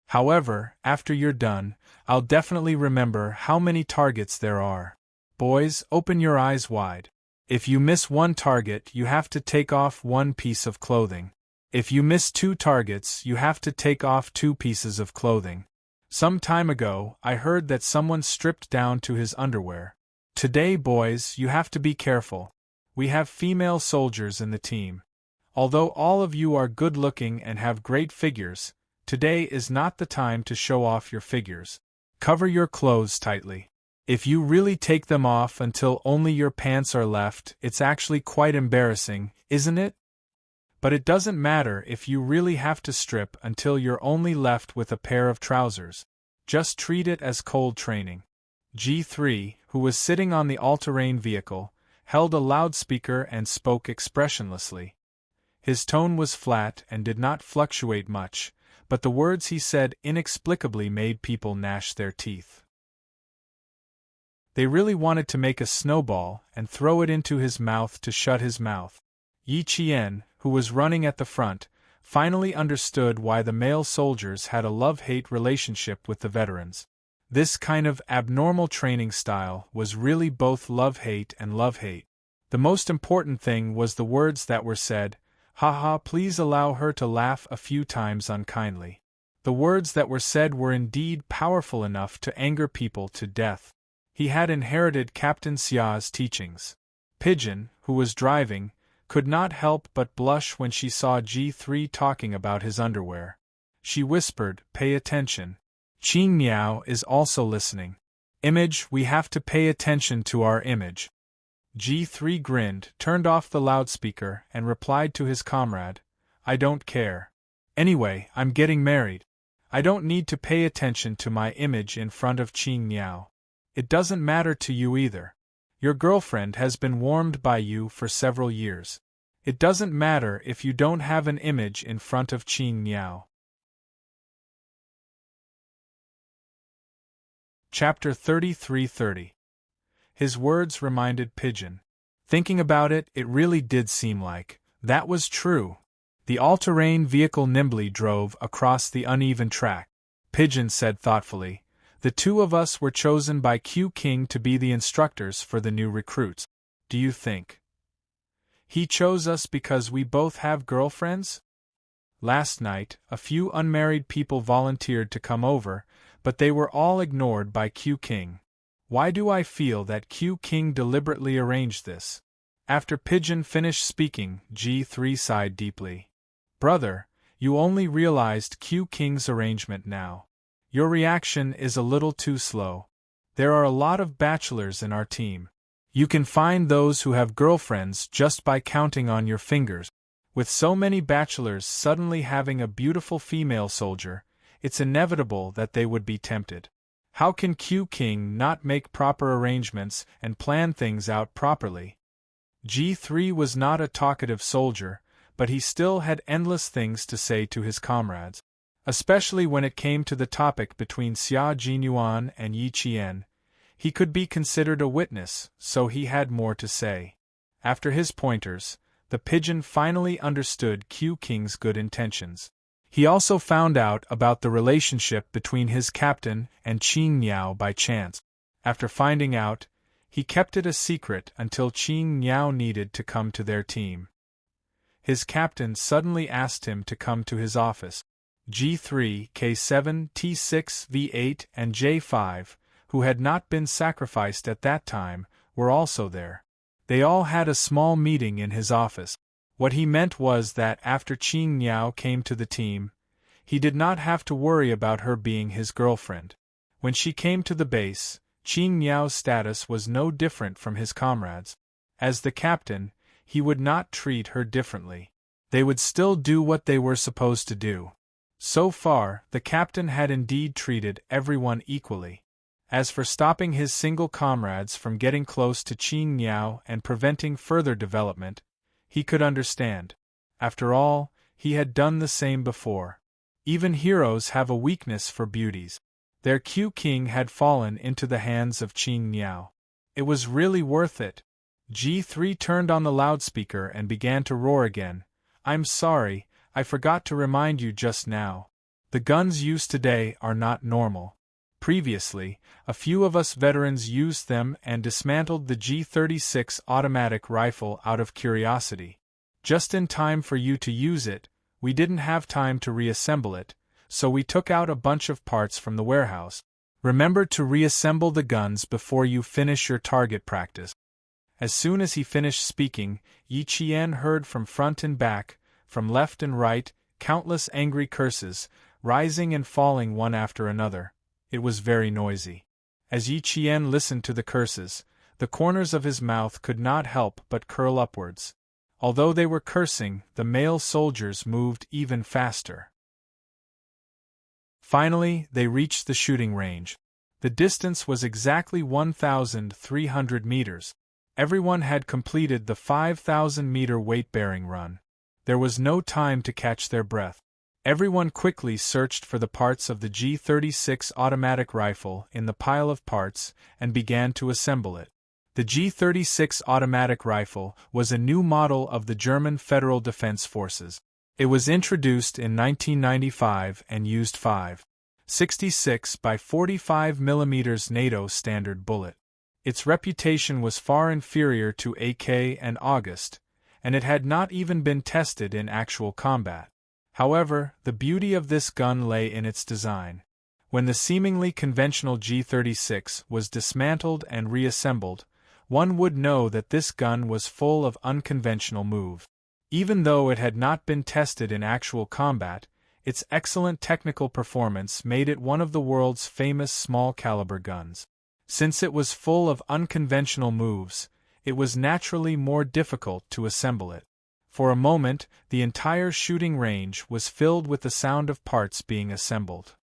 However, after you're done, I'll definitely remember how many targets there are. Boys, open your eyes wide. If you miss 1 target, you have to take off 1 piece of clothing. If you miss 2 targets, you have to take off 2 pieces of clothing. Some time ago, I heard that someone stripped down to his underwear. Today, boys, you have to be careful. We have female soldiers in the team. Although all of you are good-looking and have great figures, today is not the time to show off your figures. Cover your clothes tightly. If you really take them off until only your pants are left, it's actually quite embarrassing, isn't it? But it doesn't matter if you really have to strip until you're only left with a pair of trousers. Just treat it as cold training. G3, who was sitting on the all-terrain vehicle, held a loudspeaker and spoke expressionlessly. His tone was flat and did not fluctuate much, but the words he said inexplicably made people gnash their teeth. They really wanted to make a snowball and throw it into his mouth to shut his mouth. Yi Qian, who was running at the front, finally understood why the male soldiers had a love-hate relationship with the veterans. This kind of abnormal training style was really both love-hate and love-hate. The most important thing was the words that were said, "Haha, please allow her to laugh a few times unkindly." The words that were said were indeed powerful enough to anger people to death. He had inherited Captain Xia's teachings. Pigeon, who was driving, could not help but blush when she saw G3 talking about his underwear. She whispered, "Pay attention. Qing Niao is also listening. Image, we have to pay attention to our image." G3 grinned, turned off the loudspeaker, and replied to his comrade, "I don't care. Anyway, I'm getting married. I don't need to pay attention to my image in front of Qing Niao. It doesn't matter to you either. Your girlfriend has been warmed by you for several years. It doesn't matter if you don't have an image in front of Qing Niao." Chapter 33:30. His words reminded Pigeon. Thinking about it, it really did seem like that was true. The all-terrain vehicle nimbly drove across the uneven track. Pigeon said thoughtfully, "The 2 of us were chosen by Q King to be the instructors for the new recruits. Do you think he chose us because we both have girlfriends?" Last night, a few unmarried people volunteered to come over, but they were all ignored by Q King. Why do I feel that Q King deliberately arranged this? After Pigeon finished speaking, G3 sighed deeply. "Brother, you only realized Q King's arrangement now. Your reaction is a little too slow. There are a lot of bachelors in our team. You can find those who have girlfriends just by counting on your fingers. With so many bachelors suddenly having a beautiful female soldier, it's inevitable that they would be tempted. How can Q King not make proper arrangements and plan things out properly?" G3 was not a talkative soldier, but he still had endless things to say to his comrades. especially when it came to the topic between Xia Jinyuan and Yi Qian. He could be considered a witness, so he had more to say. After his pointers, the pigeon finally understood Q King's good intentions. He also found out about the relationship between his captain and Qing Niao by chance. After finding out, he kept it a secret until Qing Niao needed to come to their team. His captain suddenly asked him to come to his office. G3, K7, T6, V8, and J5, who had not been sacrificed at that time, were also there. They all had a small meeting in his office. What he meant was that after Qing Niao came to the team, he did not have to worry about her being his girlfriend. When she came to the base, Qing Niao's status was no different from his comrades. As the captain, he would not treat her differently. They would still do what they were supposed to do. So far, the captain had indeed treated everyone equally. As for stopping his single comrades from getting close to Qing Niao and preventing further development, he could understand. After all, he had done the same before. Even heroes have a weakness for beauties. Their Q King had fallen into the hands of Qing Niao. It was really worth it. G3 turned on the loudspeaker and began to roar again. "I'm sorry, I forgot to remind you just now. The guns used today are not normal. Previously, a few of us veterans used them and dismantled the G36 automatic rifle out of curiosity. Just in time for you to use it, we didn't have time to reassemble it, so we took out a bunch of parts from the warehouse. Remember to reassemble the guns before you finish your target practice." As soon as he finished speaking, Yi Qian heard from front and back, from left and right, countless angry curses, rising and falling one after another. It was very noisy. As Yi Qian listened to the curses, the corners of his mouth could not help but curl upwards. Although they were cursing, the male soldiers moved even faster. Finally, they reached the shooting range. The distance was exactly 1,300 meters. Everyone had completed the 5,000-meter weight-bearing run. There was no time to catch their breath. Everyone quickly searched for the parts of the G36 automatic rifle in the pile of parts and began to assemble it. The G36 automatic rifle was a new model of the German Federal Defense Forces. It was introduced in 1995 and used 5.66 by 45 mm NATO standard bullet. Its reputation was far inferior to AK and August, and it had not even been tested in actual combat. However, the beauty of this gun lay in its design. When the seemingly conventional G36 was dismantled and reassembled, one would know that this gun was full of unconventional moves. Even though it had not been tested in actual combat, its excellent technical performance made it one of the world's famous small-caliber guns. Since it was full of unconventional moves, it was naturally more difficult to assemble it. For a moment, the entire shooting range was filled with the sound of parts being assembled.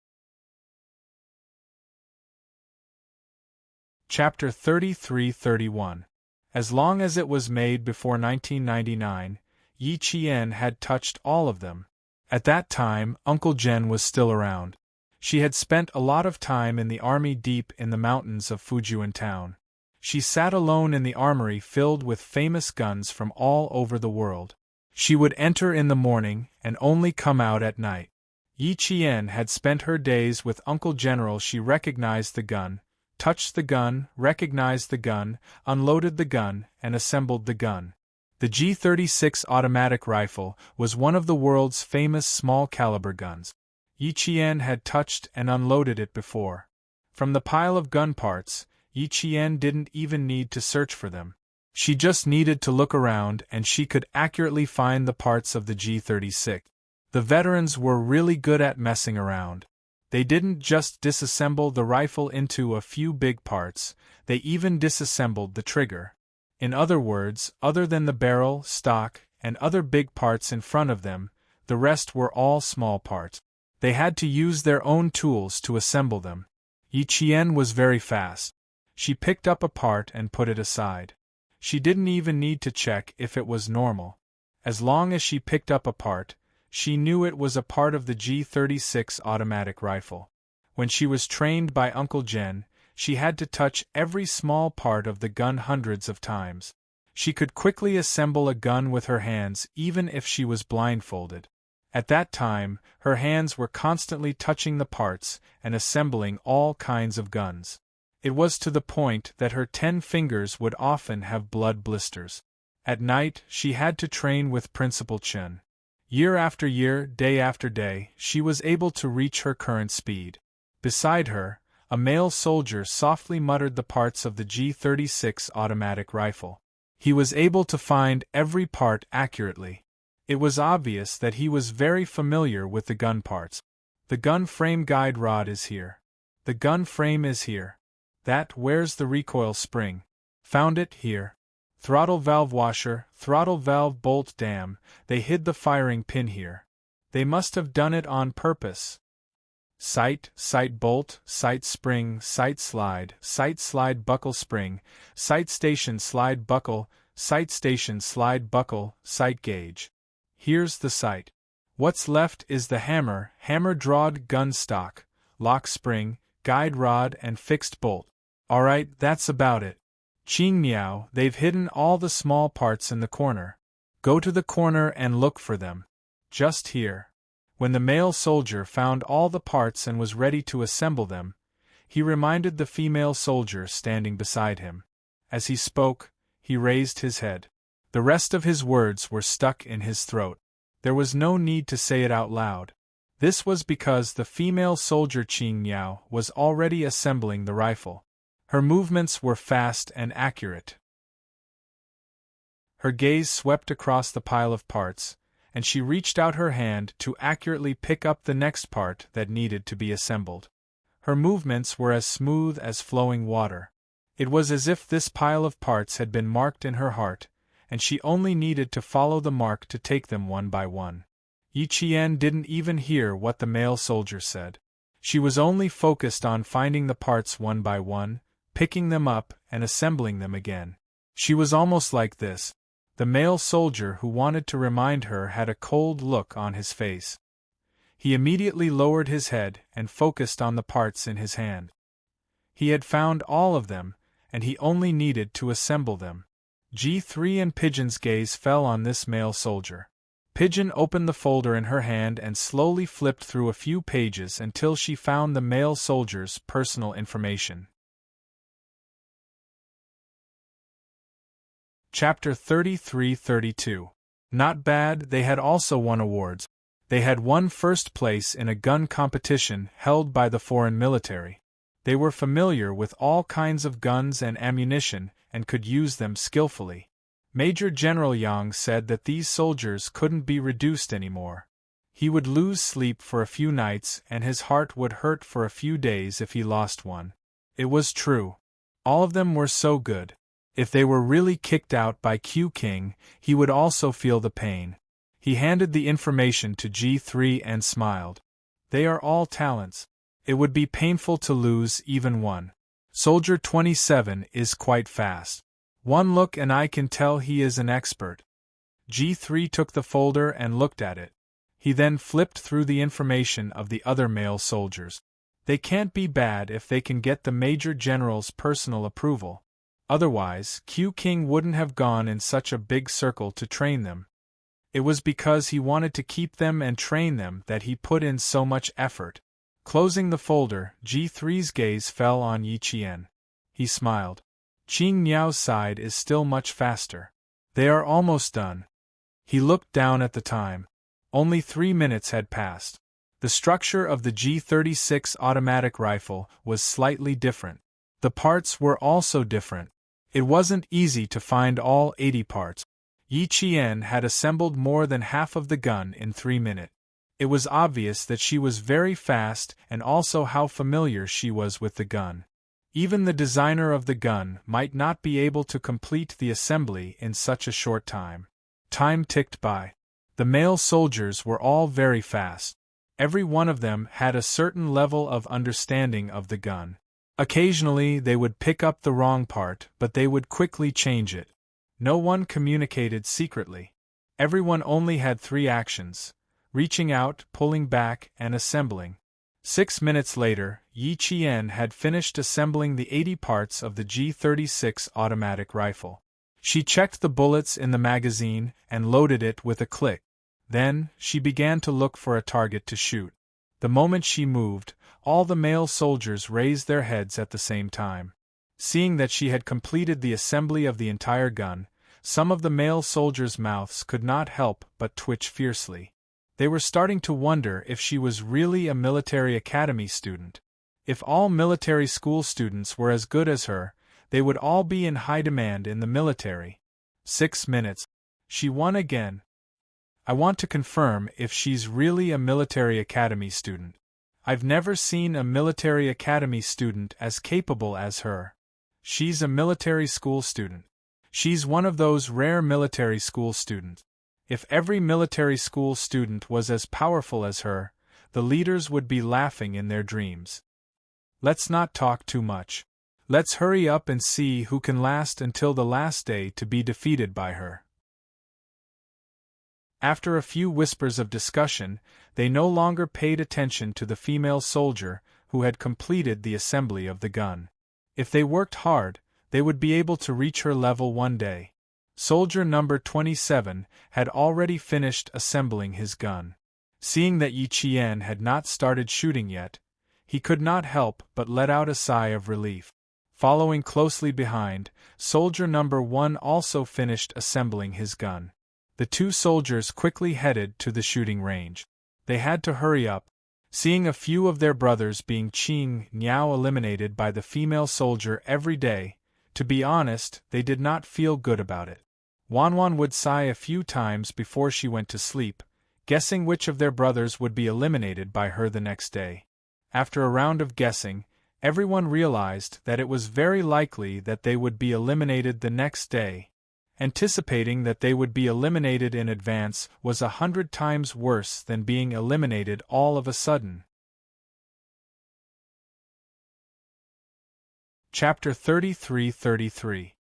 Chapter 33-31. As long as it was made before 1999, Yi Qian had touched all of them. At that time, Uncle Jen was still around. She had spent a lot of time in the army deep in the mountains of Fujian town. She sat alone in the armory filled with famous guns from all over the world. She would enter in the morning and only come out at night. Yi Qian had spent her days with Uncle General. She recognized the gun, touched the gun, recognized the gun, unloaded the gun, and assembled the gun. The G36 automatic rifle was one of the world's famous small-caliber guns. Yi Qian had touched and unloaded it before. From the pile of gun parts, Yi Qian didn't even need to search for them. She just needed to look around and she could accurately find the parts of the G36. The veterans were really good at messing around. They didn't just disassemble the rifle into a few big parts, they even disassembled the trigger. In other words, other than the barrel, stock, and other big parts in front of them, the rest were all small parts. They had to use their own tools to assemble them. Yi Qian was very fast. She picked up a part and put it aside. She didn't even need to check if it was normal. As long as she picked up a part, She knew it was a part of the G36 automatic rifle. When she was trained by Uncle Jen, she had to touch every small part of the gun hundreds of times. She could quickly assemble a gun with her hands even if she was blindfolded. At that time, her hands were constantly touching the parts and assembling all kinds of guns. It was to the point that her 10 fingers would often have blood blisters. At night, she had to train with Principal Chen. Year after year, day after day, she was able to reach her current speed. Beside her, a male soldier softly muttered the parts of the G36 automatic rifle. He was able to find every part accurately. It was obvious that he was very familiar with the gun parts. The gun frame guide rod is here. The gun frame is here. Where's the recoil spring? Found it here. Throttle valve washer, throttle valve bolt damn, they hid the firing pin here. They must have done it on purpose. Sight bolt, sight spring, sight slide buckle spring, sight station slide buckle, sight station slide buckle, sight gauge. Here's the sight. What's left is the hammer drawed gun stock, lock spring, guide rod and fixed bolt. Alright, that's about it. Qing Miao, they've hidden all the small parts in the corner. Go to the corner and look for them. Just here. When the male soldier found all the parts and was ready to assemble them, he reminded the female soldier standing beside him. As he spoke, he raised his head. The rest of his words were stuck in his throat. There was no need to say it out loud. This was because the female soldier Qing Miao was already assembling the rifle. Her movements were fast and accurate. Her gaze swept across the pile of parts, and she reached out her hand to accurately pick up the next part that needed to be assembled. Her movements were as smooth as flowing water. It was as if this pile of parts had been marked in her heart, and she only needed to follow the mark to take them one by one. Yi Qian didn't even hear what the male soldier said. She was only focused on finding the parts one by one, picking them up and assembling them again. She was almost like this. The male soldier who wanted to remind her had a cold look on his face. He immediately lowered his head and focused on the parts in his hand. He had found all of them, and he only needed to assemble them. G3 and Pigeon's gaze fell on this male soldier. Pigeon opened the folder in her hand and slowly flipped through a few pages until she found the male soldier's personal information. Chapter 33-32. Not bad, they had also won awards. They had won first place in a gun competition held by the foreign military. They were familiar with all kinds of guns and ammunition and could use them skillfully. Major General Yang said that these soldiers couldn't be reduced anymore. He would lose sleep for a few nights and his heart would hurt for a few days if he lost one. It was true. All of them were so good. If they were really kicked out by Q King, he would also feel the pain. He handed the information to G3 and smiled. They are all talents. It would be painful to lose even one. Soldier 27 is quite fast. One look and I can tell he is an expert. G3 took the folder and looked at it. He then flipped through the information of the other male soldiers. They can't be bad if they can get the Major General's personal approval. Otherwise, Q King wouldn't have gone in such a big circle to train them. It was because he wanted to keep them and train them that he put in so much effort. Closing the folder, G3's gaze fell on Yi Qian. He smiled. Qing Miao's side is still much faster. They are almost done. He looked down at the time. Only 3 minutes had passed. The structure of the G36 automatic rifle was slightly different. The parts were also different. It wasn't easy to find all 80 parts. Yi Qian had assembled more than half of the gun in 3 minutes. It was obvious that she was very fast and also how familiar she was with the gun. Even the designer of the gun might not be able to complete the assembly in such a short time. Time ticked by. The male soldiers were all very fast. Every one of them had a certain level of understanding of the gun. Occasionally they would pick up the wrong part, but they would quickly change it. No one communicated secretly. Everyone only had 3 actions: reaching out, pulling back, and assembling. 6 minutes later, Yi Qian had finished assembling the 80 parts of the G-36 automatic rifle. She checked the bullets in the magazine and loaded it with a click. Then, she began to look for a target to shoot. The moment she moved, all the male soldiers raised their heads at the same time. Seeing that she had completed the assembly of the entire gun, some of the male soldiers' mouths could not help but twitch fiercely. They were starting to wonder if she was really a military academy student. If all military school students were as good as her, they would all be in high demand in the military. 6 minutes. She won again. I want to confirm if she's really a military academy student. I've never seen a military academy student as capable as her. She's a military school student. She's one of those rare military school students. If every military school student was as powerful as her, the leaders would be laughing in their dreams. Let's not talk too much. Let's hurry up and see who can last until the last day to be defeated by her. After a few whispers of discussion, they no longer paid attention to the female soldier who had completed the assembly of the gun. If they worked hard, they would be able to reach her level one day. Soldier number 27 had already finished assembling his gun. Seeing that Yi Qian had not started shooting yet, he could not help but let out a sigh of relief. Following closely behind, soldier number 1 also finished assembling his gun. The two soldiers quickly headed to the shooting range. They had to hurry up. Seeing a few of their brothers being Qing Niao eliminated by the female soldier every day, to be honest, they did not feel good about it. Wanwan would sigh a few times before she went to sleep, guessing which of their brothers would be eliminated by her the next day. After a round of guessing, everyone realized that it was very likely that they would be eliminated the next day. Anticipating that they would be eliminated in advance was 100 times worse than being eliminated all of a sudden. Chapter 33-33.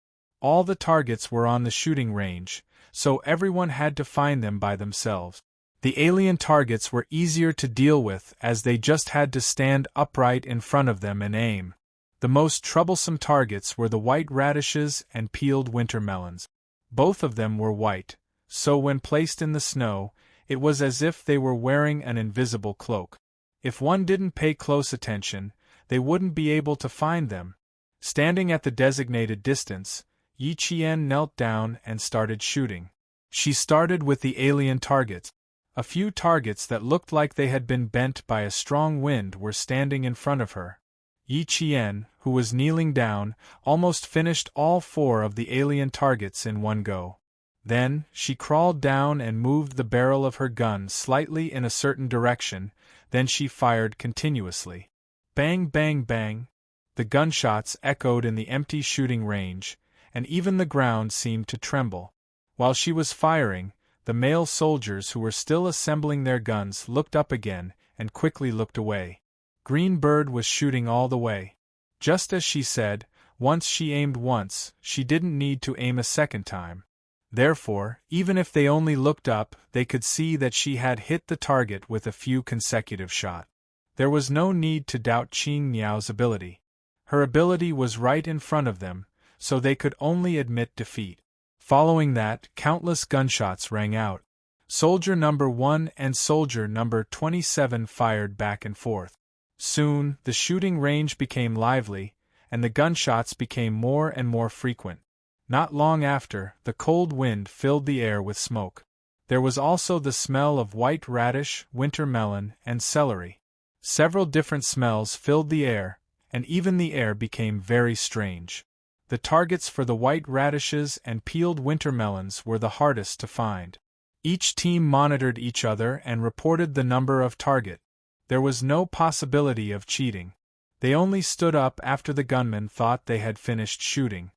All the targets were on the shooting range, so everyone had to find them by themselves. The alien targets were easier to deal with as they just had to stand upright in front of them and aim. The most troublesome targets were the white radishes and peeled winter melons. Both of them were white, so when placed in the snow, it was as if they were wearing an invisible cloak. If one didn't pay close attention, they wouldn't be able to find them. Standing at the designated distance, Yi Qian knelt down and started shooting. She started with the alien targets. A few targets that looked like they had been bent by a strong wind were standing in front of her. Yi Qian, who was kneeling down, almost finished all 4 of the alien targets in one go. Then, she crawled down and moved the barrel of her gun slightly in a certain direction, then she fired continuously. Bang, bang, bang. The gunshots echoed in the empty shooting range, and even the ground seemed to tremble. While she was firing, the male soldiers who were still assembling their guns looked up again and quickly looked away. Green Bird was shooting all the way. Just as she said, once she aimed once, she didn't need to aim a second time. Therefore, even if they only looked up, they could see that she had hit the target with a few consecutive shots. There was no need to doubt Qing Niao's ability. Her ability was right in front of them, so they could only admit defeat. Following that, countless gunshots rang out. Soldier number 1 and soldier number 27 fired back and forth. Soon, the shooting range became lively, and the gunshots became more and more frequent. Not long after, the cold wind filled the air with smoke. There was also the smell of white radish, winter melon, and celery. Several different smells filled the air, and even the air became very strange. The targets for the white radishes and peeled winter melons were the hardest to find. Each team monitored each other and reported the number of target. There was no possibility of cheating. They only stood up after the gunmen thought they had finished shooting.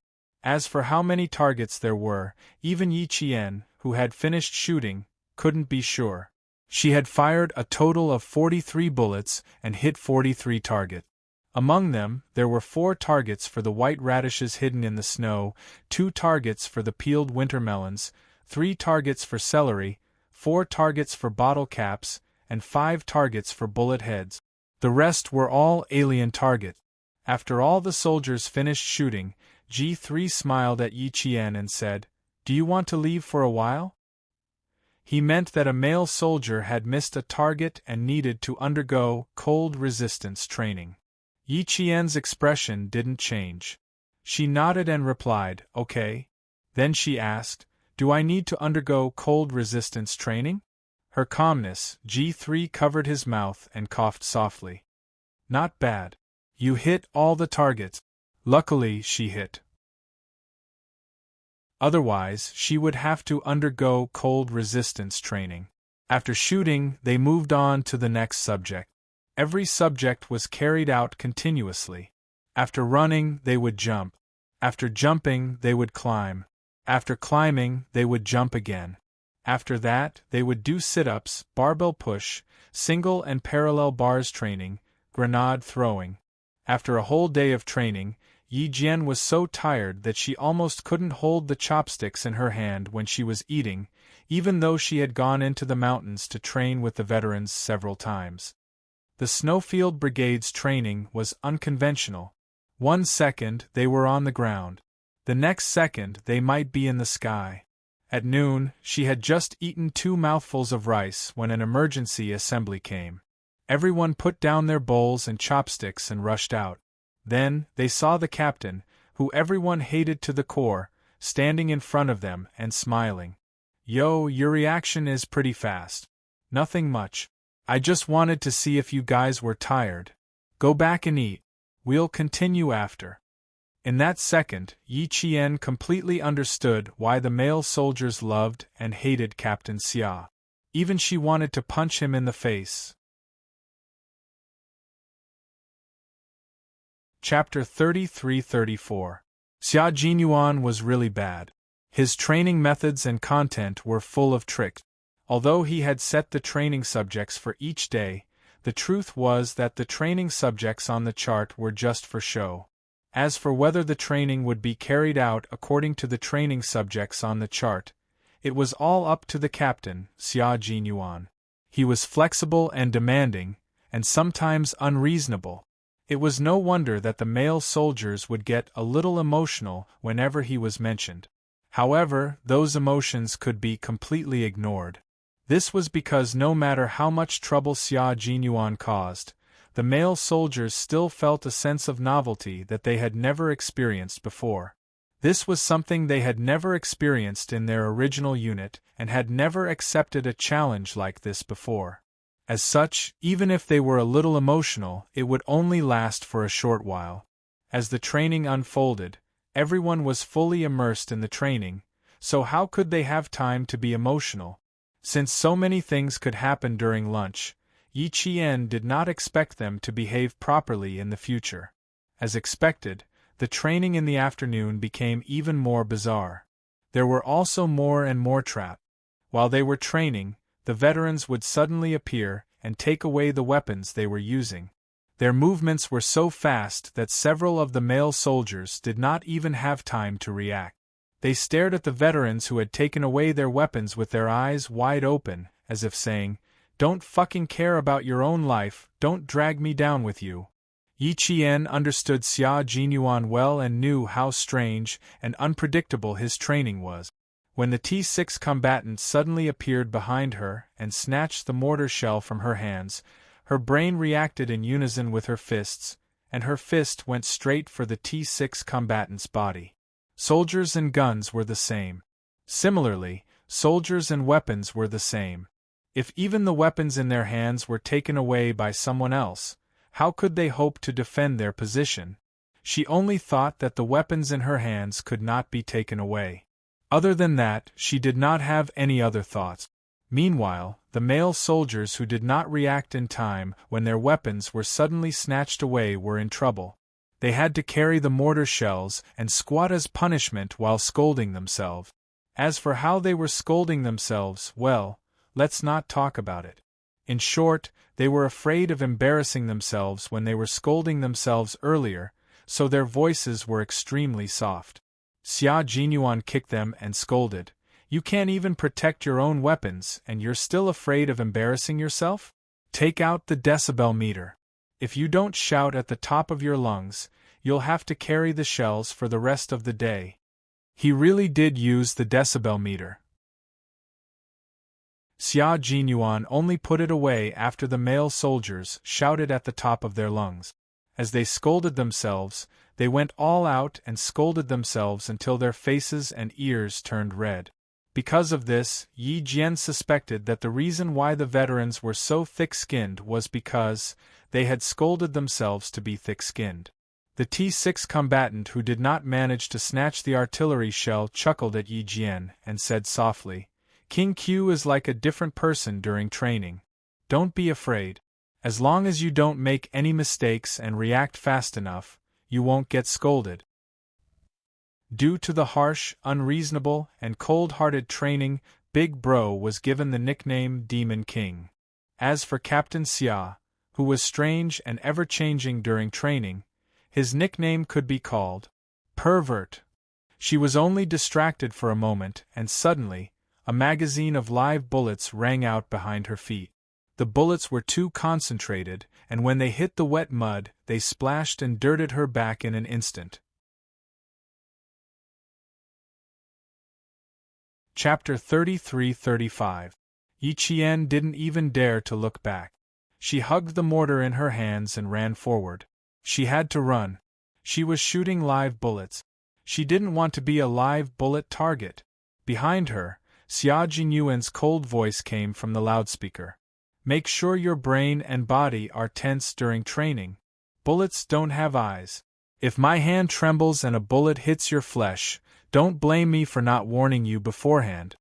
As for how many targets there were, even Yi Qian, who had finished shooting, couldn't be sure. She had fired a total of 43 bullets and hit 43 targets. Among them, there were 4 targets for the white radishes hidden in the snow, 2 targets for the peeled winter melons, 3 targets for celery, 4 targets for bottle caps, and 5 targets for bullet heads. The rest were all alien targets. After all the soldiers finished shooting, G3 smiled at Yi Qian and said, "Do you want to leave for a while?" He meant that a male soldier had missed a target and needed to undergo cold resistance training. Yi Qian's expression didn't change. She nodded and replied, "Okay." Then she asked, "Do I need to undergo cold resistance training?" Her calmness, G3 covered his mouth and coughed softly. "Not bad. You hit all the targets." Luckily, she hit. Otherwise, she would have to undergo cold resistance training. After shooting, they moved on to the next subject. Every subject was carried out continuously. After running, they would jump. After jumping, they would climb. After climbing, they would jump again. After that, they would do sit-ups, barbell push, single and parallel bars training, grenade throwing. After a whole day of training, Yi Jian was so tired that she almost couldn't hold the chopsticks in her hand when she was eating, even though she had gone into the mountains to train with the veterans several times. The Snowfield Brigade's training was unconventional. 1 second they were on the ground. The next second they might be in the sky. At noon, she had just eaten 2 mouthfuls of rice when an emergency assembly came. Everyone put down their bowls and chopsticks and rushed out. Then, they saw the captain, who everyone hated to the core, standing in front of them and smiling. "Yo, your reaction is pretty fast." "Nothing much. I just wanted to see if you guys were tired. Go back and eat. We'll continue after." In that second, Yi Qian completely understood why the male soldiers loved and hated Captain Xia. Even she wanted to punch him in the face. Chapter 33-34. Xia Jinyuan was really bad. His training methods and content were full of tricks. Although he had set the training subjects for each day, the truth was that the training subjects on the chart were just for show. As for whether the training would be carried out according to the training subjects on the chart, it was all up to the captain, Xia Jinyuan. He was flexible and demanding, and sometimes unreasonable. It was no wonder that the male soldiers would get a little emotional whenever he was mentioned. However, those emotions could be completely ignored. This was because no matter how much trouble Xia Jinyuan caused, the male soldiers still felt a sense of novelty that they had never experienced before. This was something they had never experienced in their original unit and had never accepted a challenge like this before. As such, even if they were a little emotional, it would only last for a short while. As the training unfolded, everyone was fully immersed in the training, so how could they have time to be emotional? Since so many things could happen during lunch, Yi Qian did not expect them to behave properly in the future. As expected, the training in the afternoon became even more bizarre. There were also more and more traps. While they were training, the veterans would suddenly appear and take away the weapons they were using. Their movements were so fast that several of the male soldiers did not even have time to react. They stared at the veterans who had taken away their weapons with their eyes wide open, as if saying, "Don't fucking care about your own life, don't drag me down with you." Yi Qian understood Xia Jinyuan well and knew how strange and unpredictable his training was. When the T6 combatant suddenly appeared behind her and snatched the mortar shell from her hands, her brain reacted in unison with her fists, and her fist went straight for the T6 combatant's body. Soldiers and guns were the same. Similarly, soldiers and weapons were the same. If even the weapons in their hands were taken away by someone else, how could they hope to defend their position? She only thought that the weapons in her hands could not be taken away. Other than that, she did not have any other thoughts. Meanwhile, the male soldiers who did not react in time when their weapons were suddenly snatched away were in trouble. They had to carry the mortar shells and squat as punishment while scolding themselves. As for how they were scolding themselves, well, let's not talk about it. In short, they were afraid of embarrassing themselves when they were scolding themselves earlier, so their voices were extremely soft. Xia Jinyuan kicked them and scolded. You can't even protect your own weapons, and you're still afraid of embarrassing yourself? Take out the decibel meter. If you don't shout at the top of your lungs, you'll have to carry the shells for the rest of the day. He really did use the decibel meter. Xia Jinyuan only put it away after the male soldiers shouted at the top of their lungs. As they scolded themselves, they went all out and scolded themselves until their faces and ears turned red. Because of this, Yi Jian suspected that the reason why the veterans were so thick-skinned was because they had scolded themselves to be thick-skinned. The T6 combatant who did not manage to snatch the artillery shell chuckled at Yi Jian and said softly, "King Q is like a different person during training. Don't be afraid. As long as you don't make any mistakes and react fast enough, you won't get scolded." Due to the harsh, unreasonable, and cold-hearted training, Big Bro was given the nickname Demon King. As for Captain Xia, who was strange and ever-changing during training, his nickname could be called Pervert. She was only distracted for a moment, and suddenly, a magazine of live bullets rang out behind her feet. The bullets were too concentrated, and when they hit the wet mud, they splashed and dirted her back in an instant. Chapter 33-35. Yi Qian didn't even dare to look back. She hugged the mortar in her hands and ran forward. She had to run. She was shooting live bullets. She didn't want to be a live bullet target. Behind her, Xia Jinyuan's cold voice came from the loudspeaker. "Make sure your brain and body are tense during training. Bullets don't have eyes. If my hand trembles and a bullet hits your flesh, don't blame me for not warning you beforehand."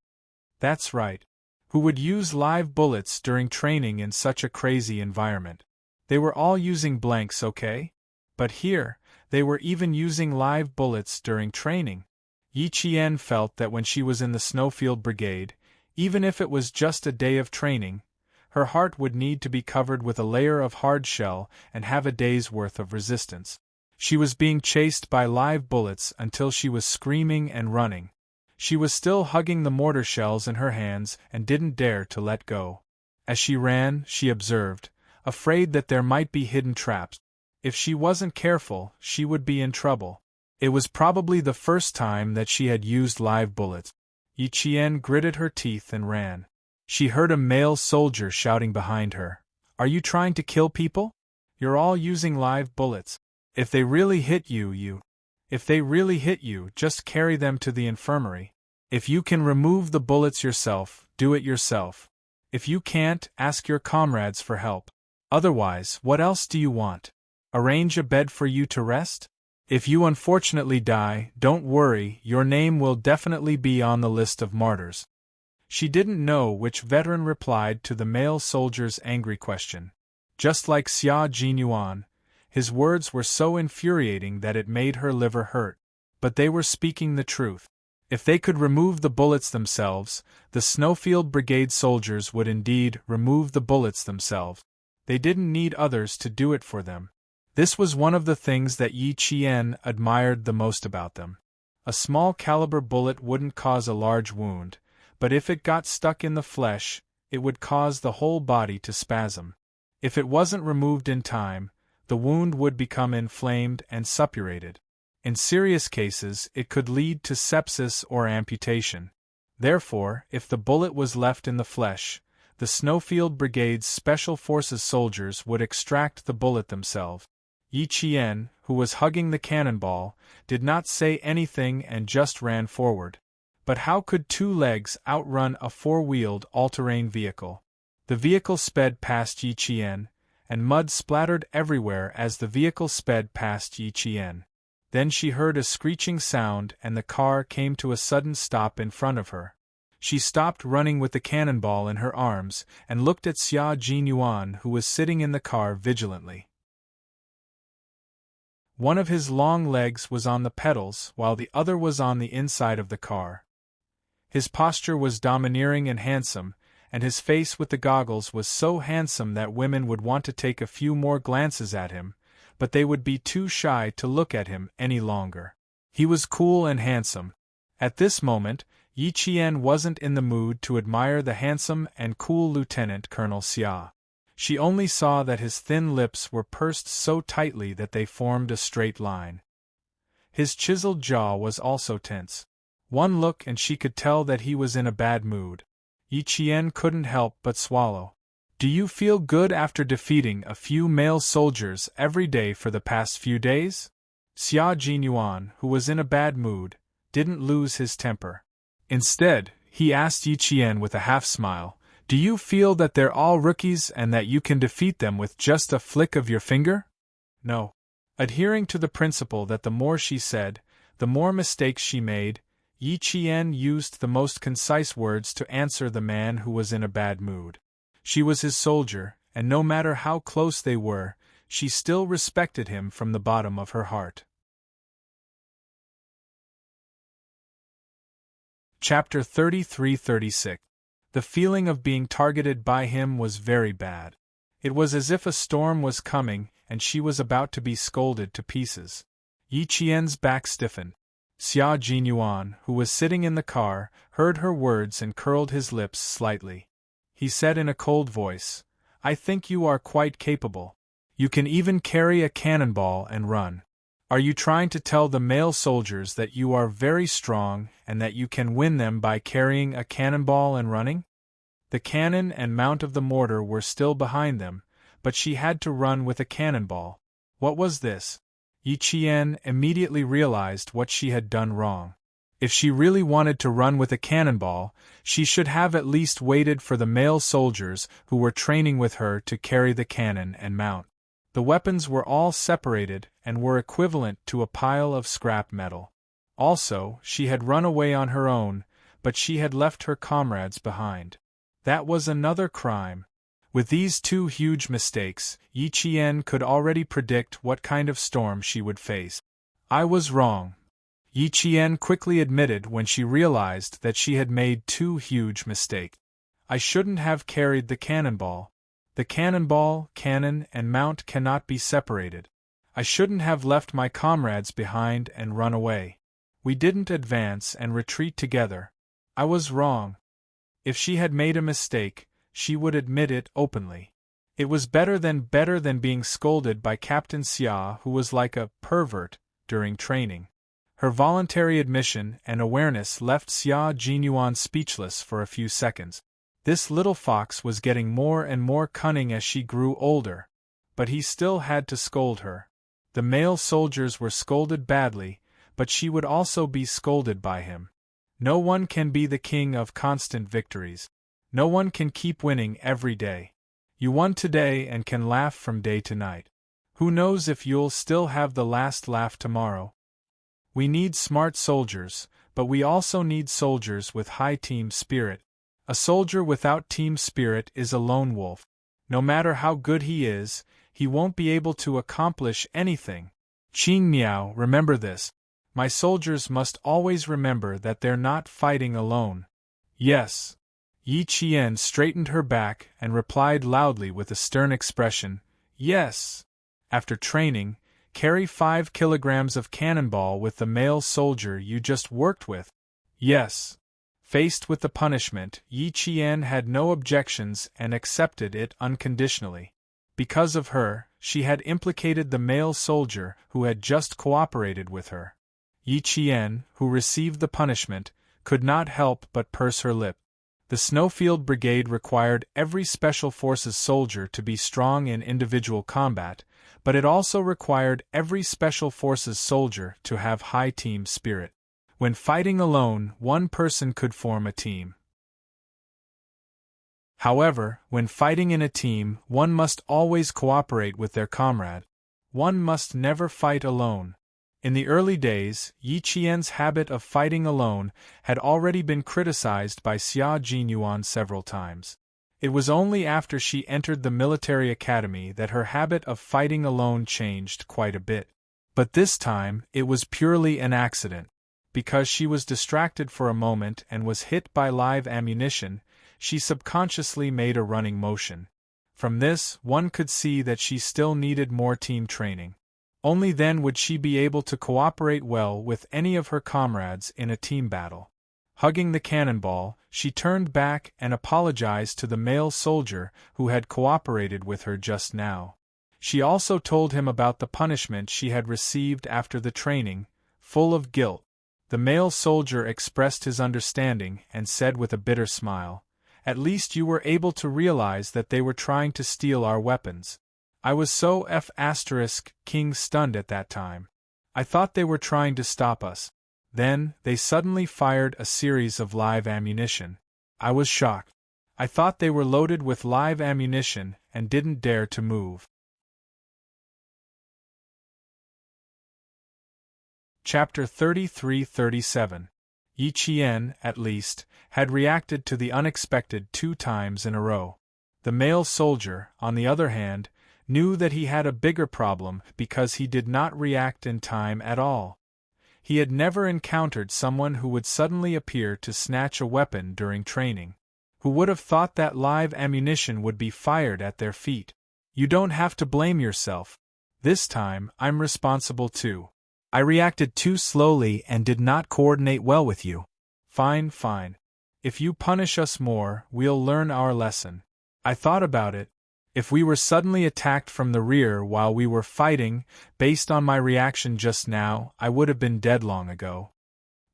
That's right. Who would use live bullets during training in such a crazy environment? They were all using blanks, okay? But here, they were even using live bullets during training. Yi Qian felt that when she was in the Snowfield Brigade, even if it was just a day of training, her heart would need to be covered with a layer of hard shell and have a day's worth of resistance. She was being chased by live bullets until she was screaming and running. She was still hugging the mortar shells in her hands and didn't dare to let go. As she ran, she observed, afraid that there might be hidden traps. If she wasn't careful, she would be in trouble. It was probably the first time that she had used live bullets. Yi Qian gritted her teeth and ran. She heard a male soldier shouting behind her, "Are you trying to kill people? You're all using live bullets. If they really hit you, just carry them to the infirmary. If you can remove the bullets yourself, do it yourself. If you can't, ask your comrades for help. Otherwise, what else do you want? Arrange a bed for you to rest? If you unfortunately die, don't worry, your name will definitely be on the list of martyrs." She didn't know which veteran replied to the male soldier's angry question. Just like Xia Jinyuan, his words were so infuriating that it made her liver hurt. But they were speaking the truth. If they could remove the bullets themselves, the Snowfield Brigade soldiers would indeed remove the bullets themselves. They didn't need others to do it for them. This was one of the things that Yi Qian admired the most about them. A small caliber bullet wouldn't cause a large wound, but if it got stuck in the flesh, it would cause the whole body to spasm. If it wasn't removed in time, the wound would become inflamed and suppurated. In serious cases, it could lead to sepsis or amputation. Therefore, if the bullet was left in the flesh, the Snowfield Brigade's Special Forces soldiers would extract the bullet themselves. Yi Qian, who was hugging the cannonball, did not say anything and just ran forward. But how could two legs outrun a four-wheeled all-terrain vehicle? The vehicle sped past Yi Qian, and mud splattered everywhere as the vehicle sped past Yi Qian. Then she heard a screeching sound and the car came to a sudden stop in front of her. She stopped running with the cannonball in her arms and looked at Xia Jinyuan, who was sitting in the car vigilantly. One of his long legs was on the pedals while the other was on the inside of the car. His posture was domineering and handsome, and his face with the goggles was so handsome that women would want to take a few more glances at him, but they would be too shy to look at him any longer. He was cool and handsome. At this moment, Yi Qian wasn't in the mood to admire the handsome and cool Lieutenant Colonel Xia. She only saw that his thin lips were pursed so tightly that they formed a straight line. His chiseled jaw was also tense. One look and she could tell that he was in a bad mood. Yi Qian couldn't help but swallow. "Do you feel good after defeating a few male soldiers every day for the past few days?" Xia Jinyuan, who was in a bad mood, didn't lose his temper. Instead, he asked Yi Qian with a half-smile, "Do you feel that they're all rookies and that you can defeat them with just a flick of your finger?" "No." Adhering to the principle that the more she said, the more mistakes she made, Yi Qian used the most concise words to answer the man who was in a bad mood. She was his soldier, and no matter how close they were, she still respected him from the bottom of her heart. Chapter 33-36. The feeling of being targeted by him was very bad. It was as if a storm was coming and she was about to be scolded to pieces. Yi Qian's back stiffened. Xia Jinyuan, who was sitting in the car, heard her words and curled his lips slightly. He said in a cold voice, "I think you are quite capable. You can even carry a cannonball and run. Are you trying to tell the male soldiers that you are very strong and that you can win them by carrying a cannonball and running?" The cannon and mount of the mortar were still behind them, but she had to run with a cannonball. What was this? Yi Qian immediately realized what she had done wrong. If she really wanted to run with a cannonball, she should have at least waited for the male soldiers who were training with her to carry the cannon and mount. The weapons were all separated and were equivalent to a pile of scrap metal. Also, she had run away on her own, but she had left her comrades behind. That was another crime. With these two huge mistakes, Yi Qian could already predict what kind of storm she would face. "I was wrong," Yi Qian quickly admitted when she realized that she had made two huge mistakes. "I shouldn't have carried the cannonball. The cannonball, cannon, and mount cannot be separated. I shouldn't have left my comrades behind and run away. We didn't advance and retreat together. I was wrong." If she had made a mistake, she would admit it openly. It was better than being scolded by Captain Xia, who was like a pervert during training. Her voluntary admission and awareness left Xia Jinyuan speechless for a few seconds. This little fox was getting more and more cunning as she grew older, but he still had to scold her. The male soldiers were scolded badly, but she would also be scolded by him. No one can be the king of constant victories. No one can keep winning every day. You won today and can laugh from day to night. Who knows if you'll still have the last laugh tomorrow? We need smart soldiers, but we also need soldiers with high team spirit. A soldier without team spirit is a lone wolf. No matter how good he is, he won't be able to accomplish anything. Qing Miao, remember this. My soldiers must always remember that they're not fighting alone. Yes. Yi Qian straightened her back and replied loudly with a stern expression, "Yes." After training, carry 5 kilograms of cannonball with the male soldier you just worked with. Yes. Faced with the punishment, Yi Qian had no objections and accepted it unconditionally. Because of her, she had implicated the male soldier who had just cooperated with her. Yi Qian, who received the punishment, could not help but purse her lip. The Snowfield Brigade required every Special Forces soldier to be strong in individual combat, but it also required every Special Forces soldier to have high team spirit. When fighting alone, one person could form a team. However, when fighting in a team, one must always cooperate with their comrade. One must never fight alone. In the early days, Yi Qian's habit of fighting alone had already been criticized by Xia Jinyuan several times. It was only after she entered the military academy that her habit of fighting alone changed quite a bit. But this time, it was purely an accident. Because she was distracted for a moment and was hit by live ammunition, she subconsciously made a running motion. From this, one could see that she still needed more team training. Only then would she be able to cooperate well with any of her comrades in a team battle. Hugging the cannonball, she turned back and apologized to the male soldier who had cooperated with her just now. She also told him about the punishment she had received after the training, full of guilt. The male soldier expressed his understanding and said with a bitter smile, "At least you were able to realize that they were trying to steal our weapons. I was so King stunned at that time. I thought they were trying to stop us. Then, they suddenly fired a series of live ammunition. I was shocked. I thought they were loaded with live ammunition and didn't dare to move." Chapter 33-37. Yi Qian, at least, had reacted to the unexpected 2 times in a row. The male soldier, on the other hand, knew that he had a bigger problem because he did not react in time at all. He had never encountered someone who would suddenly appear to snatch a weapon during training. Who would have thought that live ammunition would be fired at their feet? You don't have to blame yourself. This time, I'm responsible too. I reacted too slowly and did not coordinate well with you. Fine. If you punish us more, we'll learn our lesson. I thought about it. If we were suddenly attacked from the rear while we were fighting, based on my reaction just now, I would have been dead long ago.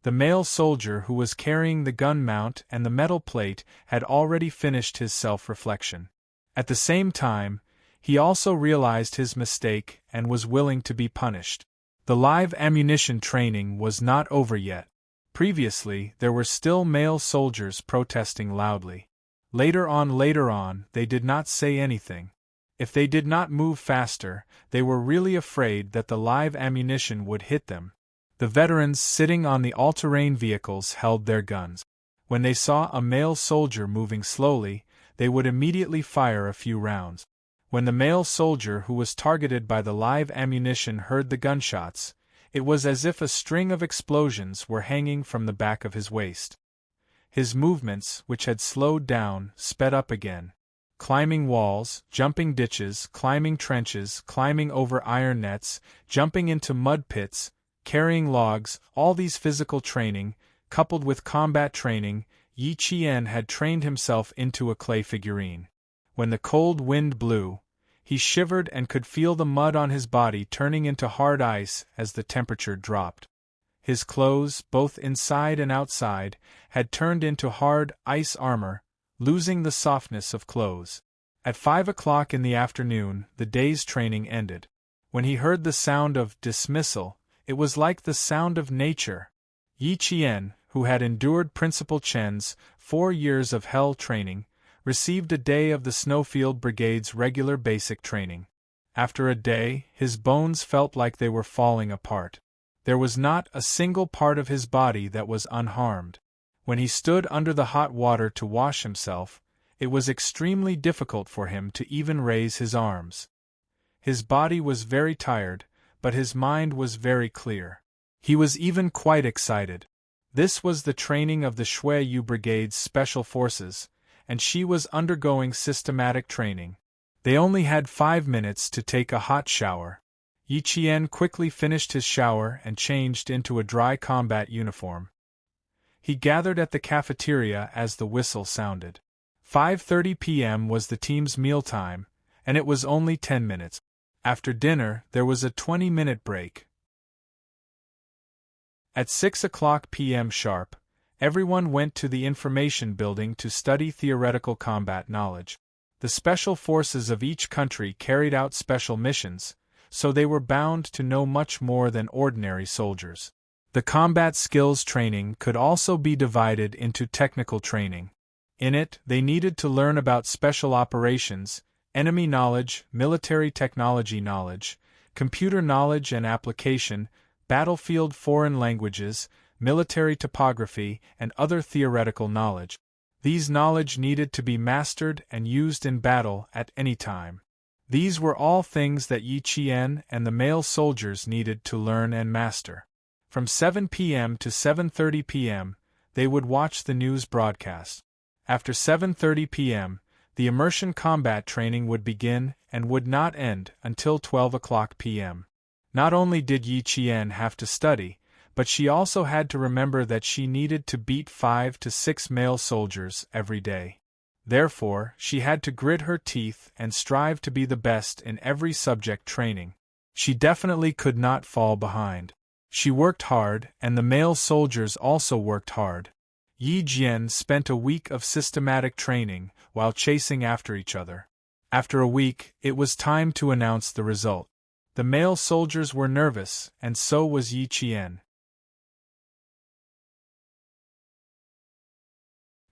The male soldier who was carrying the gun mount and the metal plate had already finished his self-reflection. At the same time, he also realized his mistake and was willing to be punished. The live ammunition training was not over yet. Previously, there were still male soldiers protesting loudly. Later on, they did not say anything. If they did not move faster, they were really afraid that the live ammunition would hit them. The veterans sitting on the all-terrain vehicles held their guns. When they saw a male soldier moving slowly, they would immediately fire a few rounds. When the male soldier who was targeted by the live ammunition heard the gunshots, it was as if a string of explosions were hanging from the back of his waist. His movements, which had slowed down, sped up again. Climbing walls, jumping ditches, climbing trenches, climbing over iron nets, jumping into mud pits, carrying logs, all these physical training, coupled with combat training, Yi Qian had trained himself into a clay figurine. When the cold wind blew, he shivered and could feel the mud on his body turning into hard ice as the temperature dropped. His clothes, both inside and outside, had turned into hard ice armor, losing the softness of clothes. At 5 o'clock in the afternoon, the day's training ended. When he heard the sound of dismissal, it was like the sound of nature. Yi Qian, who had endured Principal Chen's 4 years of hell training, received a day of the Snowfield Brigade's regular basic training. After a day, his bones felt like they were falling apart. There was not a single part of his body that was unharmed. When he stood under the hot water to wash himself, it was extremely difficult for him to even raise his arms. His body was very tired, but his mind was very clear. He was even quite excited. This was the training of the Shui Brigade's Special Forces, and she was undergoing systematic training. They only had 5 minutes to take a hot shower. Yi Qian quickly finished his shower and changed into a dry combat uniform. He gathered at the cafeteria as the whistle sounded. 5:30 p.m. was the team's mealtime, and it was only 10 minutes. After dinner, there was a 20-minute break. At 6 o'clock p.m. sharp, everyone went to the information building to study theoretical combat knowledge. The special forces of each country carried out special missions, so they were bound to know much more than ordinary soldiers. The combat skills training could also be divided into technical training. In it, they needed to learn about special operations, enemy knowledge, military technology knowledge, computer knowledge and application, battlefield foreign languages, military topography, and other theoretical knowledge. These knowledge needed to be mastered and used in battle at any time. These were all things that Yi Qian and the male soldiers needed to learn and master. From 7 p.m. to 7:30 p.m., they would watch the news broadcast. After 7:30 p.m., the immersion combat training would begin and would not end until 12 o'clock p.m. Not only did Yi Qian have to study, but she also had to remember that she needed to beat 5 to 6 male soldiers every day. Therefore, she had to grit her teeth and strive to be the best in every subject training. She definitely could not fall behind. She worked hard, and the male soldiers also worked hard. Yi Jian spent a week of systematic training, while chasing after each other. After a week, it was time to announce the result. The male soldiers were nervous, and so was Yi Qian.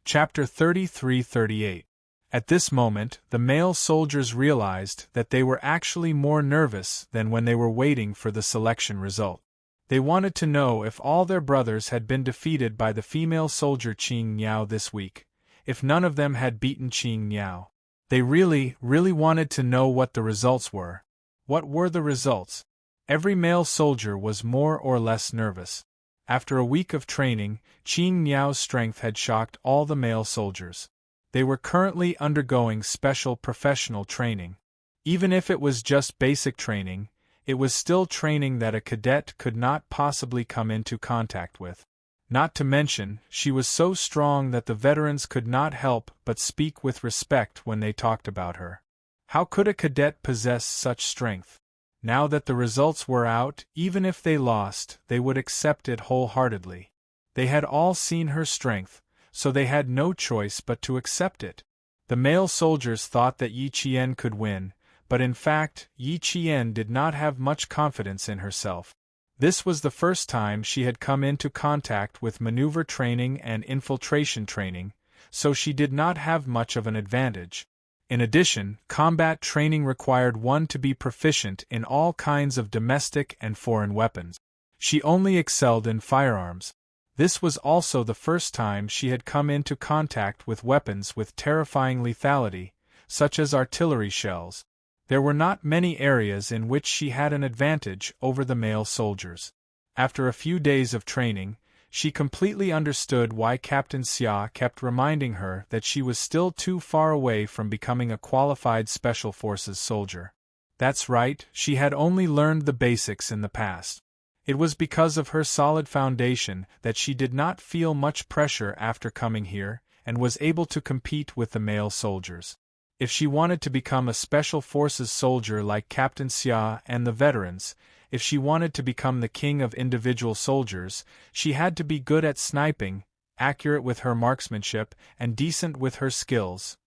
Chapter 33-38. At this moment, the male soldiers realized that they were actually more nervous than when they were waiting for the selection result. They wanted to know if all their brothers had been defeated by the female soldier Qing Niao this week, if none of them had beaten Qing Niao. They really wanted to know what the results were. What were the results? Every male soldier was more or less nervous. After a week of training, Qing Niao's strength had shocked all the male soldiers. They were currently undergoing special professional training. Even if it was just basic training, it was still training that a cadet could not possibly come into contact with. Not to mention, she was so strong that the veterans could not help but speak with respect when they talked about her. How could a cadet possess such strength? Now that the results were out, even if they lost, they would accept it wholeheartedly. They had all seen her strength, so they had no choice but to accept it. The male soldiers thought that Yi Qian could win, but in fact, Yi Qian did not have much confidence in herself. This was the first time she had come into contact with maneuver training and infiltration training, so she did not have much of an advantage. In addition, combat training required one to be proficient in all kinds of domestic and foreign weapons. She only excelled in firearms. This was also the first time she had come into contact with weapons with terrifying lethality, such as artillery shells. There were not many areas in which she had an advantage over the male soldiers. After a few days of training, she completely understood why Captain Xia kept reminding her that she was still too far away from becoming a qualified Special Forces soldier. That's right, she had only learned the basics in the past. It was because of her solid foundation that she did not feel much pressure after coming here, and was able to compete with the male soldiers. If she wanted to become a Special Forces soldier like Captain Xia and the veterans, if she wanted to become the king of individual soldiers, she had to be good at sniping, accurate with her marksmanship, and decent with her skills.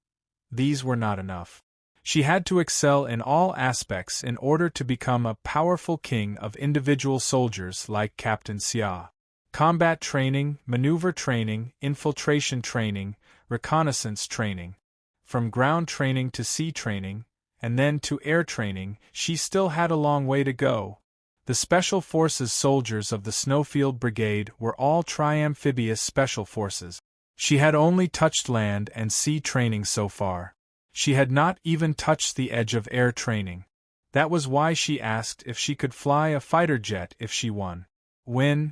These were not enough. She had to excel in all aspects in order to become a powerful king of individual soldiers like Captain Xia. Combat training, maneuver training, infiltration training, reconnaissance training. From ground training to sea training, and then to air training, she still had a long way to go. The Special Forces soldiers of the Snowfield Brigade were all tri-amphibious special forces. She had only touched land and sea training so far. She had not even touched the edge of air training. That was why she asked if she could fly a fighter jet if she won.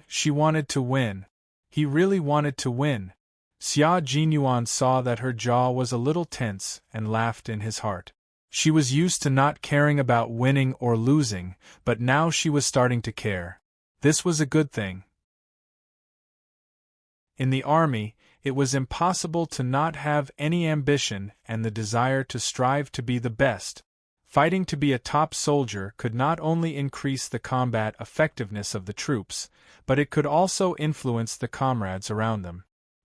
She wanted to win. He really wanted to win. Xia Jinyuan saw that her jaw was a little tense and laughed in his heart. She was used to not caring about winning or losing, but now she was starting to care. This was a good thing. In the army, it was impossible to not have any ambition and the desire to strive to be the best. Fighting to be a top soldier could not only increase the combat effectiveness of the troops, but it could also influence the comrades around them.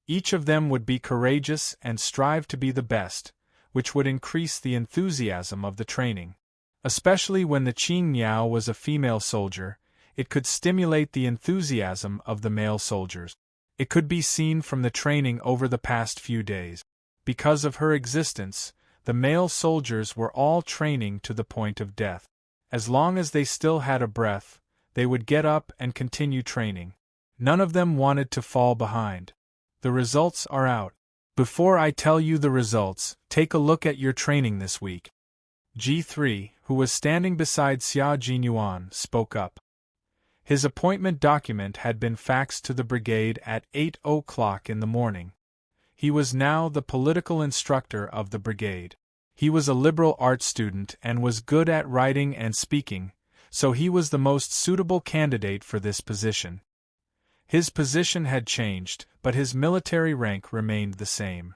Each of them would be courageous and strive to be the best, which would increase the enthusiasm of the training. Especially when the Qing Niao was a female soldier, it could stimulate the enthusiasm of the male soldiers. It could be seen from the training over the past few days. Because of her existence, the male soldiers were all training to the point of death. As long as they still had a breath, they would get up and continue training. None of them wanted to fall behind. The results are out. Before I tell you the results, take a look at your training this week. G3, who was standing beside Xia Jinyuan, spoke up. His appointment document had been faxed to the brigade at 8:00 in the morning. He was now the political instructor of the brigade. He was a liberal arts student and was good at writing and speaking, so he was the most suitable candidate for this position. His position had changed, but his military rank remained the same.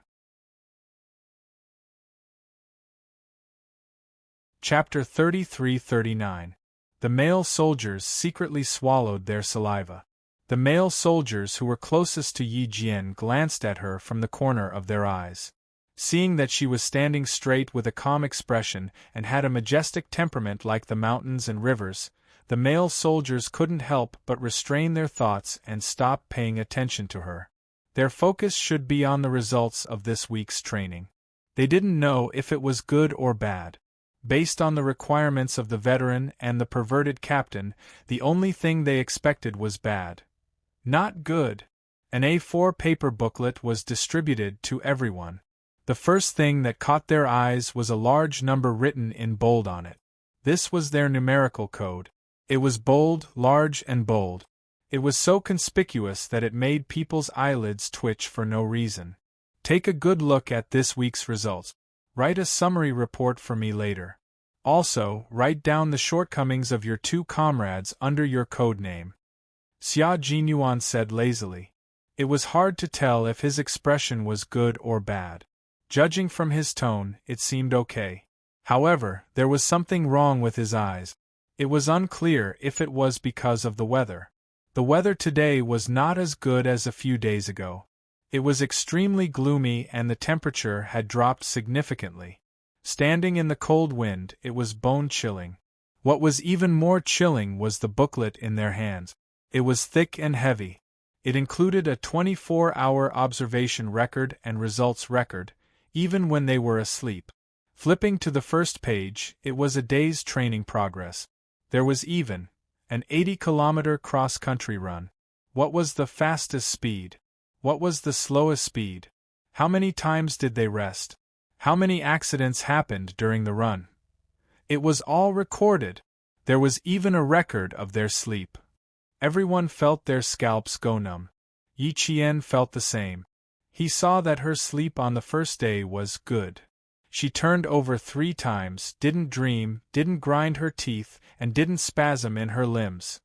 Chapter 33-39. The male soldiers secretly swallowed their saliva. The male soldiers who were closest to Yi Jian glanced at her from the corner of their eyes. Seeing that she was standing straight with a calm expression and had a majestic temperament like the mountains and rivers, the male soldiers couldn't help but restrain their thoughts and stop paying attention to her. Their focus should be on the results of this week's training. They didn't know if it was good or bad. Based on the requirements of the veteran and the perverted captain, the only thing they expected was bad. Not good. An A4 paper booklet was distributed to everyone. The first thing that caught their eyes was a large number written in bold on it. This was their numerical code. It was bold, large, and bold. It was so conspicuous that it made people's eyelids twitch for no reason. Take a good look at this week's results. Write a summary report for me later. Also, write down the shortcomings of your two comrades under your code name. Xia Jinyuan said lazily. It was hard to tell if his expression was good or bad. Judging from his tone, it seemed okay. However, there was something wrong with his eyes. It was unclear if it was because of the weather. The weather today was not as good as a few days ago. It was extremely gloomy and the temperature had dropped significantly. Standing in the cold wind, it was bone-chilling. What was even more chilling was the booklet in their hands. It was thick and heavy. It included a 24-hour observation record and results record, even when they were asleep. Flipping to the first page, it was a day's training progress. There was even an 80-kilometer cross-country run. What was the fastest speed? What was the slowest speed? How many times did they rest? How many accidents happened during the run? It was all recorded. There was even a record of their sleep. Everyone felt their scalps go numb. Yi Qian felt the same. He saw that her sleep on the first day was good. She turned over 3 times, didn't dream, didn't grind her teeth, and didn't spasm in her limbs.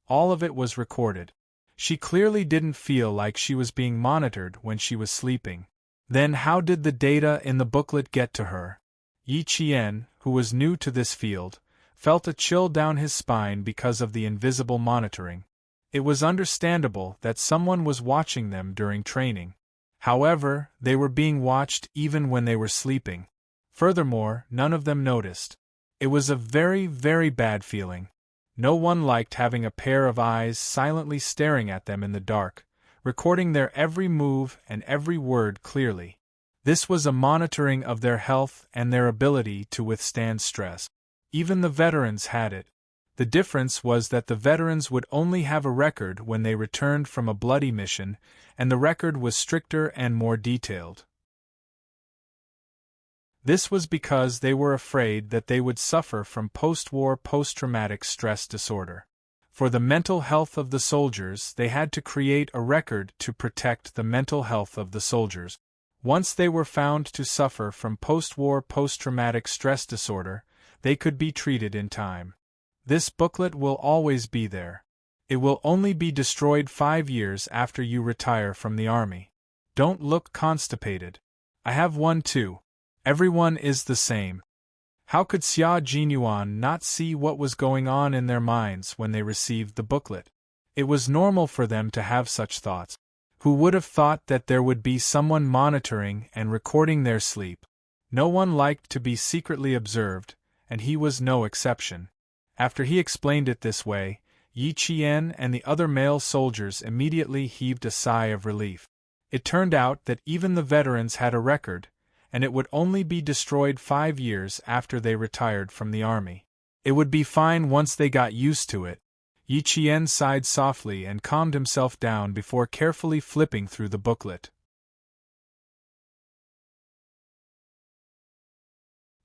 All of it was recorded. She clearly didn't feel like she was being monitored when she was sleeping. Then how did the data in the booklet get to her? Yi Qian, who was new to this field, felt a chill down his spine because of the invisible monitoring. It was understandable that someone was watching them during training. However, they were being watched even when they were sleeping. Furthermore, none of them noticed. It was a very, very bad feeling. No one liked having a pair of eyes silently staring at them in the dark, recording their every move and every word clearly. This was a monitoring of their health and their ability to withstand stress. Even the veterans had it. The difference was that the veterans would only have a record when they returned from a bloody mission, and the record was stricter and more detailed. This was because they were afraid that they would suffer from post-war post-traumatic stress disorder. For the mental health of the soldiers, they had to create a record to protect the mental health of the soldiers. Once they were found to suffer from post-war post-traumatic stress disorder, they could be treated in time. This booklet will always be there. It will only be destroyed 5 years after you retire from the army. Don't look constipated. I have one too. Everyone is the same. How could Xia Jinyuan not see what was going on in their minds when they received the booklet? It was normal for them to have such thoughts. Who would have thought that there would be someone monitoring and recording their sleep? No one liked to be secretly observed, and he was no exception. After he explained it this way, Yi Qian and the other male soldiers immediately heaved a sigh of relief. It turned out that even the veterans had a record, and it would only be destroyed 5 years after they retired from the army. It would be fine once they got used to it. Yi Qian sighed softly and calmed himself down before carefully flipping through the booklet.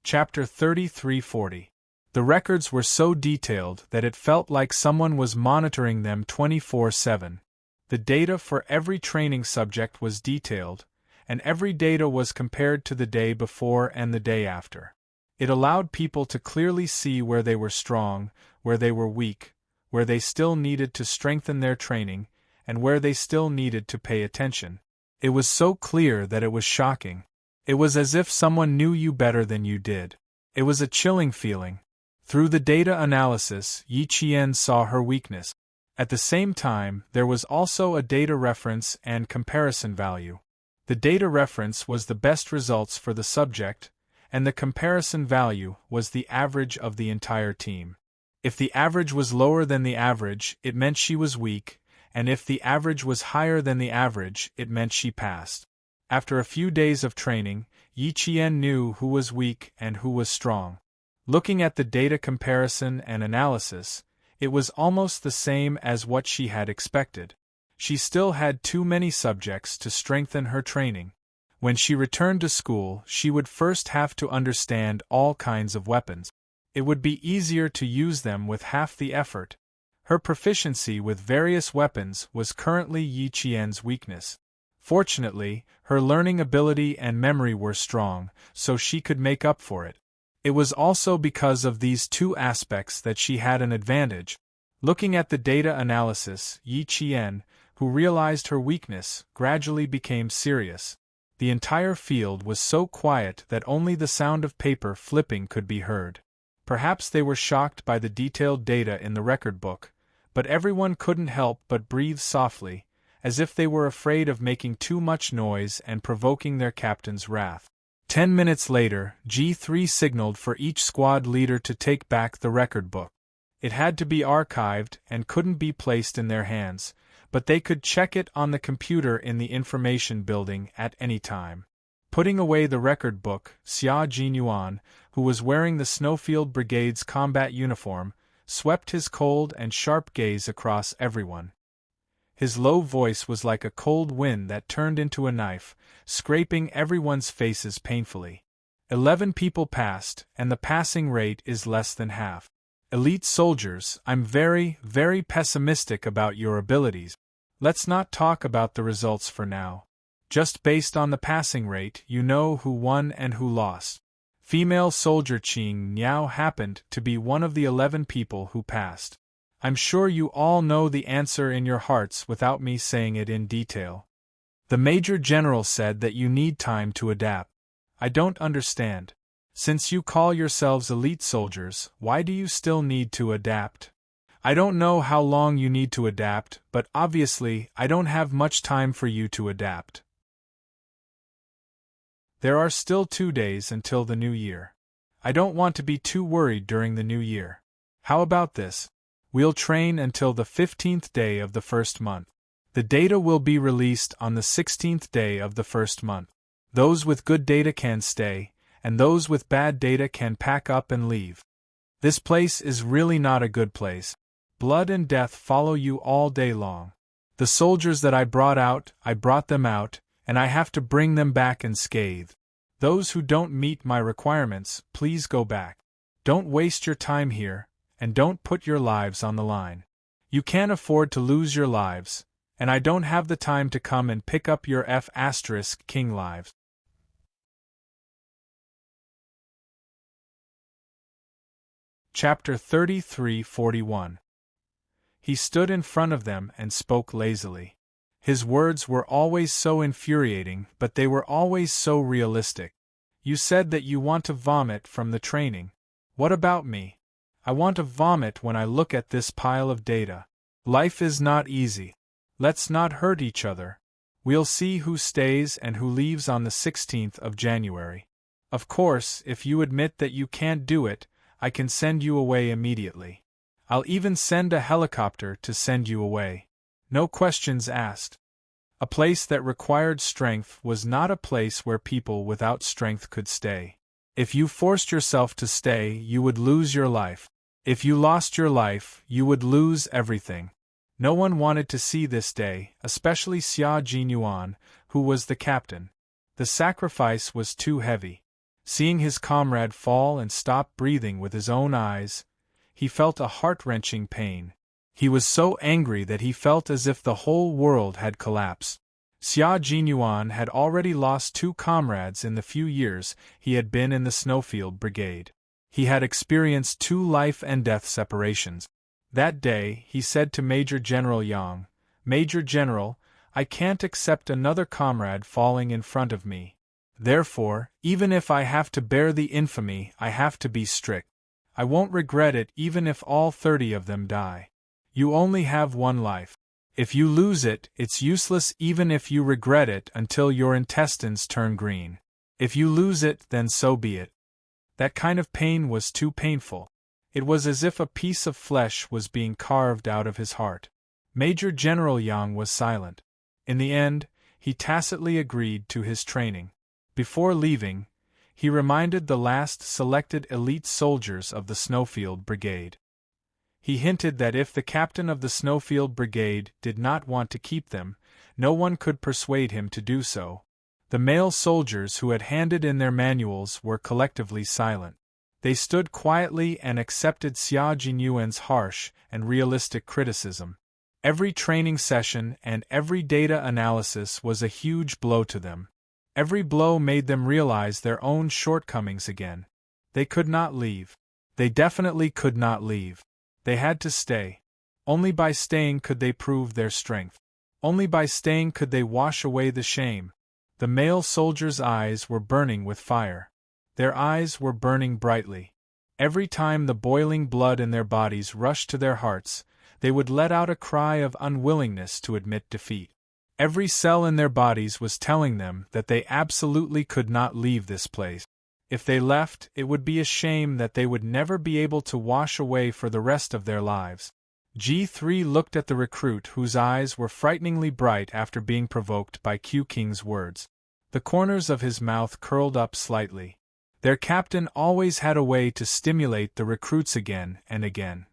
Chapter 33-40. The records were so detailed that it felt like someone was monitoring them 24/7. The data for every training subject was detailed, and every data was compared to the day before and the day after. It allowed people to clearly see where they were strong, where they were weak, where they still needed to strengthen their training, and where they still needed to pay attention. It was so clear that it was shocking. It was as if someone knew you better than you did. It was a chilling feeling. Through the data analysis, Yi Qian saw her weakness. At the same time, there was also a data reference and comparison value. The data reference was the best results for the subject, and the comparison value was the average of the entire team. If the average was lower than the average, it meant she was weak, and if the average was higher than the average, it meant she passed. After a few days of training, Yi Qian knew who was weak and who was strong. Looking at the data comparison and analysis, it was almost the same as what she had expected. She still had too many subjects to strengthen her training. When she returned to school, she would first have to understand all kinds of weapons. It would be easier to use them with half the effort. Her proficiency with various weapons was currently Yi Qian's weakness. Fortunately, her learning ability and memory were strong, so she could make up for it. It was also because of these two aspects that she had an advantage. Looking at the data analysis, Yi Qian, who realized her weakness, gradually became serious. The entire field was so quiet that only the sound of paper flipping could be heard. Perhaps they were shocked by the detailed data in the record book, but everyone couldn't help but breathe softly, as if they were afraid of making too much noise and provoking their captain's wrath. 10 minutes later, G3 signaled for each squad leader to take back the record book. It had to be archived and couldn't be placed in their hands, but they could check it on the computer in the information building at any time. Putting away the record book, Xia Jinyuan, who was wearing the Snowfield Brigade's combat uniform, swept his cold and sharp gaze across everyone. His low voice was like a cold wind that turned into a knife, scraping everyone's faces painfully. 11 people passed, and the passing rate is less than half. Elite soldiers, I'm very, very pessimistic about your abilities. Let's not talk about the results for now. Just based on the passing rate, you know who won and who lost. Female soldier Qing Niao happened to be one of the 11 people who passed. I'm sure you all know the answer in your hearts without me saying it in detail. The Major General said that you need time to adapt. I don't understand. Since you call yourselves elite soldiers, why do you still need to adapt? I don't know how long you need to adapt, but obviously I don't have much time for you to adapt. There are still 2 days until the new year. I don't want to be too worried during the new year. How about this? We'll train until the 15th day of the first month. The data will be released on the 16th day of the first month. Those with good data can stay, and those with bad data can pack up and leave. This place is really not a good place. Blood and death follow you all day long. The soldiers that I brought them out, and I have to bring them back unscathed. Those who don't meet my requirements, please go back. Don't waste your time here, and don't put your lives on the line. You can't afford to lose your lives, and I don't have the time to come and pick up your F***king lives. Chapter 33:41. He stood in front of them and spoke lazily. His words were always so infuriating, but they were always so realistic. You said that you want to vomit from the training. What about me? I want to vomit when I look at this pile of data. Life is not easy. Let's not hurt each other. We'll see who stays and who leaves on the 16th of January. Of course, if you admit that you can't do it, I can send you away immediately. I'll even send a helicopter to send you away. No questions asked. A place that required strength was not a place where people without strength could stay. If you forced yourself to stay, you would lose your life. If you lost your life, you would lose everything. No one wanted to see this day, especially Xia Jinyuan, who was the captain. The sacrifice was too heavy. Seeing his comrade fall and stop breathing with his own eyes, he felt a heart-wrenching pain. He was so angry that he felt as if the whole world had collapsed. Xia Jinyuan had already lost 2 comrades in the few years he had been in the Snowfield Brigade. He had experienced 2 life-and-death separations. That day, he said to Major General Yang, "Major General, I can't accept another comrade falling in front of me. Therefore, even if I have to bear the infamy, I have to be strict. I won't regret it even if all 30 of them die. You only have one life. If you lose it, it's useless even if you regret it until your intestines turn green. If you lose it, then so be it." That kind of pain was too painful. It was as if a piece of flesh was being carved out of his heart. Major General Yang was silent. In the end, he tacitly agreed to his training. Before leaving, he reminded the last selected elite soldiers of the Snowfield Brigade. He hinted that if the captain of the Snowfield Brigade did not want to keep them, no one could persuade him to do so. The male soldiers who had handed in their manuals were collectively silent. They stood quietly and accepted Xia Jinyuan's harsh and realistic criticism. Every training session and every data analysis was a huge blow to them. Every blow made them realize their own shortcomings again. They could not leave. They definitely could not leave. They had to stay. Only by staying could they prove their strength. Only by staying could they wash away the shame. The male soldiers' eyes were burning with fire. Their eyes were burning brightly. Every time the boiling blood in their bodies rushed to their hearts, they would let out a cry of unwillingness to admit defeat. Every cell in their bodies was telling them that they absolutely could not leave this place. If they left, it would be a shame that they would never be able to wash away for the rest of their lives. G3 looked at the recruit whose eyes were frighteningly bright after being provoked by Q King's words. The corners of his mouth curled up slightly. Their captain always had a way to stimulate the recruits again and again.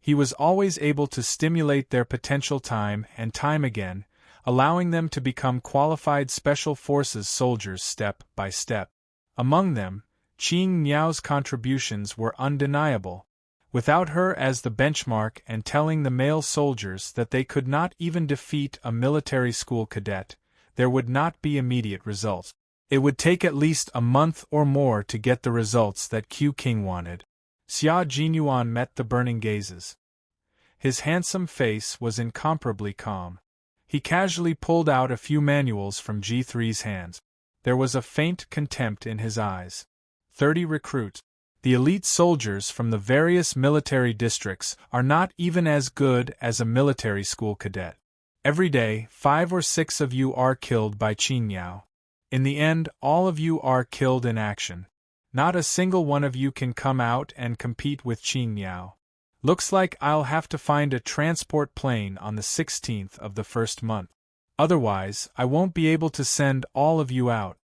He was always able to stimulate their potential time and time again, allowing them to become qualified Special Forces soldiers step by step. Among them, Qing Niao's contributions were undeniable. Without her as the benchmark and telling the male soldiers that they could not even defeat a military school cadet, there would not be immediate results. It would take at least a month or more to get the results that Q King wanted. Xia Jinyuan met the burning gazes. His handsome face was incomparably calm. He casually pulled out a few manuals from G3's hands. There was a faint contempt in his eyes. 30 recruits. The elite soldiers from the various military districts are not even as good as a military school cadet. Every day, 5 or 6 of you are killed by Qin Yao. In the end, all of you are killed in action. Not a single one of you can come out and compete with Qin Yao. Looks like I'll have to find a transport plane on the 16th of the first month. Otherwise, I won't be able to send all of you out.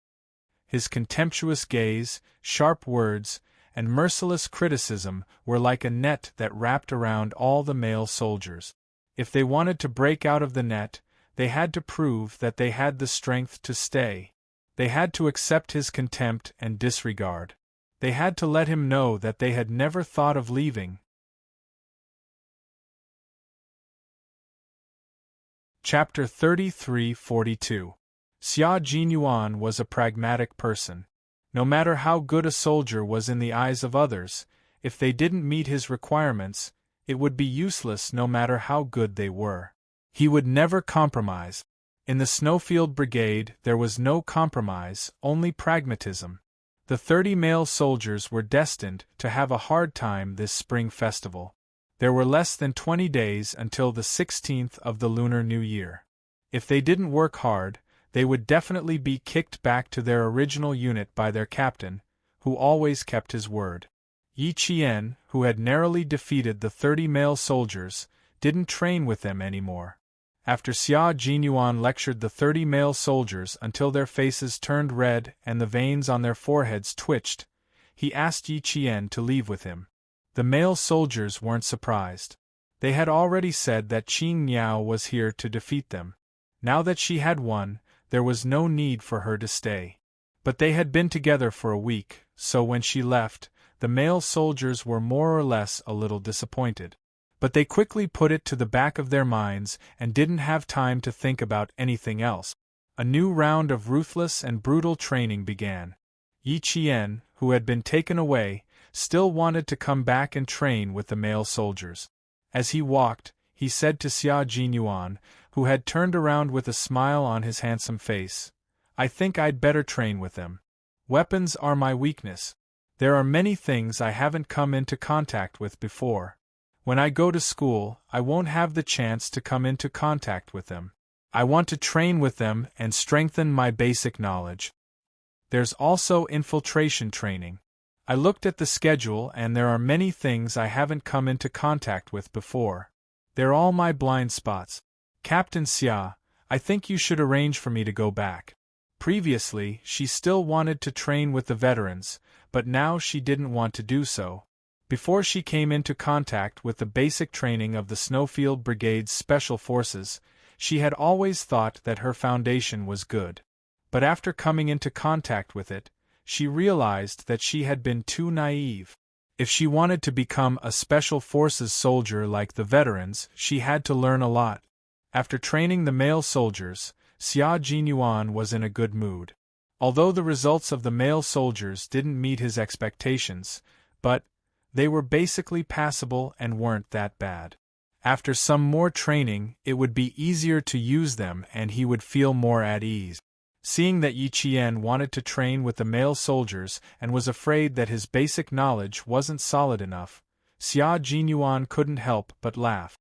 His contemptuous gaze, sharp words, and merciless criticism were like a net that wrapped around all the male soldiers. If they wanted to break out of the net, they had to prove that they had the strength to stay. They had to accept his contempt and disregard. They had to let him know that they had never thought of leaving. Chapter 33-42. Xia Jinyuan was a pragmatic person. No matter how good a soldier was in the eyes of others, if they didn't meet his requirements, it would be useless no matter how good they were. He would never compromise. In the Snowfield Brigade there was no compromise, only pragmatism. The 30 male soldiers were destined to have a hard time this spring festival. There were less than 20 days until the 16th of the Lunar New Year. If they didn't work hard, they would definitely be kicked back to their original unit by their captain, who always kept his word. Yi Qian, who had narrowly defeated the 30 male soldiers, didn't train with them anymore. After Xia Jinyuan lectured the 30 male soldiers until their faces turned red and the veins on their foreheads twitched, he asked Yi Qian to leave with him. The male soldiers weren't surprised. They had already said that Qin Yao was here to defeat them. Now that she had won, there was no need for her to stay. But they had been together for a week, so when she left, the male soldiers were more or less a little disappointed. But they quickly put it to the back of their minds and didn't have time to think about anything else. A new round of ruthless and brutal training began. Yi Qian, who had been taken away, still wanted to come back and train with the male soldiers. As he walked, he said to Xia Jinyuan, who had turned around with a smile on his handsome face. I think I'd better train with them. Weapons are my weakness. There are many things I haven't come into contact with before. When I go to school, I won't have the chance to come into contact with them. I want to train with them and strengthen my basic knowledge. There's also infiltration training. I looked at the schedule and there are many things I haven't come into contact with before. They're all my blind spots. Captain Xia, I think you should arrange for me to go back. Previously, she still wanted to train with the veterans, but now she didn't want to do so. Before she came into contact with the basic training of the Snowfield Brigade's Special Forces, she had always thought that her foundation was good. But after coming into contact with it, she realized that she had been too naive. If she wanted to become a Special Forces soldier like the veterans, she had to learn a lot. After training the male soldiers, Xia Jinyuan was in a good mood. Although the results of the male soldiers didn't meet his expectations, but they were basically passable and weren't that bad. After some more training, it would be easier to use them and he would feel more at ease. Seeing that Yi Qian wanted to train with the male soldiers and was afraid that his basic knowledge wasn't solid enough, Xia Jinyuan couldn't help but laugh.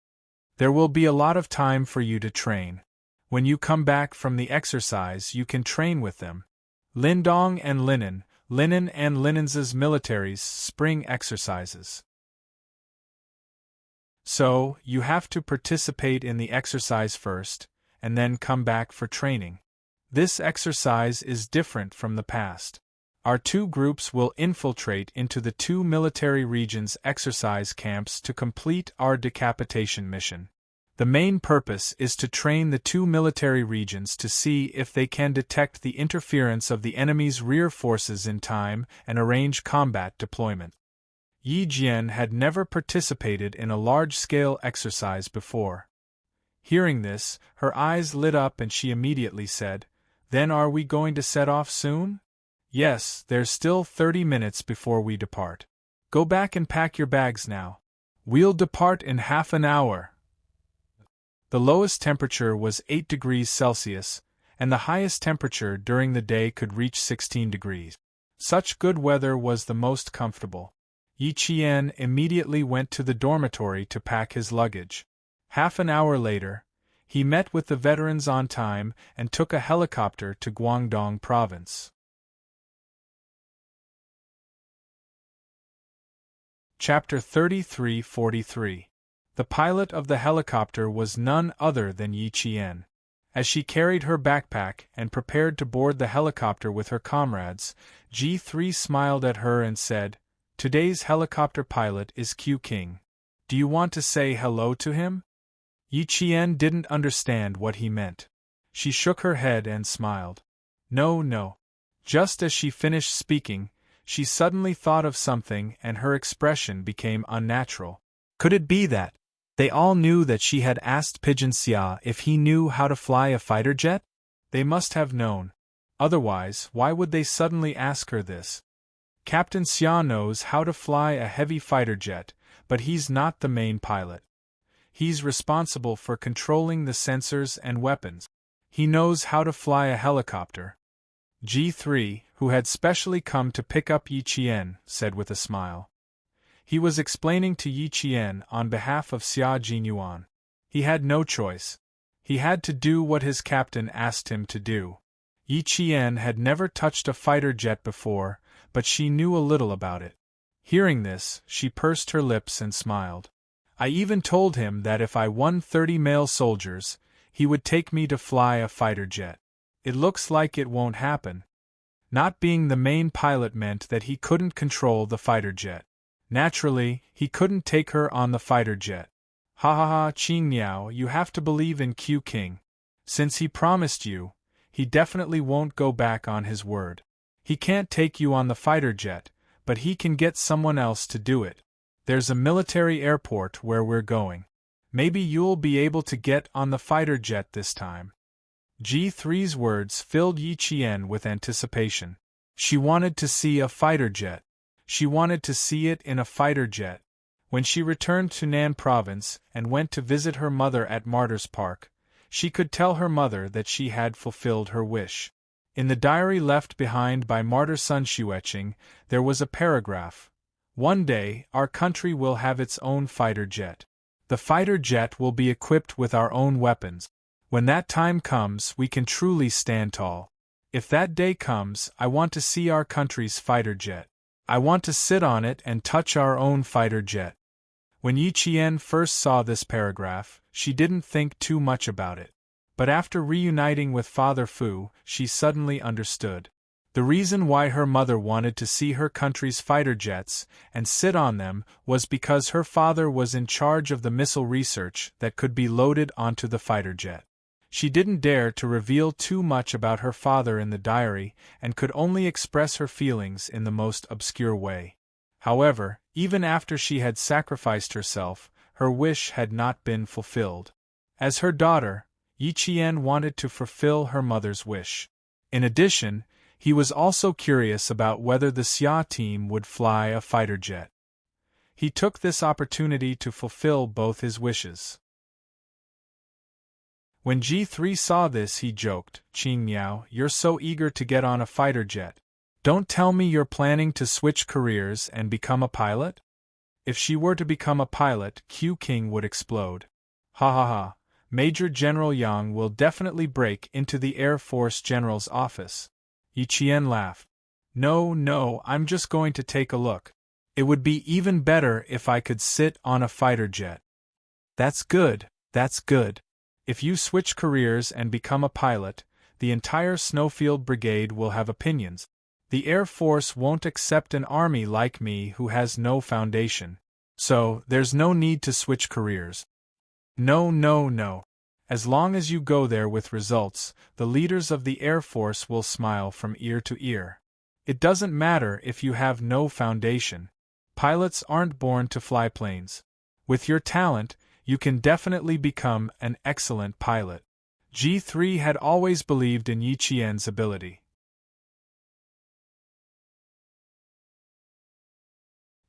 There will be a lot of time for you to train. When you come back from the exercise you can train with them. Lindong and Linen and Linen's military's spring exercises. So, you have to participate in the exercise first, and then come back for training. This exercise is different from the past. Our two groups will infiltrate into the two military regions' exercise camps to complete our decapitation mission. The main purpose is to train the two military regions to see if they can detect the interference of the enemy's rear forces in time and arrange combat deployment. Yi Jian had never participated in a large-scale exercise before. Hearing this, her eyes lit up and she immediately said, "Then are we going to set off soon?" "Yes, there's still 30 minutes before we depart. Go back and pack your bags now. We'll depart in half an hour." The lowest temperature was 8 degrees Celsius, and the highest temperature during the day could reach 16 degrees. Such good weather was the most comfortable. Yi Qian immediately went to the dormitory to pack his luggage. Half an hour later, he met with the veterans on time and took a helicopter to Guangdong Province. Chapter 33-43. The pilot of the helicopter was none other than Yi Qian. As she carried her backpack and prepared to board the helicopter with her comrades, G3 smiled at her and said, "Today's helicopter pilot is Q King. Do you want to say hello to him?" Yi Qian didn't understand what he meant. She shook her head and smiled. No. Just as she finished speaking, she suddenly thought of something and her expression became unnatural. Could it be that they all knew that she had asked Pigeon Xia if he knew how to fly a fighter jet? They must have known. Otherwise, why would they suddenly ask her this? Captain Xia knows how to fly a heavy fighter jet, but he's not the main pilot. He's responsible for controlling the sensors and weapons. He knows how to fly a helicopter. G3, who had specially come to pick up Yi Qian, said with a smile. He was explaining to Yi Qian on behalf of Xia Jinyuan. He had no choice. He had to do what his captain asked him to do. Yi Qian had never touched a fighter jet before, but she knew a little about it. Hearing this, she pursed her lips and smiled. I even told him that if I won 30 male soldiers, he would take me to fly a fighter jet. It looks like it won't happen. Not being the main pilot meant that he couldn't control the fighter jet. Naturally, he couldn't take her on the fighter jet. Ha, Qing Niao, you have to believe in Q King. Since he promised you, he definitely won't go back on his word. He can't take you on the fighter jet, but he can get someone else to do it. There's a military airport where we're going. Maybe you'll be able to get on the fighter jet this time. G3's words filled Yi Qian with anticipation. She wanted to see a fighter jet. She wanted to see it in a fighter jet. When she returned to Nan Province and went to visit her mother at Martyrs Park, she could tell her mother that she had fulfilled her wish. In the diary left behind by Martyr Sun Xueqing, there was a paragraph. One day, our country will have its own fighter jet. The fighter jet will be equipped with our own weapons. When that time comes, we can truly stand tall. If that day comes, I want to see our country's fighter jet. I want to sit on it and touch our own fighter jet. When Yi Qian first saw this paragraph, she didn't think too much about it. But after reuniting with Father Fu, she suddenly understood. The reason why her mother wanted to see her country's fighter jets and sit on them was because her father was in charge of the missile research that could be loaded onto the fighter jet. She didn't dare to reveal too much about her father in the diary and could only express her feelings in the most obscure way. However, even after she had sacrificed herself, her wish had not been fulfilled. As her daughter, Yi Qian wanted to fulfill her mother's wish. In addition, he was also curious about whether the Xia team would fly a fighter jet. He took this opportunity to fulfill both his wishes. When G3 saw this, he joked, "Qing Miao, you're so eager to get on a fighter jet. Don't tell me you're planning to switch careers and become a pilot?" If she were to become a pilot, Q King would explode. Ha ha ha, Major General Yang will definitely break into the Air Force General's office. Yi Qian laughed. No, I'm just going to take a look. It would be even better if I could sit on a fighter jet. That's good. If you switch careers and become a pilot, the entire Snowfield Brigade will have opinions. The Air Force won't accept an army like me who has no foundation. So, there's no need to switch careers. No. As long as you go there with results, the leaders of the Air Force will smile from ear to ear. It doesn't matter if you have no foundation. Pilots aren't born to fly planes. With your talent, you can definitely become an excellent pilot. G3 had always believed in Yi Qian's ability.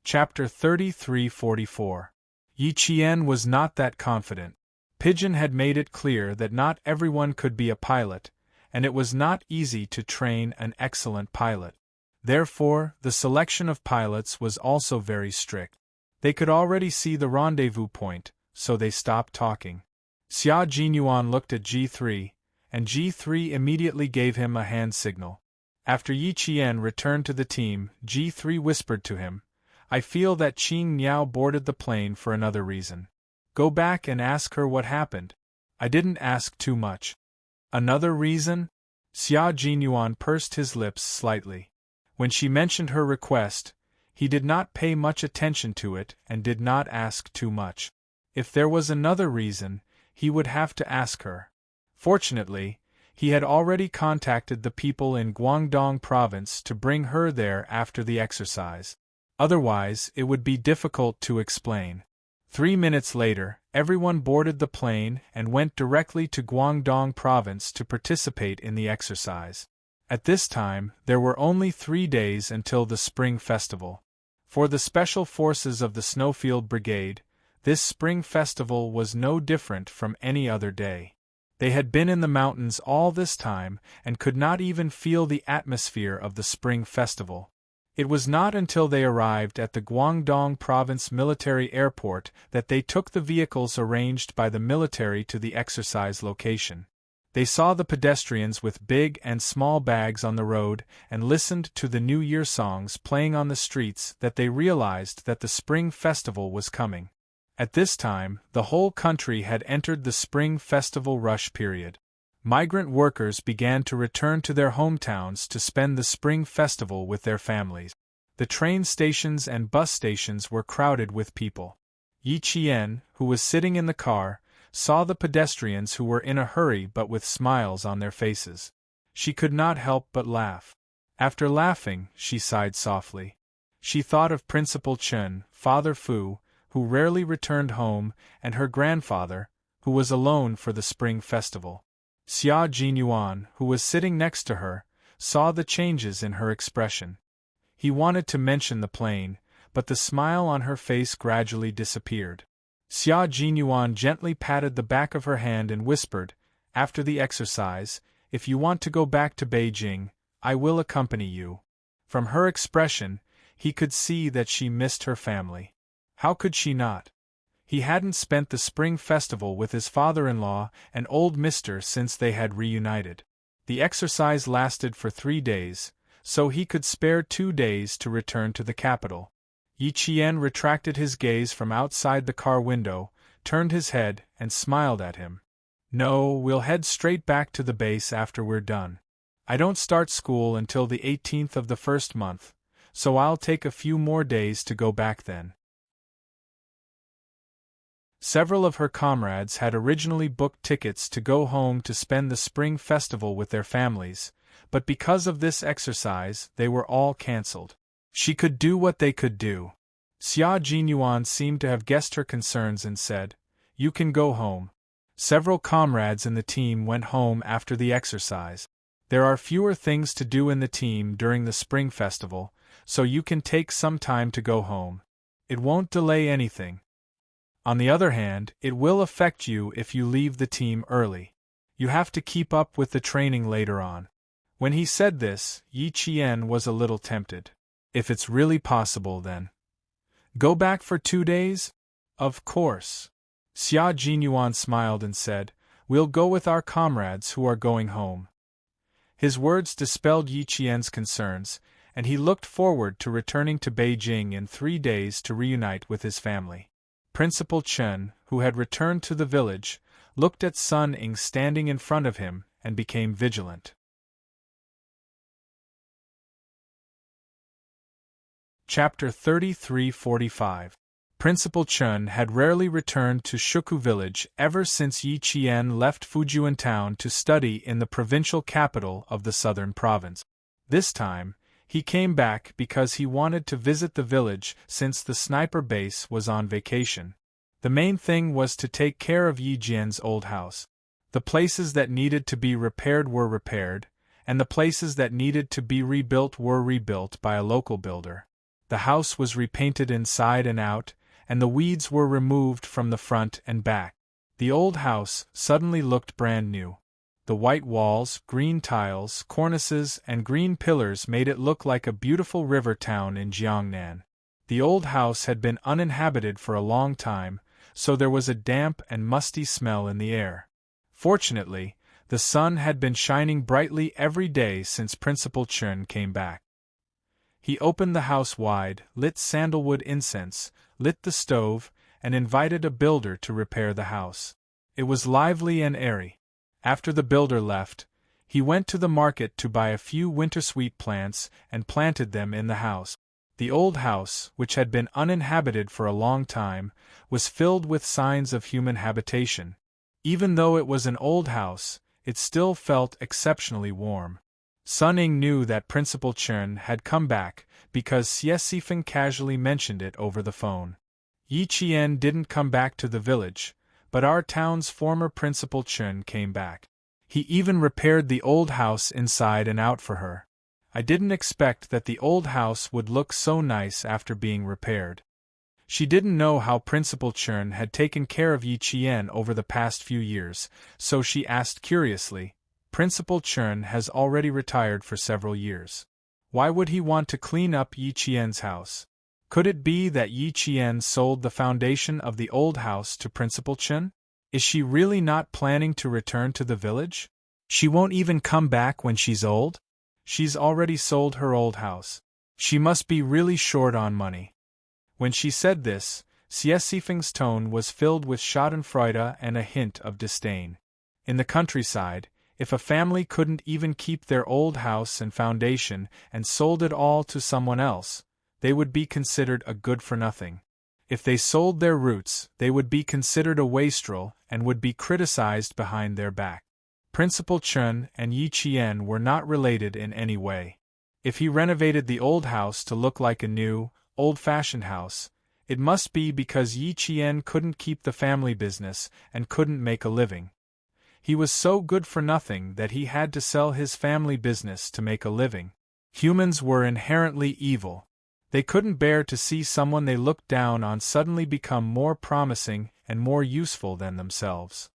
Chapter 33-44. Yi Qian was not that confident. Pigeon had made it clear that not everyone could be a pilot, and it was not easy to train an excellent pilot. Therefore, the selection of pilots was also very strict. They could already see the rendezvous point, so they stopped talking. Xia Jinyuan looked at G3, and G3 immediately gave him a hand signal. After Yi Qian returned to the team, G3 whispered to him, "I feel that Qing Miao boarded the plane for another reason. Go back and ask her what happened. I didn't ask too much." "Another reason?" Xia Jinyuan pursed his lips slightly. When she mentioned her request, he did not pay much attention to it and did not ask too much. If there was another reason, he would have to ask her. Fortunately, he had already contacted the people in Guangdong Province to bring her there after the exercise. Otherwise, it would be difficult to explain. 3 minutes later, everyone boarded the plane and went directly to Guangdong Province to participate in the exercise. At this time, there were only 3 days until the Spring Festival. For the Special Forces of the Snowfield Brigade, this Spring Festival was no different from any other day. They had been in the mountains all this time and could not even feel the atmosphere of the Spring Festival. It was not until they arrived at the Guangdong Province Military Airport that they took the vehicles arranged by the military to the exercise location. They saw the pedestrians with big and small bags on the road and listened to the New Year songs playing on the streets that they realized that the Spring Festival was coming. At this time, the whole country had entered the Spring Festival rush period. Migrant workers began to return to their hometowns to spend the Spring Festival with their families. The train stations and bus stations were crowded with people. Yi Qian, who was sitting in the car, saw the pedestrians who were in a hurry but with smiles on their faces. She could not help but laugh. After laughing, she sighed softly. She thought of Principal Chen, Father Fu, who rarely returned home, and her grandfather, who was alone for the Spring Festival. Xia Jinyuan, who was sitting next to her, saw the changes in her expression. He wanted to mention the plane, but the smile on her face gradually disappeared. Xia Jinyuan gently patted the back of her hand and whispered, "After the exercise, if you want to go back to Beijing, I will accompany you." From her expression, he could see that she missed her family. How could she not? He hadn't spent the spring festival with his father-in-law and old mister since they had reunited. The exercise lasted for 3 days, so he could spare 2 days to return to the capital. Yi Qian retracted his gaze from outside the car window, turned his head, and smiled at him. "No, we'll head straight back to the base after we're done. I don't start school until the 18th of the first month, so I'll take a few more days to go back then." Several of her comrades had originally booked tickets to go home to spend the spring festival with their families, but because of this exercise they were all cancelled. She could do what they could do. Xia Jinyuan seemed to have guessed her concerns and said, "You can go home." Several comrades in the team went home after the exercise. There are fewer things to do in the team during the spring festival, so you can take some time to go home. It won't delay anything. On the other hand, it will affect you if you leave the team early. You have to keep up with the training later on. When he said this, Yi Qian was a little tempted. If it's really possible, then. Go back for 2 days? Of course. Xia Jinyuan smiled and said, "We'll go with our comrades who are going home." His words dispelled Yi Qian's concerns, and he looked forward to returning to Beijing in 3 days to reunite with his family. Principal Chen, who had returned to the village, looked at Sun Ying standing in front of him and became vigilant. Chapter 33-45. Principal Chen had rarely returned to Shuku village ever since Yi Qian left Fujian town to study in the provincial capital of the southern province. This time, he came back because he wanted to visit the village since the sniper base was on vacation. The main thing was to take care of Yi Jian's old house. The places that needed to be repaired were repaired, and the places that needed to be rebuilt were rebuilt by a local builder. The house was repainted inside and out, and the weeds were removed from the front and back. The old house suddenly looked brand new. The white walls, green tiles, cornices, and green pillars made it look like a beautiful river town in Jiangnan. The old house had been uninhabited for a long time, so there was a damp and musty smell in the air. Fortunately, the sun had been shining brightly every day since Principal Chen came back. He opened the house wide, lit sandalwood incense, lit the stove, and invited a builder to repair the house. It was lively and airy. After the builder left, he went to the market to buy a few wintersweet plants and planted them in the house. The old house, which had been uninhabited for a long time, was filled with signs of human habitation. Even though it was an old house, it still felt exceptionally warm. Sun Ying knew that Principal Chen had come back because Xie Sifeng casually mentioned it over the phone. Yi Qian didn't come back to the village, but our town's former Principal Chen came back. He even repaired the old house inside and out for her. I didn't expect that the old house would look so nice after being repaired. She didn't know how Principal Chen had taken care of Yi Qian over the past few years, so she asked curiously, "Principal Chen has already retired for several years. Why would he want to clean up Yi Qian's house? Could it be that Yi Qian sold the foundation of the old house to Principal Chen? Is she really not planning to return to the village? She won't even come back when she's old? She's already sold her old house. She must be really short on money." When she said this, Xie Sifeng's tone was filled with schadenfreude and a hint of disdain. In the countryside, if a family couldn't even keep their old house and foundation and sold it all to someone else, they would be considered a good-for-nothing. If they sold their roots, they would be considered a wastrel and would be criticized behind their back. Principal Chen and Yi Qian were not related in any way. If he renovated the old house to look like a new, old-fashioned house, it must be because Yi Qian couldn't keep the family business and couldn't make a living. He was so good for nothing that he had to sell his family business to make a living. Humans were inherently evil. They couldn't bear to see someone they looked down on suddenly become more promising and more useful than themselves.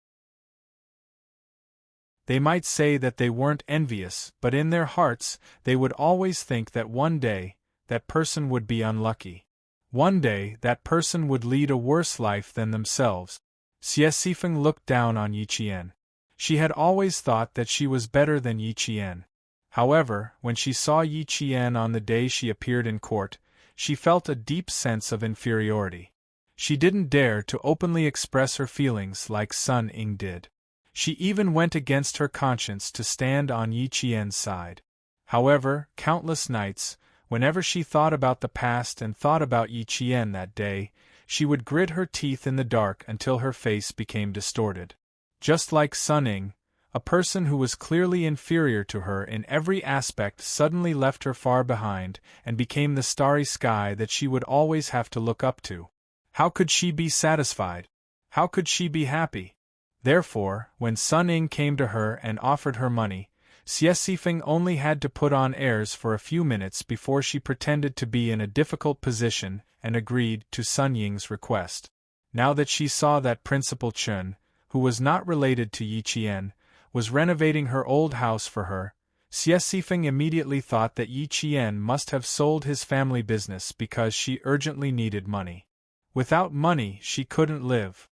They might say that they weren't envious, but in their hearts, they would always think that one day, that person would be unlucky. One day, that person would lead a worse life than themselves. Xie Sifeng looked down on Yi Qian. She had always thought that she was better than Yi Qian. However, when she saw Yi Qian on the day she appeared in court, she felt a deep sense of inferiority. She didn't dare to openly express her feelings like Sun Ying did. She even went against her conscience to stand on Yi Qian's side. However, countless nights, whenever she thought about the past and thought about Yi Qian that day, she would grit her teeth in the dark until her face became distorted. Just like Sun Ying, a person who was clearly inferior to her in every aspect suddenly left her far behind and became the starry sky that she would always have to look up to. How could she be satisfied? How could she be happy? Therefore, when Sun Ying came to her and offered her money, Xie Sifeng only had to put on airs for a few minutes before she pretended to be in a difficult position and agreed to Sun Ying's request. Now that she saw that Principal Chen, who was not related to Yi Qian, was renovating her old house for her, Xie Sifeng immediately thought that Yi Qian must have sold his family business because she urgently needed money. Without money she couldn't live.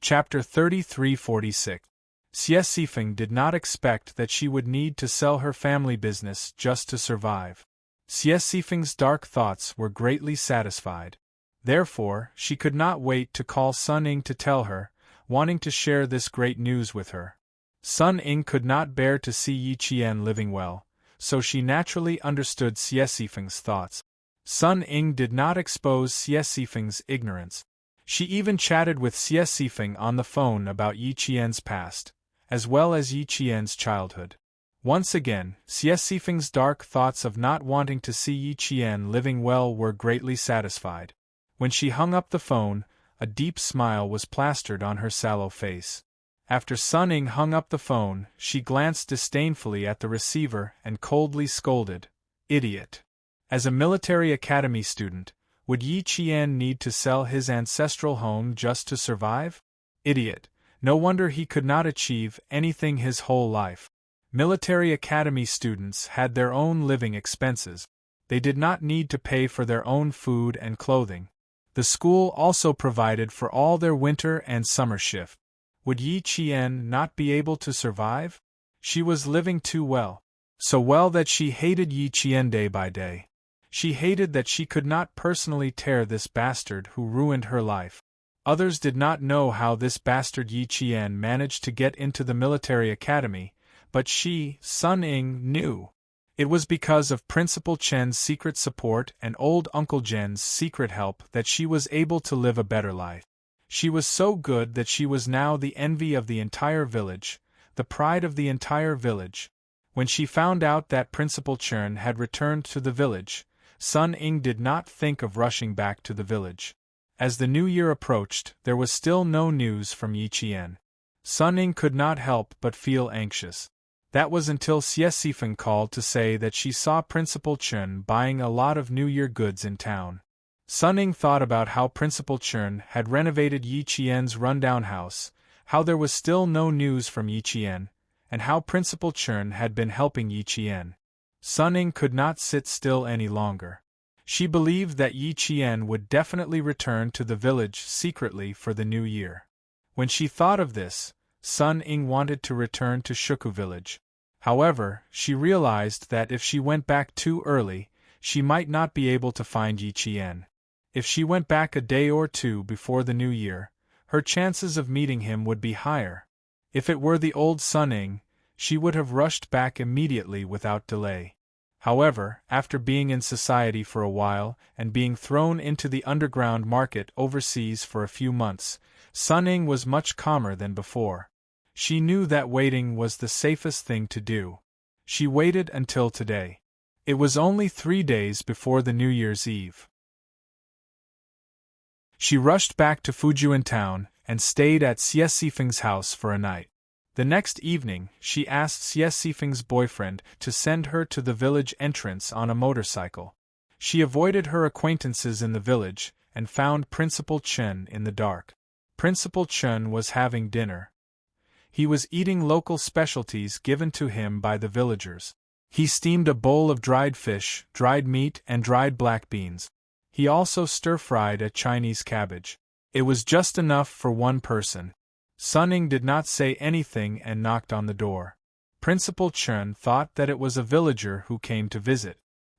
Chapter 3346. Xie Sifeng did not expect that she would need to sell her family business just to survive. Xie Sifeng's dark thoughts were greatly satisfied. Therefore, she could not wait to call Sun Ying to tell her, wanting to share this great news with her. Sun Ying could not bear to see Yi Qian living well, so she naturally understood Xie Sifeng's thoughts. Sun Ying did not expose Xie Sifeng's ignorance. She even chatted with Xie Sifeng on the phone about Yi Qian's past, as well as Yi Qian's childhood. Once again, Xie Sifeng's dark thoughts of not wanting to see Yi Qian living well were greatly satisfied. When she hung up the phone, a deep smile was plastered on her sallow face. After Sun Ying hung up the phone, she glanced disdainfully at the receiver and coldly scolded, "Idiot! As a military academy student, would Yi Qian need to sell his ancestral home just to survive? Idiot! No wonder he could not achieve anything his whole life." Military academy students had their own living expenses. They did not need to pay for their own food and clothing. The school also provided for all their winter and summer shift. Would Yi Qian not be able to survive? She was living too well. So well that she hated Yi Qian day by day. She hated that she could not personally tear this bastard who ruined her life. Others did not know how this bastard Yi Qian managed to get into the military academy, but she, Sun Ying, knew. It was because of Principal Chen's secret support and old Uncle Zhen's secret help that she was able to live a better life. She was so good that she was now the envy of the entire village, the pride of the entire village. When she found out that Principal Chen had returned to the village, Sun Ying did not think of rushing back to the village. As the new year approached, there was still no news from Yi Qian. Sun Ying could not help but feel anxious. That was until Xie Sifeng called to say that she saw Principal Chen buying a lot of New Year goods in town. Sun Ying thought about how Principal Chen had renovated Yi Qian's rundown house, how there was still no news from Yi Qian, and how Principal Chen had been helping Yi Qian. Sun Ying could not sit still any longer. She believed that Yi Qian would definitely return to the village secretly for the new year. When she thought of this, Sun Ying wanted to return to Shuku village. However, she realized that if she went back too early, she might not be able to find Yi Qian. If she went back a day or two before the new year, her chances of meeting him would be higher. If it were the old Sun Ying, she would have rushed back immediately without delay. However, after being in society for a while and being thrown into the underground market overseas for a few months, Sun Ying was much calmer than before. She knew that waiting was the safest thing to do. She waited until today. It was only 3 days before the New Year's Eve. She rushed back to Fujian town and stayed at Xie Sifeng's house for a night. The next evening, she asked Xie Sifeng's boyfriend to send her to the village entrance on a motorcycle. She avoided her acquaintances in the village, and found Principal Chen in the dark. Principal Chen was having dinner. He was eating local specialties given to him by the villagers. He steamed a bowl of dried fish, dried meat, and dried black beans. He also stir-fried a Chinese cabbage. It was just enough for one person. Sun Ying did not say anything and knocked on the door. Principal Chen thought that it was a villager who came to visit.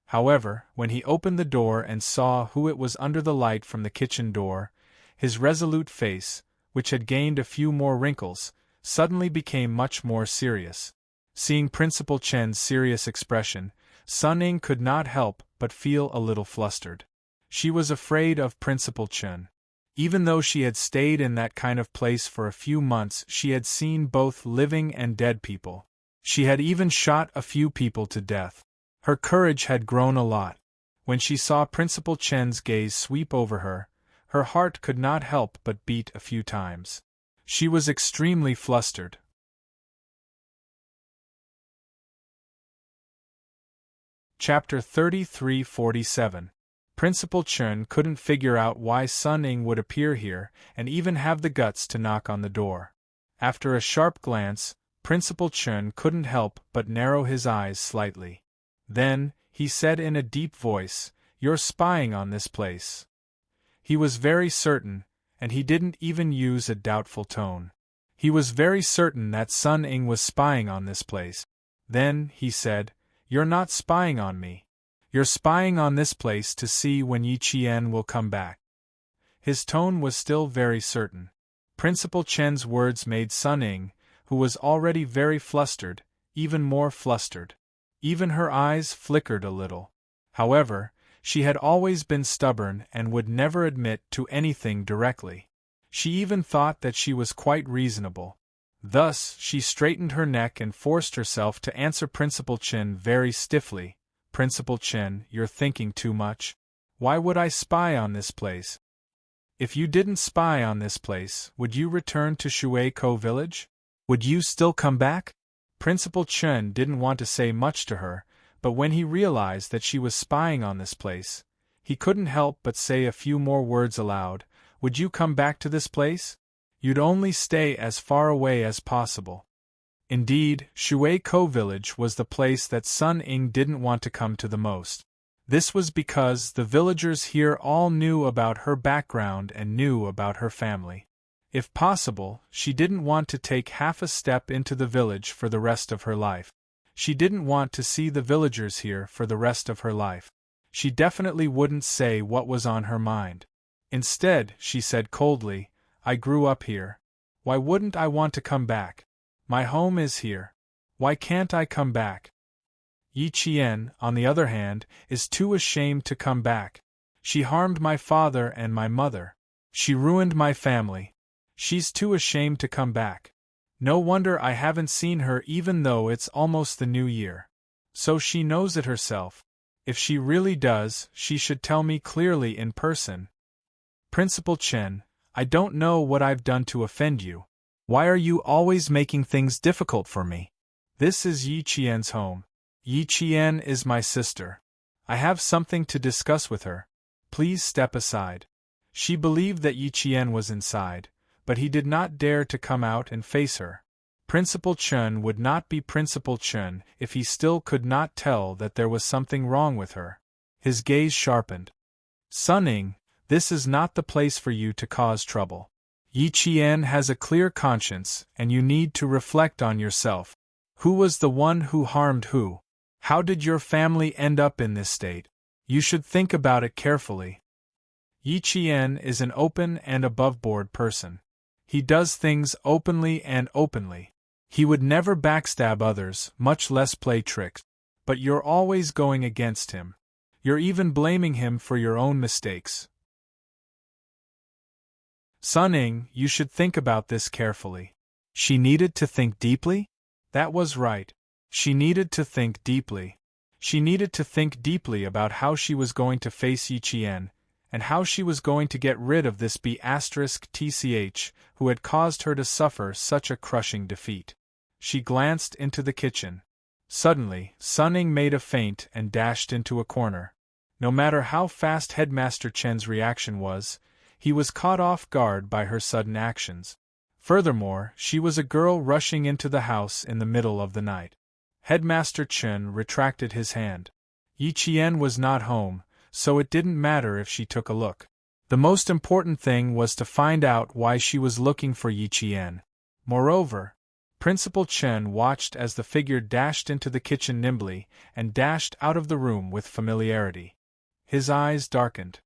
However, when he opened the door and saw who it was under the light from the kitchen door, his resolute face, which had gained a few more wrinkles, suddenly became much more serious. Seeing Principal Chen's serious expression, Sun Ying could not help but feel a little flustered. She was afraid of Principal Chen. Even though she had stayed in that kind of place for a few months, she had seen both living and dead people. She had even shot a few people to death. Her courage had grown a lot. When she saw Principal Chen's gaze sweep over her, her heart could not help but beat a few times. She was extremely flustered. Chapter 33-47. Principal Chen couldn't figure out why Sun Ying would appear here and even have the guts to knock on the door. After a sharp glance, Principal Chen couldn't help but narrow his eyes slightly. Then, he said in a deep voice, "You're spying on this place." He was very certain, and he didn't even use a doubtful tone. He was very certain that Sun Ying was spying on this place. Then, he said, "You're not spying on me. You're spying on this place to see when Yi Qian will come back." His tone was still very certain. Principal Chen's words made Sun Ying, who was already very flustered, even more flustered. Even her eyes flickered a little. However, she had always been stubborn and would never admit to anything directly. She even thought that she was quite reasonable. Thus, she straightened her neck and forced herself to answer Principal Chen very stiffly. "Principal Chen, you're thinking too much. Why would I spy on this place? If you didn't spy on this place, would you return to Shuai-Ko village? Would you still come back?" Principal Chen didn't want to say much to her, but when he realized that she was spying on this place, he couldn't help but say a few more words aloud. "Would you come back to this place? You'd only stay as far away as possible." Indeed, Shuai-Ko village was the place that Sun Ying didn't want to come to the most. This was because the villagers here all knew about her background and knew about her family. If possible, she didn't want to take half a step into the village for the rest of her life. She didn't want to see the villagers here for the rest of her life. She definitely wouldn't say what was on her mind. Instead, she said coldly, "I grew up here. Why wouldn't I want to come back? My home is here. Why can't I come back?" Yi Qian, on the other hand, is too ashamed to come back. She harmed my father and my mother. She ruined my family. She's too ashamed to come back. No wonder I haven't seen her even though it's almost the new year. So she knows it herself. If she really does, she should tell me clearly in person. "Principal Chen, I don't know what I've done to offend you. Why are you always making things difficult for me? This is Yi Qian's home. Yi Qian is my sister. I have something to discuss with her. Please step aside." She believed that Yi Qian was inside, but he did not dare to come out and face her. Principal Chen would not be Principal Chen if he still could not tell that there was something wrong with her. His gaze sharpened. "Sun Ying, this is not the place for you to cause trouble. Yi Qian has a clear conscience, and you need to reflect on yourself. Who was the one who harmed who? How did your family end up in this state? You should think about it carefully." Yi Qian is an open and above-board person. He does things openly and openly. He would never backstab others, much less play tricks. But you're always going against him. You're even blaming him for your own mistakes. "Sun Ying, you should think about this carefully." She needed to think deeply? That was right. She needed to think deeply. She needed to think deeply about how she was going to face Yi Qian, and how she was going to get rid of this B***tch who had caused her to suffer such a crushing defeat. she glanced into the kitchen. Suddenly, Sun Ying made a feint and dashed into a corner. No matter how fast Headmaster Chen's reaction was, he was caught off guard by her sudden actions. Furthermore, she was a girl rushing into the house in the middle of the night. Headmaster Chen retracted his hand. Yi Qian was not home, so it didn't matter if she took a look. The most important thing was to find out why she was looking for Yi Qian. Moreover, Principal Chen watched as the figure dashed into the kitchen nimbly and dashed out of the room with familiarity. His eyes darkened.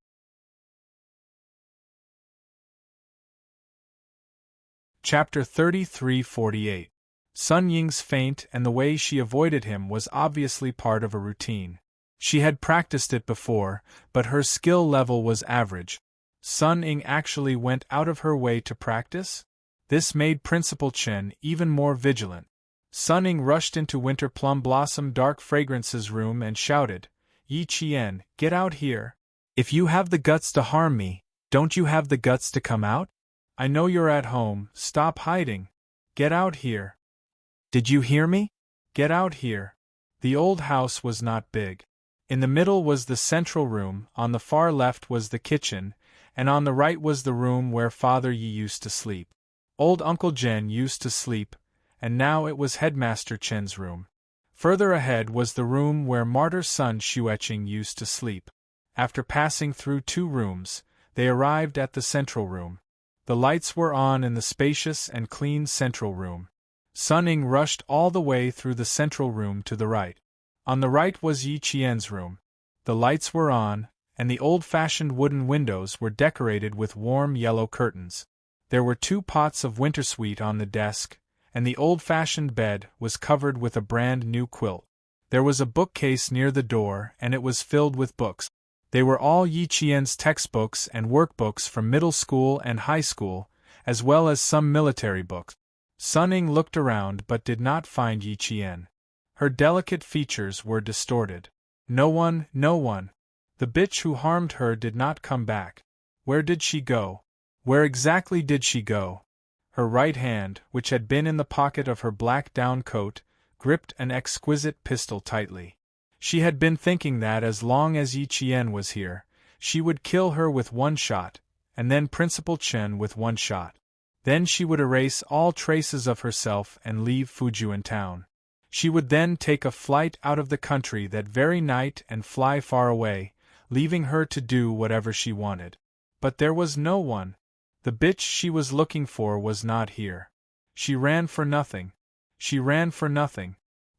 Chapter 33-48. Sun Ying's feint and the way she avoided him was obviously part of a routine. She had practiced it before, but her skill level was average. Sun Ying actually went out of her way to practice? This made Principal Chen even more vigilant. Sun Ying rushed into Winter Plum Blossom Dark Fragrance's room and shouted, "Yi Qian, get out here! If you have the guts to harm me, don't you have the guts to come out? I know you're at home, stop hiding. Get out here. Did you hear me? Get out here." The old house was not big. In the middle was the central room, on the far left was the kitchen, and on the right was the room where Father Yi used to sleep. Old Uncle Jen used to sleep, and now it was Headmaster Chen's room. Further ahead was the room where Martyr Sun Xueqing used to sleep. After passing through 2 rooms, they arrived at the central room. The lights were on in the spacious and clean central room. Sun Ying rushed all the way through the central room to the right. On the right was Yi Qian's room. The lights were on, and the old-fashioned wooden windows were decorated with warm yellow curtains. There were 2 pots of wintersweet on the desk, and the old-fashioned bed was covered with a brand-new quilt. There was a bookcase near the door, and it was filled with books. They were all Yi Qian's textbooks and workbooks from middle school and high school, as well as some military books. Sun Ying looked around but did not find Yi Qian. Her delicate features were distorted. No one. The bitch who harmed her did not come back. Where did she go? Where exactly did she go? Her right hand, which had been in the pocket of her black down coat, gripped an exquisite pistol tightly. She had been thinking that as long as Yi Qian was here, she would kill her with 1 shot, and then Principal Chen with 1 shot. Then she would erase all traces of herself and leave Fujian town. She would then take a flight out of the country that very night and fly far away, leaving her to do whatever she wanted. But there was no one. The bitch she was looking for was not here. She ran for nothing.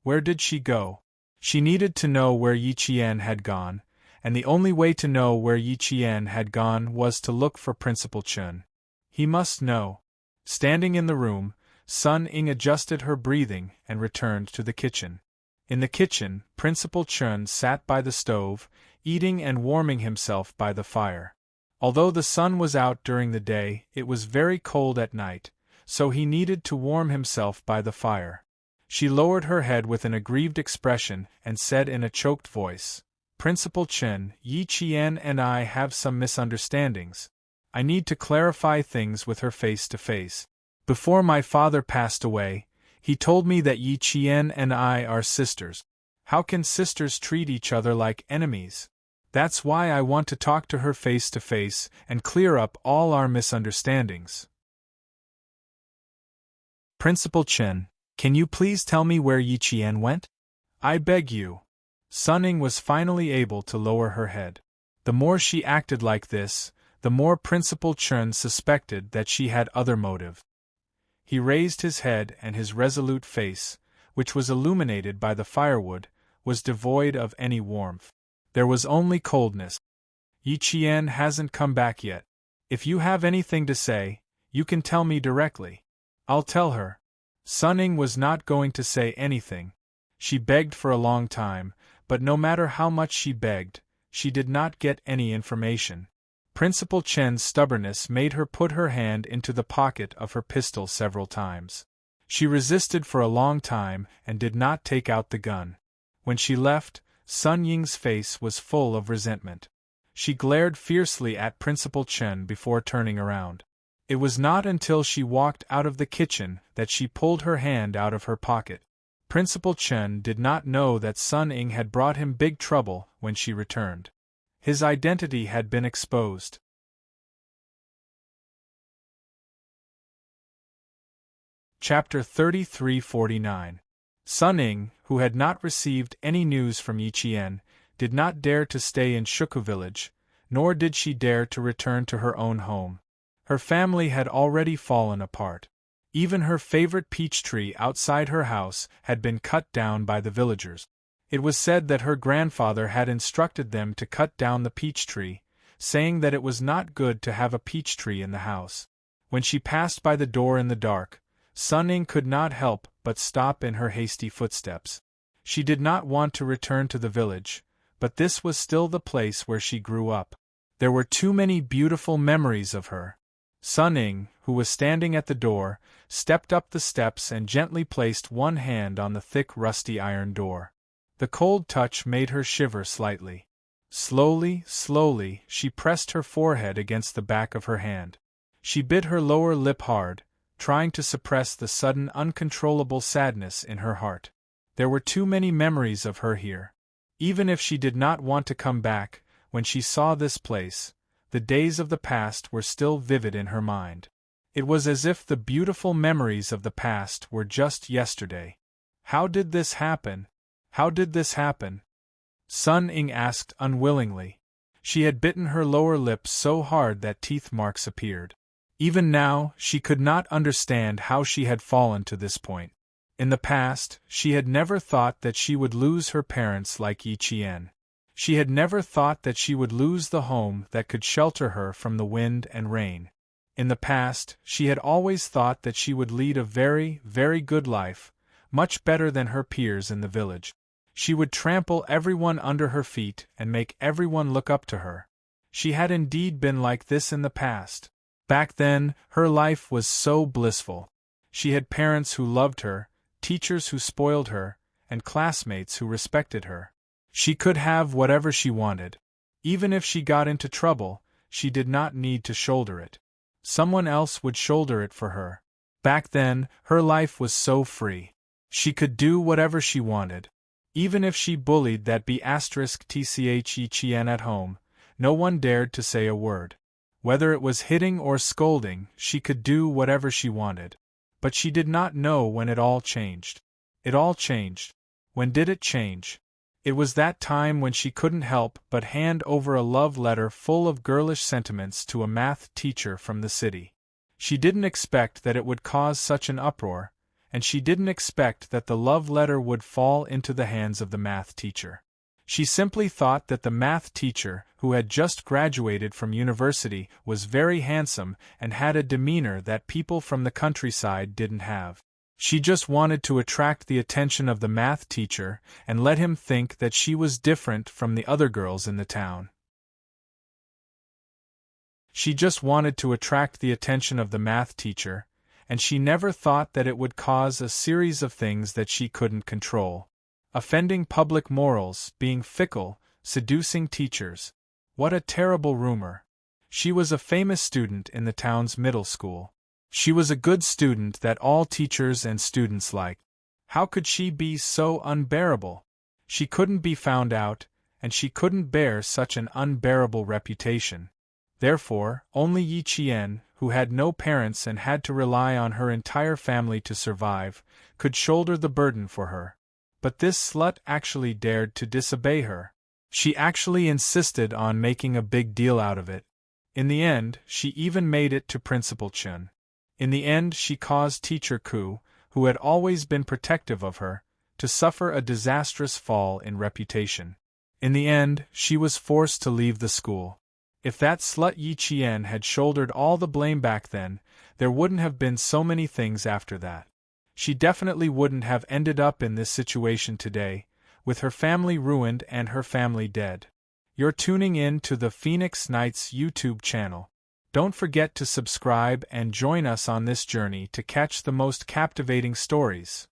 Where did she go? She needed to know where Yi Qian had gone, and the only way to know where Yi Qian had gone was to look for Principal Chen. He must know. Standing in the room, Sun Ying adjusted her breathing and returned to the kitchen. In the kitchen, Principal Chen sat by the stove, eating and warming himself by the fire. Although the sun was out during the day, it was very cold at night, so he needed to warm himself by the fire. She lowered her head with an aggrieved expression and said in a choked voice, "Principal Chen, Yi Qian and I have some misunderstandings. I need to clarify things with her face to face. Before my father passed away, he told me that Yi Qian and I are sisters. How can sisters treat each other like enemies? That's why I want to talk to her face to face and clear up all our misunderstandings. Principal Chen, can you please tell me where Yi Qian went? I beg you." Sun Ying was finally able to lower her head. The more she acted like this, the more Principal Chen suspected that she had other motive. He raised his head and his resolute face, which was illuminated by the firewood, was devoid of any warmth. There was only coldness. "Yi Qian hasn't come back yet. If you have anything to say, you can tell me directly. I'll tell her." Sun Ying was not going to say anything. She begged for a long time, but no matter how much she begged, she did not get any information. Principal Chen's stubbornness made her put her hand into the pocket of her pistol several times. She resisted for a long time and did not take out the gun. When she left, Sun Ying's face was full of resentment. She glared fiercely at Principal Chen before turning around. It was not until she walked out of the kitchen that she pulled her hand out of her pocket. Principal Chen did not know that Sun Ying had brought him big trouble when she returned. His identity had been exposed. Chapter 3349. Sun Ying, who had not received any news from Yi Qian, did not dare to stay in Shuku village, nor did she dare to return to her own home. Her family had already fallen apart. Even her favorite peach tree outside her house had been cut down by the villagers. It was said that her grandfather had instructed them to cut down the peach tree, saying that it was not good to have a peach tree in the house. When she passed by the door in the dark, Sun Ying could not help but stop in her hasty footsteps. She did not want to return to the village, but this was still the place where she grew up. There were too many beautiful memories of her. Sun Ying, who was standing at the door, stepped up the steps and gently placed one hand on the thick rusty iron door. The cold touch made her shiver slightly. Slowly, slowly, she pressed her forehead against the back of her hand. She bit her lower lip hard, trying to suppress the sudden uncontrollable sadness in her heart. There were too many memories of her here. Even if she did not want to come back, when she saw this place, the days of the past were still vivid in her mind. It was as if the beautiful memories of the past were just yesterday. How did this happen? How did this happen? Sun Ying asked unwillingly. She had bitten her lower lip so hard that teeth marks appeared. Even now, she could not understand how she had fallen to this point. In the past, she had never thought that she would lose her parents like Yi Qian. She had never thought that she would lose the home that could shelter her from the wind and rain. In the past, she had always thought that she would lead a very, very good life, much better than her peers in the village. She would trample everyone under her feet and make everyone look up to her. She had indeed been like this in the past. Back then, her life was so blissful. She had parents who loved her, teachers who spoiled her, and classmates who respected her. She could have whatever she wanted. Even if she got into trouble, she did not need to shoulder it. Someone else would shoulder it for her. Back then, her life was so free. She could do whatever she wanted. Even if she bullied that B*tch Yi Qian at home, no one dared to say a word. Whether it was hitting or scolding, she could do whatever she wanted. But she did not know when it all changed. It all changed. When did it change? It was that time when she couldn't help but hand over a love letter full of girlish sentiments to a math teacher from the city. She didn't expect that it would cause such an uproar, and she didn't expect that the love letter would fall into the hands of the math teacher. She simply thought that the math teacher, who had just graduated from university, was very handsome and had a demeanor that people from the countryside didn't have. She just wanted to attract the attention of the math teacher and let him think that she was different from the other girls in the town. She just wanted to attract the attention of the math teacher, and she never thought that it would cause a series of things that she couldn't control. Offending public morals, being fickle, seducing teachers. What a terrible rumor. She was a famous student in the town's middle school. She was a good student that all teachers and students liked. How could she be so unbearable? She couldn't be found out, and she couldn't bear such an unbearable reputation. Therefore, only Yi Qian, who had no parents and had to rely on her entire family to survive, could shoulder the burden for her. But this slut actually dared to disobey her. She actually insisted on making a big deal out of it. In the end, she even made it to Principal Chen. In the end, she caused Teacher Ku, who had always been protective of her, to suffer a disastrous fall in reputation. In the end, she was forced to leave the school. If that slut Yi Qian had shouldered all the blame back then, there wouldn't have been so many things after that. She definitely wouldn't have ended up in this situation today, with her family ruined and her family dead. You're tuning in to the Phoenix Nights YouTube channel. Don't forget to subscribe and join us on this journey to catch the most captivating stories.